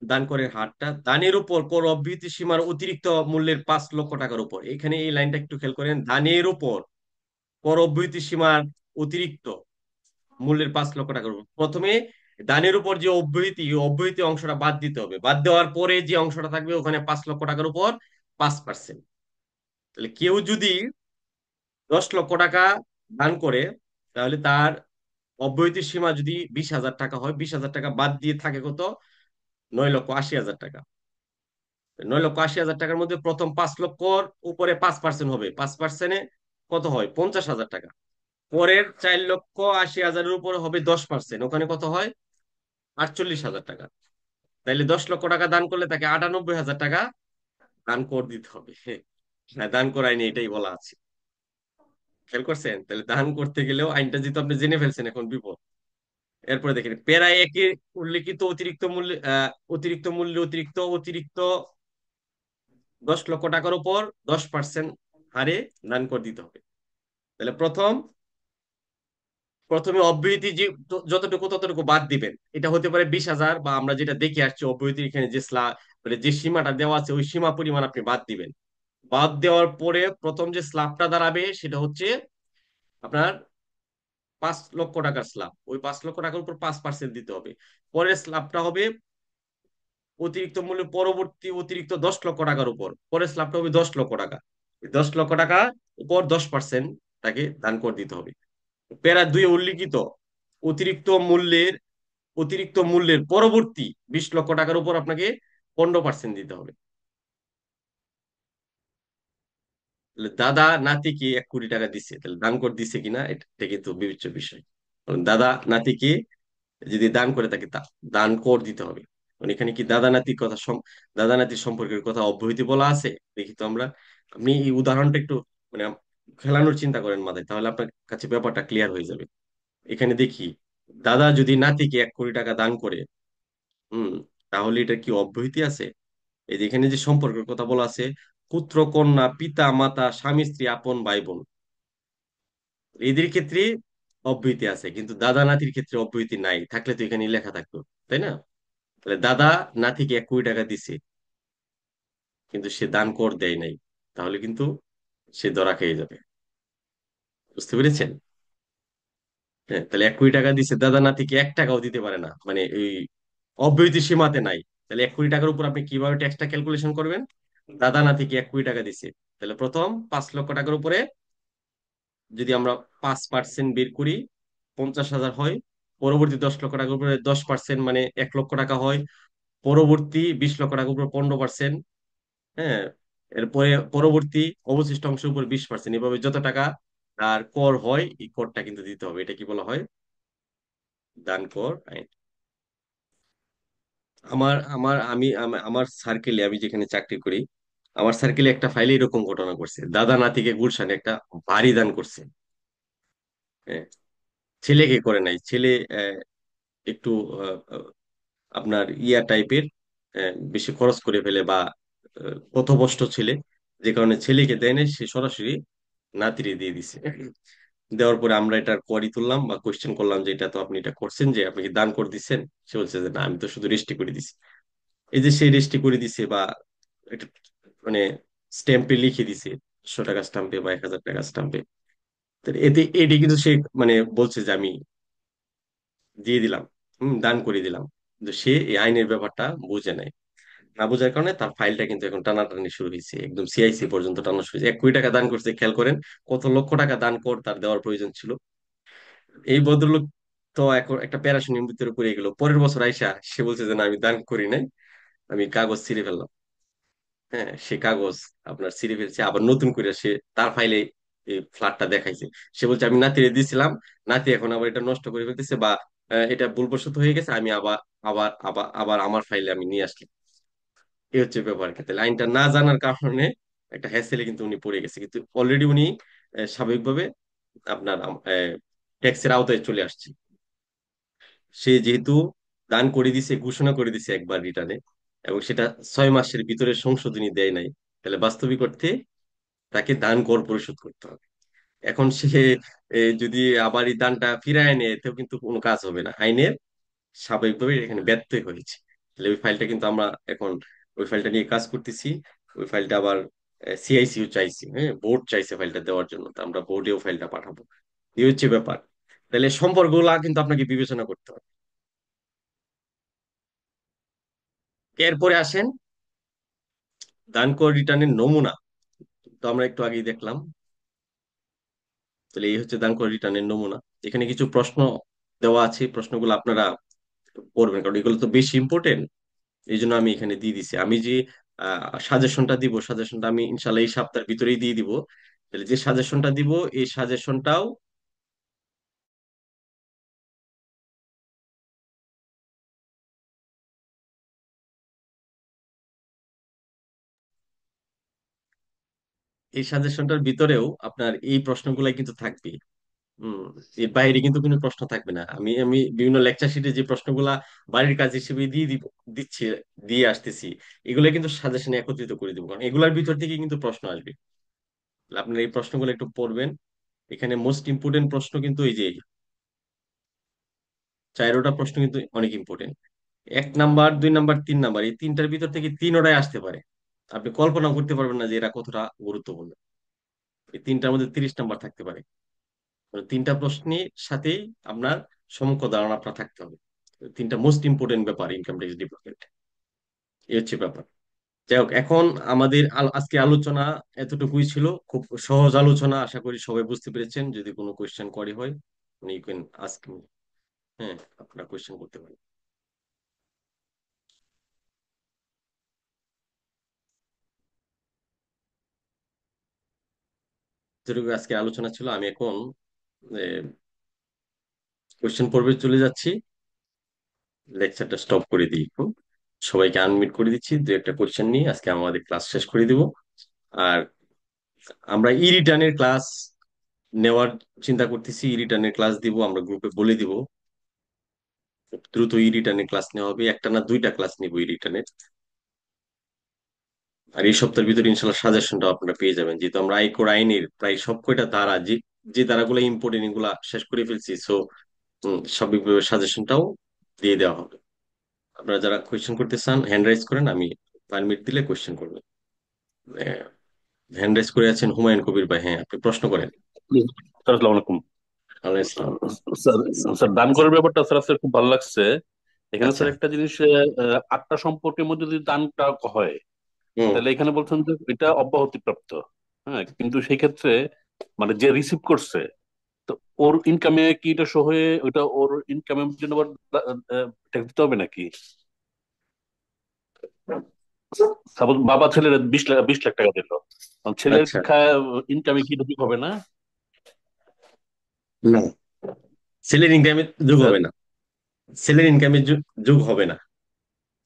দান করের হারটা, দানের উপর কর অব্যাহতি সীমার অতিরিক্ত মূল্যের 5 লক্ষ টাকার উপর, এখানে এই লাইনটা একটু খেয়াল করেন, দানের উপর কর অব্যাহতি সীমার অতিরিক্ত মূল্যের 5 লক্ষ টাকার উপর। প্রথমে দানের উপর যে অব্যাহতি, ওই অব্যাহতি অংশটা বাদ দিতে হবে, বাদ দেওয়ার পরে যে অংশটা থাকবে ওখানে 5 লক্ষ টাকার উপর 5%। তাহলে কেউ যদি 10 লক্ষ টাকা দান করে, তাহলে তার অব্যাহতির সীমা যদি 20,000 টাকা হয়, 20,000 টাকা বাদ দিয়ে থাকে কত, 9,80,000 টাকা। 9,80,000 টাকার মধ্যে প্রথম 5 লক্ষর উপরে 5% হবে, 5%-এ কত হয়, 50,000 টাকা। পরের 4,80,000-এর উপরে হবে 10%, ওখানে কত হয়, 48,000 টাকা। তাইলে 10 লক্ষ টাকা দান করলে তাকে 98,000 টাকা দান কর দিতে হবে। হ্যাঁ, দান কর আইনে এটাই বলা আছে, খেয়াল করছেন? তাহলে দান করতে গেলেও আইনটা যেহেতু আপনি জেনে ফেলছেন, এখন বিপদ। এরপরে দেখেন প্যারা একে উল্লেখিত অতিরিক্ত মূল্য, অতিরিক্ত মূল্য অতিরিক্ত অতিরিক্ত 10 লক্ষ টাকার উপর 10% হারে দান কর দিতে হবে। তাহলে প্রথমে অব্যাহতি যে যতটুকু ততটুকু বাদ দিবেন, এটা হতে পারে 20,000, বা আমরা যেটা দেখে আসছি অব্যাহতির এখানে যে মানে যে সীমাটা দেওয়া আছে ওই সীমা পরিমাণ আপনি বাদ দিবেন। বাদ দেওয়ার পরে প্রথম যে স্ল্যাবটা দাঁড়াবে সেটা হচ্ছে আপনার 5 লক্ষ টাকার স্ল্যাব, ওই 5 লক্ষ টাকার উপর 5% দিতে হবে। পরের স্ল্যাবটা হবে অতিরিক্ত মূল্য পরবর্তী অতিরিক্ত 10 লক্ষ টাকার উপর, পরের স্ল্যাবটা হবে 10 লক্ষ টাকা। 10 লক্ষ টাকা উপর 10% তাকে দান করে দিতে হবে। প্যারা 2 উল্লিখিত অতিরিক্ত মূল্যের অতিরিক্ত মূল্যের পরবর্তী 20 লক্ষ টাকার উপর আপনাকে 15% দিতে হবে। তাহলে দাদা নাতিকে 1 কোটি টাকা দিচ্ছে, তাহলে দান করে দিচ্ছে কিনা এটা কিন্তু বিবেচ্য বিষয়। কারণ দাদা নাতিকে যদি দান করে তাকে দান কর দিতে হবে। কারণ এখানে কি দাদা নাতির কথা দাদা নাতির সম্পর্কের কথা অব্যাহতি বলা আছে? দেখি তো আমরা। আপনি এই উদাহরণটা একটু মানে খেলানোর চিন্তা করেন মাথায়, তাহলে আপনার কাছে ব্যাপারটা ক্লিয়ার হয়ে যাবে। এখানে দেখি, দাদা যদি নাতিকে 1 কোটি টাকা দান করে, হুম, তাহলে এটা কি অব্যাহতি আছে? এই যে এখানে যে সম্পর্কের কথা বলা আছে, পুত্র কন্যা পিতা মাতা স্বামী স্ত্রী আপন ভাই বোন, এদের ক্ষেত্রে অব্যাহতি আছে, কিন্তু দাদা নাতির ক্ষেত্রে অব্যাহতি নাই, থাকলে তো এখানে লেখা থাকতো, তাই না? তাহলে দাদা নাতিকে 1 কোটি টাকা দিছে, কিন্তু সে দান কর দেয় নাই, তাহলে কিন্তু সে ধরা খেয়ে যাবে। বুঝতে পেরেছেন? হ্যাঁ, তাহলে 1 কোটি টাকা দিছে, দাদা নাতিকে 1 টাকাও দিতে পারে না, মানে এই অব্যাহতি সীমাতে নাই। তাহলে 1 কোটি টাকার উপর আপনি কিভাবে ট্যাক্সটা ক্যালকুলেশন করবেন? দাদা নাতিকে 1 কোটি টাকা দিছে, তাহলে প্রথম 5 লক্ষ টাকার উপরে যদি আমরা 5% বের করি, 50,000 হয়। পরবর্তী 10 লক্ষ টাকার উপরে 10% মানে 1 লক্ষ টাকা হয়। পরবর্তী 20 লক্ষ টাকার উপর 15%। হ্যাঁ, এরপরে পরবর্তী অবশিষ্ট অংশের উপর 20%, এভাবে যত টাকা তার কর হয় এই করটা কিন্তু দিতে হবে। এটা কি বলা হয়? দান কর আইন। আমার সার্কেলে, আমি যেখানে চাকরি করি, আমার সার্কেলে একটা ফাইলে এরকম ঘটনা করছে, দাদা নাতিকে গুলশানে একটা বাড়ি দান করছে। হ্যাঁ, ছেলেকে করে নাই, ছেলে একটু আপনার ইয়া টাইপের, বেশি খরচ করে ফেলে বা পথভ্রষ্ট ছেলে, যে কারণে ছেলেকে দেয় নাই, সে সরাসরি নাতিরে দিয়ে দিছে। দেওয়ার পরে আমরা এটা কোয়ারি তুললাম বা কোয়েশ্চেন করলাম যে এটা তো আপনি এটা করছেন, যে আপনি কি দান করে দিচ্ছেন? সে বলছে যে না, আমি তো শুধু রেজিস্ট্রি করে দিছি। এই যে সে রেজিস্ট্রি করে দিছে বা এটা মানে স্ট্যাম্পে লিখে দিছে, 100 টাকা স্ট্যাম্পে বা 1,000 টাকা স্ট্যাম্পে, এতে এটি কিন্তু সে মানে বলছে যে আমি দিয়ে দিলাম, দান করে দিলাম, কিন্তু সে এই আইনের ব্যাপারটা বুঝে নাই। না বোঝার কারণে তার ফাইলটা কিন্তু এখন টানাটানি শুরু হয়েছে, একদম সিআইসি পর্যন্ত টানা শুরু হয়েছে। 1 কোটি টাকা দান করছে, খেয়াল করেন কত লক্ষ টাকা দান কর তার দেওয়ার প্রয়োজন ছিল। এই ভদ্রলোক তো এখন একটা প্যারাশূটের ভিতরে পড়ে গেল, পরের বছর আইসা সে বলছে যে না, আমি দান করি নাই, আমি কাগজ ছিঁড়ে ফেললাম। হ্যাঁ, সে কাগজ আপনার ছিঁড়ে ফেলছে, আবার নতুন করে সে তার ফাইলে এই ফ্ল্যাটটা দেখাইছে। সে বলছে আমি নাতিরে দিয়েছিলাম, নাতি এখন আবার এটা নষ্ট করে ফেলতেছে, বা এটা ভুলবশত হয়ে গেছে, আমি আবার আবার আবার আবার আমার ফাইলে আমি নিয়ে আসলাম। এই হচ্ছে ব্যাপার। তাহলে আইনটা না জানার কারণে একটা হ্যাসেলে কিন্তু উনি পড়ে গেছে, কিন্তু অলরেডি উনি স্বাভাবিকভাবে আপনার ট্যাক্সের আওতায় চলে আসছে। সে যেহেতু দান করে দিছে, ঘোষণা করে দিছে একবার রিটার্নে, এবং সেটা 6 মাসের ভিতরে সংশোধনী দেয় নাই, তাহলে বাস্তবিক অর্থে তাকে দান কর পরিশোধ করতে হবে। এখন সে যদি আবার এই দানটা ফিরায় আনে, এতেও কিন্তু কোনো কাজ হবে না, আইনের স্বাভাবিকভাবে এখানে ব্যত্যয় হয়েছে। তাহলে ওই ফাইলটা কিন্তু আমরা এখন ওই ফাইলটা নিয়ে কাজ করতেছি। ওই ফাইলটা আবার সিআইসিও চাইছি, হ্যাঁ, বোর্ড চাইছে ফাইলটা দেওয়ার জন্য, তো আমরা বোর্ডেও ফাইলটা পাঠাবো। এই হচ্ছে ব্যাপার। তাহলে সম্পর্কগুলা কিন্তু আপনাকে বিবেচনা করতে হবে। এরপরে আসেন দান কর রিটার্নের নমুনা। তো আমরা একটু আগেই দেখলাম। তাহলে এই হচ্ছে দান কর রিটার্নের নমুনা। এখানে কিছু প্রশ্ন দেওয়া আছে, প্রশ্নগুলো আপনারা পড়বেন, কারণ এগুলো তো বেশি ইম্পর্টেন্ট। এই জন্য আমি এখানে দিয়ে দিছি। আমি যে সাজেশনটা দিব, সাজেশনটা আমি ইনশাল্লাহ এই সপ্তাহের ভিতরেই দিয়ে দিব। তাহলে যে সাজেশনটা দিব, এই সাজেশনটাও এই সাজেশনটার ভিতরেও আপনার এই প্রশ্নগুলাই কিন্তু থাকবে। হম। এর বাইরে কিন্তু কোনো প্রশ্ন থাকবে না। আমি আমি বিভিন্ন লেকচার শিটে যে প্রশ্নগুলা বাড়ির কাজ হিসেবে দিচ্ছি, দিয়ে আসতেছি, এগুলো কিন্তু সাজেশনে একত্রিত করে দিব, কারণ এগুলোর ভিতর থেকে কিন্তু প্রশ্ন আসবে। তাহলে আপনার এই প্রশ্নগুলো একটু পড়বেন। এখানে মোস্ট ইম্পর্টেন্ট প্রশ্ন কিন্তু এই যে 4টা প্রশ্ন কিন্তু অনেক ইম্পর্টেন্ট। 1 নাম্বার, 2 নাম্বার, 3 নাম্বার, এই তিনটার ভিতর থেকে তিনোটাই আসতে পারে। আপনি কল্পনা করতে পারবেন না যে এরা কতটা গুরুত্বপূর্ণ। এই তিনটার মধ্যে 30 নাম্বার থাকতে পারে। মানে তিনটা প্রশ্নের সাথেই আপনার সম্মুখ ধারণা আপনার থাকতে হবে। তিনটা মোস্ট ইম্পর্টেন্ট ব্যাপার ইনকাম ট্যাক্স ডিপার্টমেন্ট। এই হচ্ছে ব্যাপার। যাই হোক, এখন আমাদের আজকে আলোচনা এতটুকুই ছিল, খুব সহজ আলোচনা। আশা করি সবাই বুঝতে পেরেছেন। যদি কোনো কোয়েশ্চেন করে হয়, ইউ ক্যান আস্ক মি। হ্যাঁ, আপনারা কোয়েশ্চেন করতে পারেন। যেটুকু আজকে আলোচনা ছিল, আমি এখন কোয়েশ্চেন পর্বে চলে যাচ্ছি। লেকচারটা স্টপ করে দিই একটু। সবাইকে আনমিউট করে দিচ্ছি, দু একটা কোয়েশ্চেন নিয়ে আজকে আমাদের ক্লাস শেষ করে দিব। আর আমরা ই রিটার্নের ক্লাস নেওয়ার চিন্তা করতেছি। ই রিটার্নের ক্লাস দিব, আমরা গ্রুপে বলে দিব। খুব দ্রুত ই রিটার্নের ক্লাস নেওয়া হবে, একটা না 2টা ক্লাস নিব ই রিটার্নের। আর এই সপ্তাহের ভিতরে ইনশাল্লাহ সাজেশনটা আপনারা পেয়ে যাবেন, যেহেতু আমরা আয়কর আইনের প্রায় সব কয়টা ধারা, যে যে ধারাগুলো ইম্পর্টেন্ট, এগুলা শেষ করে ফেলছি। সো সবভাবে সাজেশনটাও দিয়ে দেওয়া হবে। আপনারা যারা কোয়েশ্চেন করতে চান হ্যান্ড রাইজ করেন, আমি পারমিট দিলে কোয়েশ্চেন করবেন। হ্যান্ড রাইজ করে আছেন হুমায়ুন কবির ভাই, হ্যাঁ, আপনি প্রশ্ন করেন। স্যার আসসালামু আলাইকুম। আলাইহিস সালাম। স্যার, স্যার দান করার ব্যাপারটা স্যার আজকে খুব ভালো লাগছে। এখানে আচ্ছা। স্যার একটা জিনিস, আটটা সম্পর্কের মধ্যে যদি দানটা হয়, হুম। তাহলে এখানে বলছেন যে এটা অব্যাহতি প্রাপ্ত। হ্যাঁ, কিন্তু সেই ক্ষেত্রে মানে যে রিসিভ করছে, তো ওর ইনকামে কি এটা শো হয়ে ওটা ওর ইনকামের জন্য আবার ট্যাক্স দিতে হবে নাকি? সাপোজ বাবা ছেলের 20 লাখ টাকা দিল, ছেলের আচ্ছা। ইনকামে কি ঢুকি হবে না? না, ছেলের ইনকামে যোগ স্যার, হবে না। ছেলের ইনকামে যোগ হবে না।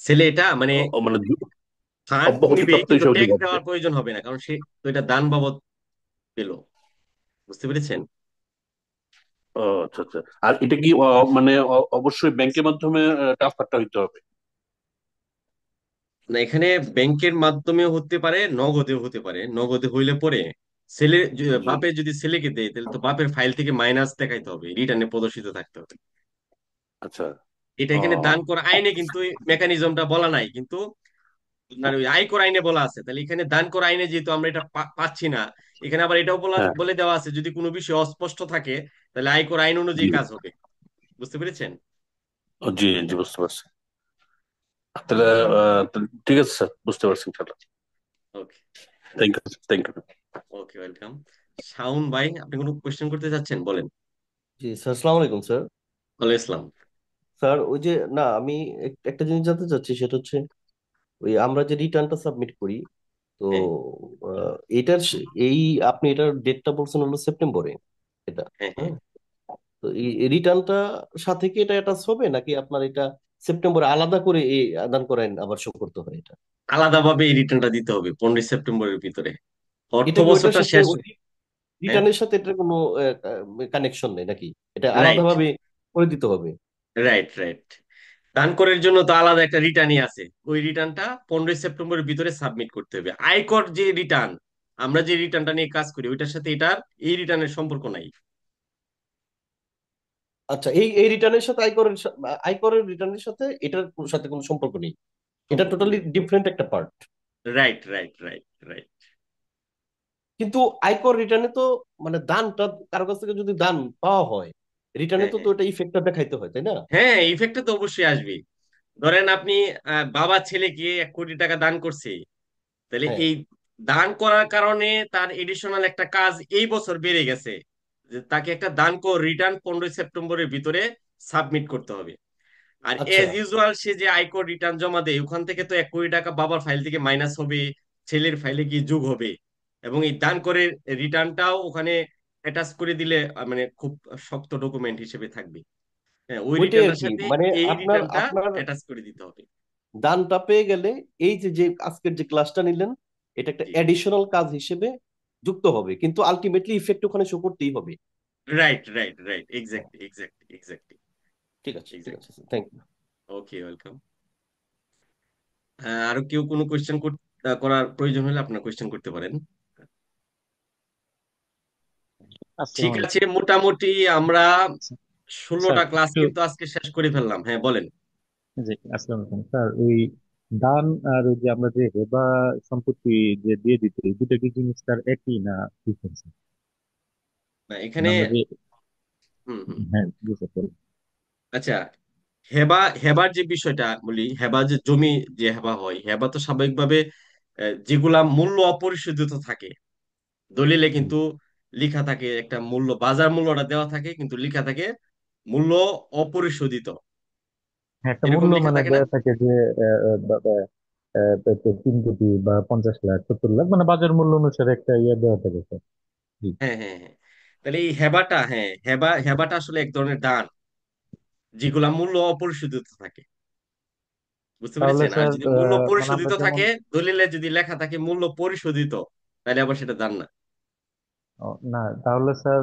ছেলে এটা মানে মানে ফান্ড অব্যাহতি নিবে, প্রাপ্ত কিন্তু হিসেবে যোগ ট্যাক্স হবে। দেওয়ার প্রয়োজন হবে না, কারণ সে তো এটা দান বাবদ পেলো। বুঝতে পেরেছেন? ও আচ্ছা আচ্ছা। আর এটা কি মানে অবশ্যই ব্যাংকের মাধ্যমে ট্রান্সফারটা হইতে হবে? না, এখানে ব্যাংকের মাধ্যমে হতে পারে, নগদেও হতে পারে। নগদে হইলে পরে ছেলে জি। বাপে যদি ছেলেকে দেয়, তাহলে তো বাপের ফাইল থেকে মাইনাস দেখাইতে হবে, রিটার্নে প্রদর্শিত থাকতে হবে। আচ্ছা। এটা ও এখানে দান করা আইনে কিন্তু মেকানিজমটা বলা নাই, কিন্তু আপনার ওই আয়কর আইনে বলা আছে। তাহলে এখানে দান করা আইনে যেহেতু আমরা এটা পাচ্ছি না, এখানে আবার এটাও হ্যাঁ। বলে দেওয়া আছে, যদি কোনো বিষয় অস্পষ্ট থাকে তাহলে আয়কর আইন জি। অনুযায়ী কাজ হবে। বুঝতে পেরেছেন? জি জি, বুঝতে পারছি। তাহলে তাহলে ঠিক আছে স্যার, বুঝতে পারছি ইনশাল্লাহ। Okay. Thank you, thank you. Okay, welcome. Shaon ভাই, আপনি কোনো কোয়েশ্চেন করতে চাচ্ছেন, বলেন। জি স্যার, আসসালামু আলাইকুম স্যার। ওয়ালাইকুম আসসালাম। স্যার ওই যে না, আমি একটা জিনিস জানতে চাচ্ছি, সেটা হচ্ছে ওই আমরা যে রিটার্নটা সাবমিট করি, তো হ্যাঁ, এটার এই আপনি এটার ডেটটা বলছেন হলো সেপ্টেম্বরে, এটা। হ্যাঁ, হ্যাঁ। হ্যাঁ, তো এই রিটার্নটা সাথে কি এটা অ্যাটাচ হবে, নাকি আপনার এটা সেপ্টেম্বরে আলাদা করে এই আদান করেন আবার শো করতে হয় এটা? আলাদাভাবে এই রিটার্নটা দিতে হবে 15 সেপ্টেম্বরের ভিতরে, অর্থ এটা কি ওইটার বছরটা সাথে শেষ। হ্যাঁ, রিটার্নের সাথে এটার কোনো কানেকশন নেই নাকি? এটা রাইট, আলাদাভাবে করে দিতে হবে? Right, right. দান করার জন্য তো আলাদা একটা রিটার্নই আছে। ওই রিটার্নটা 15ই সেপ্টেম্বরের ভিতরে সাবমিট করতে হবে। আয়কর যে রিটার্ন, আমরা যে রিটার্নটা নিয়ে কাজ করি, ওইটার সাথে এটার এই রিটার্নের সম্পর্ক নাই। আচ্ছা, এই এই রিটার্নের সাথে আয়করের রিটার্নের সাথে এটার সাথে কোনো সম্পর্ক নেই। এটা সম্পর্ক টোটালি নেই। ডিফারেন্ট একটা part. Right, right, right, right. কিন্তু আয়কর রিটার্নে তো মানে দানটা কারো কাছ থেকে যদি দান পাওয়া হয়, রিটার্নে হ্যাঁ, তো হ্যাঁ, তো এটা ইফেক্টটা দেখাইতে হয়, তাই না? হ্যাঁ, ইফেক্টটা তো অবশ্যই আসবে। ধরেন আপনি বাবা ছেলেকে 1 কোটি টাকা দান করছে, তাহলে হ্যাঁ। এই দান করার কারণে তার এডিশনাল একটা কাজ এই বছর বেড়ে গেছে, যে তাকে একটা দান রিটার্ন 15ই সেপ্টেম্বরের ভিতরে সাবমিট করতে হবে। আর আচ্ছা। এজ ইউজুয়াল সে যে আয়কর রিটার্ন জমা দেয়, ওখান থেকে তো 1 কোটি টাকা বাবার ফাইল থেকে মাইনাস হবে, ছেলের ফাইলে গিয়ে যোগ হবে, এবং এই দান করে রিটার্নটাও ওখানে অ্যাটাচ করে দিলে মানে খুব শক্ত ডকুমেন্ট হিসেবে থাকবে। হ্যাঁ, ওই ওইটাই আর রিটার্নটার কি, সাথে মানে এই আপনার রিটার্নটা আপনার অ্যাটাচ করে দিতে হবে। দানটা পেয়ে গেলে এই যে যে আজকের যে ক্লাসটা নিলেন, এটা একটা জি, অ্যাডিশনাল কাজ হিসেবে যুক্ত হবে, কিন্তু আলটিমেটলি ইফেক্ট ওখানে শো করতেই হবে। রাইট, রাইট, রাইট, হ্যাঁ, এক্স্যাক্টলি, এক্স্যাক্টলি, এক্স্যাক্টলি, ঠিক আছে, ঠিক আছে, exactly. Thank you. Okay, welcome. আরো কেউ কোনো কোয়েশ্চেন করার প্রয়োজন হলে আপনার কোয়েশ্চেন করতে পারেন। ঠিক আসসালামু আছে, আলাইকুম মোটামুটি আমরা স্যার। 16টা ক্লাস একটু কিন্তু আজকে শেষ করে ফেললাম। হ্যাঁ, বলেন। জি, আসসালামু আলাইকুম স্যার। ওই দান আর ওই যে আমরা যে হেবা সম্পত্তি যে দিয়ে দিতে, এই দুটো কি জিনিস স্যার একই না ডিফারেন্স? না, মানে এখানে আমরা যে, হুম, হুম, হ্যাঁ জি স্যার বলুন। আচ্ছা, হেবার যে বিষয়টা বলি, হেবা যে জমি, যে হেবা হয়, হেবা তো স্বাভাবিকভাবে যেগুলা মূল্য অপরিশোধিত থাকে, দলিলে জি। কিন্তু লেখা থাকে একটা মূল্য, বাজার মূল্যটা দেওয়া থাকে কিন্তু লেখা থাকে মূল্য অপরিশোধিত, হ্যাঁ, একটা এরকম মূল্য লেখা মানে থাকে না? দেওয়া থাকে যে 3 কোটি বা 50 লাখ 70 লাখ, মানে বাজার মূল্য অনুসারে একটা ইয়ে দেওয়া থাকে স্যার। জি হ্যাঁ, হ্যাঁ, হ্যাঁ। তাহলে এই হেবাটা, হ্যাঁ, হেবাটা আসলে এক ধরনের দান, যেগুলা মূল্য অপরিশোধিত থাকে। বুঝতে তাহলে পেরেছেন? আর স্যার যদি মূল্য মানে আমরা পরিশোধিত যেমন, থাকে, দলিলে যদি লেখা থাকে মূল্য পরিশোধিত, তাহলে আবার সেটা দান না। না তাহলে স্যার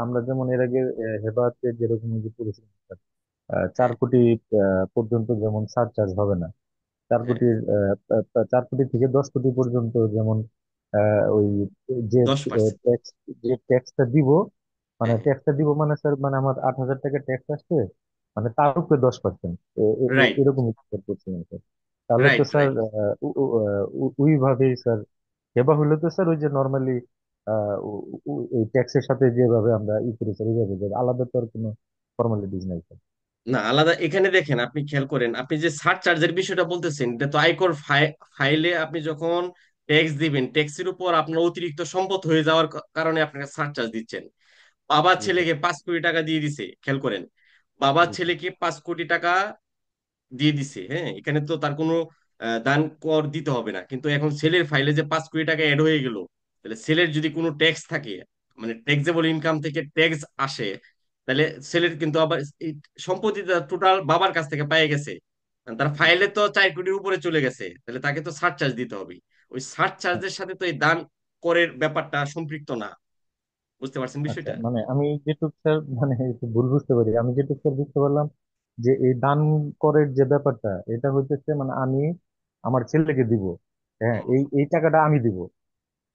আমরা যেমন এর আগে হেবাতে যেরকম যে পড়েছিলাম স্যার, চার হ্যাঁ, কোটি পর্যন্ত যেমন সারচার্জ হবে না। চার হ্যাঁ, কোটির 4 কোটি থেকে 10 কোটি পর্যন্ত যেমন ওই যে 10%। ট্যাক্স, যে ট্যাক্সটা দিব, মানে হ্যাঁ, হ্যাঁ, ট্যাক্সটা দিব মানে স্যার, মানে আমার 8,000 টাকা ট্যাক্স আসছে, মানে তার উপরে 10%, রাইট, এরকম করছিলাম স্যার। তাহলে তো রাইট, স্যার রাইট। ওইভাবেই স্যার হেবা হলে তো স্যার ওই যে নর্মালি এই ট্যাক্সের সাথে যেভাবে আমরা করি স্যার, ওইভাবে যাবে। আলাদা তো আর কোনো ফর্মালিটিস নাই স্যার। না, আলাদা এখানে দেখেন, আপনি খেয়াল করেন, আপনি যে সারচার্জের বিষয়টা বলতেছেন, এটা তো আয়কর ফাইলে আপনি যখন ট্যাক্স দিবেন, ট্যাক্সের উপর আপনার অতিরিক্ত সম্পদ হয়ে যাওয়ার কারণে আপনাকে সারচার্জ দিচ্ছেন। বাবা জি স্যার। ছেলেকে 5 কোটি টাকা দিয়ে দিছে, খেয়াল করেন, বাবা জি স্যার। ছেলেকে 5 কোটি টাকা দিয়ে দিছে। হ্যাঁ, এখানে তো তার কোনো দান কর দিতে হবে না, কিন্তু এখন সেলের ফাইলে যে 5 কোটি টাকা অ্যাড হয়ে গেল, তাহলে সেলের যদি কোনো ট্যাক্স থাকে, মানে ট্যাক্সেবল ইনকাম থেকে ট্যাক্স আসে, তাহলে সেলের কিন্তু আবার এই সম্পত্তিটা টোটাল বাবার কাছ থেকে পেয়ে গেছে, তার জি ফাইলে স্যার। তো 4 কোটির উপরে চলে গেছে, তাহলে তাকে তো সারচার্জ দিতে হবে। ওই সারচার্জের সাথে তো এই দান করের ব্যাপারটা সম্পৃক্ত না। বুঝতে পারছেন আচ্ছা, বিষয়টা? মানে আমি যেটুকু স্যার, মানে একটু ভুল বুঝতে পারি, আমি যেটুকু স্যার বুঝতে পারলাম যে এই দান করের যে ব্যাপারটা, এটা হইতেছে মানে আমি আমার ছেলেকে দিব, হ্যাঁ হুম, এই এই টাকাটা আমি দিব,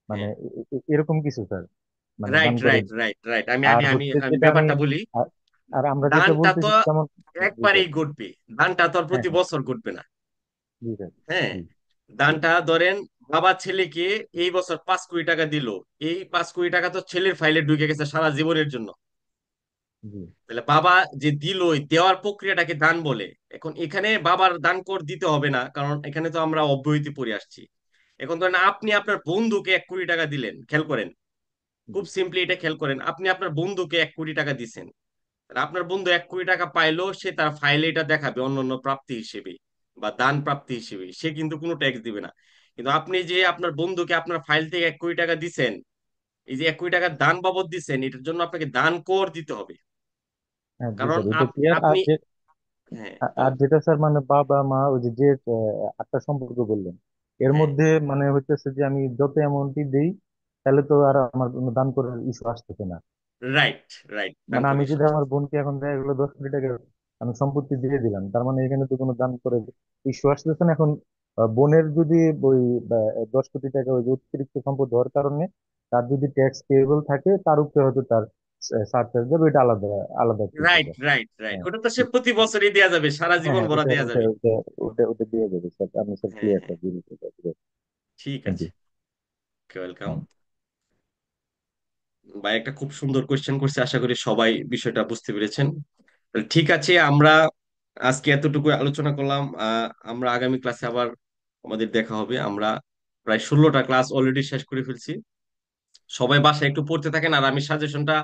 মানে হ্যাঁ, এরকম কিছু স্যার, মানে দান রাইট, করের। Right, right, right. আমি আর আমি আমি হচ্ছে আমি যেটা আমি, ব্যাপারটা বলি। আর আর আমরা যেটা দানটা তো বলতেছি যেমন, জি স্যার। একবারেই ঘটবে, দানটা তো আর হ্যাঁ প্রতি হ্যাঁ। বছর ঘটবে না। জি স্যার। হ্যাঁ, জি দানটা ধরেন বাবা ছেলেকে এই বছর 5 কোটি টাকা দিল, এই 5 কোটি টাকা তো ছেলের ফাইলে ঢুকে গেছে সারা জীবনের জন্য। জি। তাহলে বাবা যে দিল, ওই দেওয়ার প্রক্রিয়াটাকে দান বলে। এখন এখানে বাবার দান কর দিতে হবে না, কারণ এখানে তো আমরা অব্যাহতি পড়ে আসছি। এখন ধরেন আপনি আপনার বন্ধুকে 1 কোটি টাকা দিলেন, খেয়াল করেন, জি খুব সিম্পলি এটা খেয়াল করেন, আপনি আপনার বন্ধুকে 1 কোটি টাকা দিচ্ছেন, আর আপনার বন্ধু 1 কোটি টাকা পাইলো, সে তার ফাইলে এটা দেখাবে অন্যান্য প্রাপ্তি হিসেবে বা দান প্রাপ্তি হিসেবে, সে কিন্তু কোনো ট্যাক্স দিবে না। কিন্তু আপনি যে আপনার বন্ধুকে আপনার ফাইল থেকে 1 কোটি টাকা দিচ্ছেন, এই যে 1 কোটি টাকা দান বাবদ দিচ্ছেন, এটার জন্য আপনাকে দান কর দিতে হবে। হ্যাঁ। জি কারণ স্যার, এটা ক্লিয়ার। আর আপনি, যে, হ্যাঁ, আর বলেন। যেটা স্যার মানে বাবা মা ওই যে যে আটটা সম্পর্ক বললেন, এর হ্যাঁ, মধ্যে মানে হইতেছে যে আমি যত অ্যামাউন্টই দেই, তাহলে তো আর আমার কোনো দান করার ইস্যু আসতেছে না। রাইট, রাইট, দান মানে আমি করে যদি শেষ। আমার বোনকে এখন দেখা গেলো 10 কোটি টাকা আমি সম্পত্তি দিয়ে দিলাম, তার মানে এখানে তো কোনো দান করে ইস্যু আসতেছে না এখন। বোনের যদি ওই 10 কোটি টাকা ওই যে অতিরিক্ত সম্পদ হওয়ার কারণে তার যদি ট্যাক্স পেয়েবল থাকে, তার উপরে হয়তো তার সারচার্জ যাবে, এটা আলাদা আলাদা একটা issue right, sir. Right, right, হ্যাঁ ওটা তো সে প্রতি বছরই দেওয়া যাবে, সারা হ্যাঁ জীবন হ্যাঁ, ভরা ওটা দেওয়া ওটা যাবে। ওটা ওটা ওটা দিয়ে দেবে স্যার, আমি স্যার হ্যাঁ, ক্লিয়ার হ্যাঁ, স্যার, দিয়ে দিতে ঠিক থ্যাংক আছে, ইউ। ওয়েলকাম। ভাই একটা খুব সুন্দর কোয়েশ্চেন করছে, আশা করি সবাই বিষয়টা বুঝতে পেরেছেন। তাহলে ঠিক আছে, আমরা আজকে এতটুকু আলোচনা করলাম। আমরা আগামী ক্লাসে আবার আমাদের দেখা হবে। আমরা প্রায় 16টা ক্লাস অলরেডি শেষ করে ফেলছি। সবাই বাসায় একটু পড়তে থাকেন, আর আমি সাজেশনটা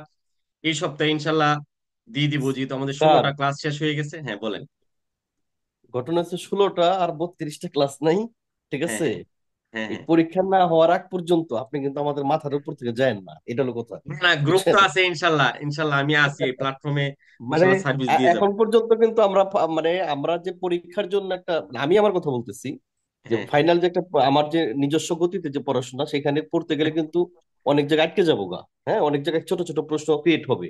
এই সপ্তাহে ইনশাল্লাহ দিয়ে দিব, যেহেতু আমাদের স্যার, 16টা ক্লাস শেষ হয়ে গেছে। হ্যাঁ বলেন। ঘটনা হচ্ছে 16টা আর 32টা ক্লাস নাই, ঠিক হ্যাঁ, আছে? হ্যাঁ, হ্যাঁ, এই হ্যাঁ। পরীক্ষা না হওয়ার আগ পর্যন্ত আপনি কিন্তু আমাদের মাথার উপর থেকে যায়েন না, এটা হলো কথা, না না, গ্রুপ তো বুঝছেন? আছে ইনশাল্লাহ, ইনশাল্লাহ আমি আছি এই প্ল্যাটফর্মে, মানে ইনশাল্লাহ সার্ভিস দিয়ে যাব। এখন পর্যন্ত কিন্তু আমরা মানে আমরা যে পরীক্ষার জন্য একটা, আমি আমার কথা বলতেছি, যে হ্যাঁ, ফাইনাল যে একটা আমার যে নিজস্ব গতিতে যে পড়াশোনা, সেখানে পড়তে গেলে কিন্তু অনেক জায়গায় আটকে যাবো গা। হ্যাঁ, অনেক জায়গায় ছোট ছোট প্রশ্ন ক্রিয়েট হবে।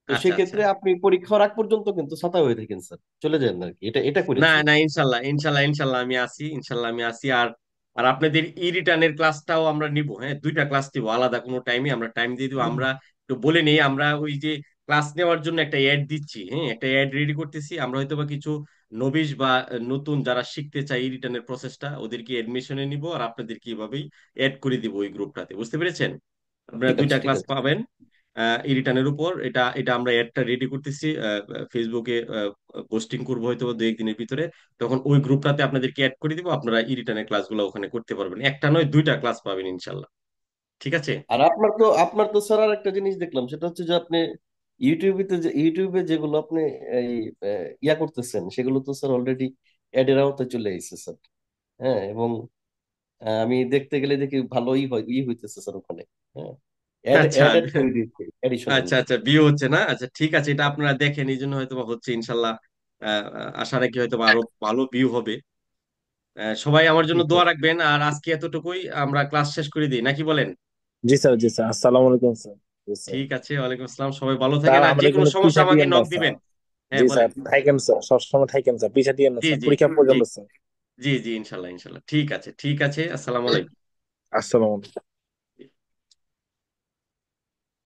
তো আচ্ছা, সেই আচ্ছা। ক্ষেত্রে আপনি পরীক্ষার আগ পর্যন্ত কিন্তু ছাতা হয়ে থাকেন স্যার, চলে যান আর কি, এটা এটা না করেছি। না, ইনশাল্লাহ, ইনশাল্লাহ, ইনশাল্লাহ আমি আছি, ইনশাল্লাহ আমি আছি। আর আর আপনাদের ই রিটার্নের ক্লাসটাও আমরা নিব। হ্যাঁ, 2টা ক্লাস দিব আলাদা কোনো টাইমে, আমরা টাইম দিয়ে দিব। আমরা একটু বলে নেই, আমরা ওই যে ক্লাস নেওয়ার জন্য একটা অ্যাড দিচ্ছি। হ্যাঁ, একটা অ্যাড রেডি করতেছি আমরা, হয়তো বা কিছু নবিশ বা নতুন যারা শিখতে চায় ই রিটার্নের প্রসেসটা, ওদেরকে এডমিশনে নিব, আর আপনাদেরকে এইভাবেই অ্যাড করে দিব ওই গ্রুপটাতে। বুঝতে পেরেছেন? আপনারা ঠিক আছে, 2টা ঠিক ক্লাস আছে। পাবেন ই রিটার্নের উপর। এটা এটা আমরা অ্যাডটা রেডি করতেছি, ফেসবুকে পোস্টিং করবো হয়তো 2-1 দিনের ভিতরে। তখন ওই গ্রুপটাতে আপনাদেরকে অ্যাড করে দিব, আপনারা ই রিটার্নের ক্লাসগুলো ওখানে করতে পারবেন। একটা নয়, 2টা ক্লাস পাবেন ইনশাল্লাহ। ঠিক আছে। আর আপনার তো স্যার আর একটা জিনিস দেখলাম, সেটা হচ্ছে যে আপনি ইউটিউবে যেগুলো আপনি এই ইয়া করতেছেন, সেগুলো তো স্যার অলরেডি অ্যাডের আওতায় চলে এসেছে স্যার। হ্যাঁ, এবং আমি দেখতে গেলে দেখি ভালোই হয়, হইতেছে স্যার ওখানে। হ্যাঁ, অ্যাড আচ্ছা, অ্যাড অ্যাড করে দিচ্ছে আচ্ছা, অ্যাডিশনালি। আচ্ছা, ভিউ হচ্ছে না? আচ্ছা ঠিক আছে, এটা আপনারা দেখেন, এই জন্য হয়তো বা হচ্ছে ইনশাল্লাহ। আশা রাখি হয়তো বা আরো ভালো ভিউ হবে। সবাই আমার জন্য দোয়া রাখবেন, আর আজকে এতটুকুই, আমরা ক্লাস শেষ করে দিই নাকি বলেন? জি স্যার, জি স্যার, আসসালামু আলাইকুম স্যার। জি স্যার। ঠিক আছে, ওয়ালাইকুম আসসালাম, সবাই ভালো স্যার থাকেন, আর আমরা যে কোনো কিন্তু সমস্যা পিছা আমাকে দিয়েন না নক দিবেন। স্যার। হ্যাঁ জি বলেন। স্যার, থাকেন স্যার, সবসময় থাকেন স্যার, পিছা দিয়েন না জি, স্যার, জি, পরীক্ষা জি, পর্যন্ত স্যার। জি, জি, ইনশাল্লাহ, ইনশাল্লাহ, ঠিক আছে, ঠিক আছে, আসসালামু আলাইকুম। আসসালামু আলাইকুম।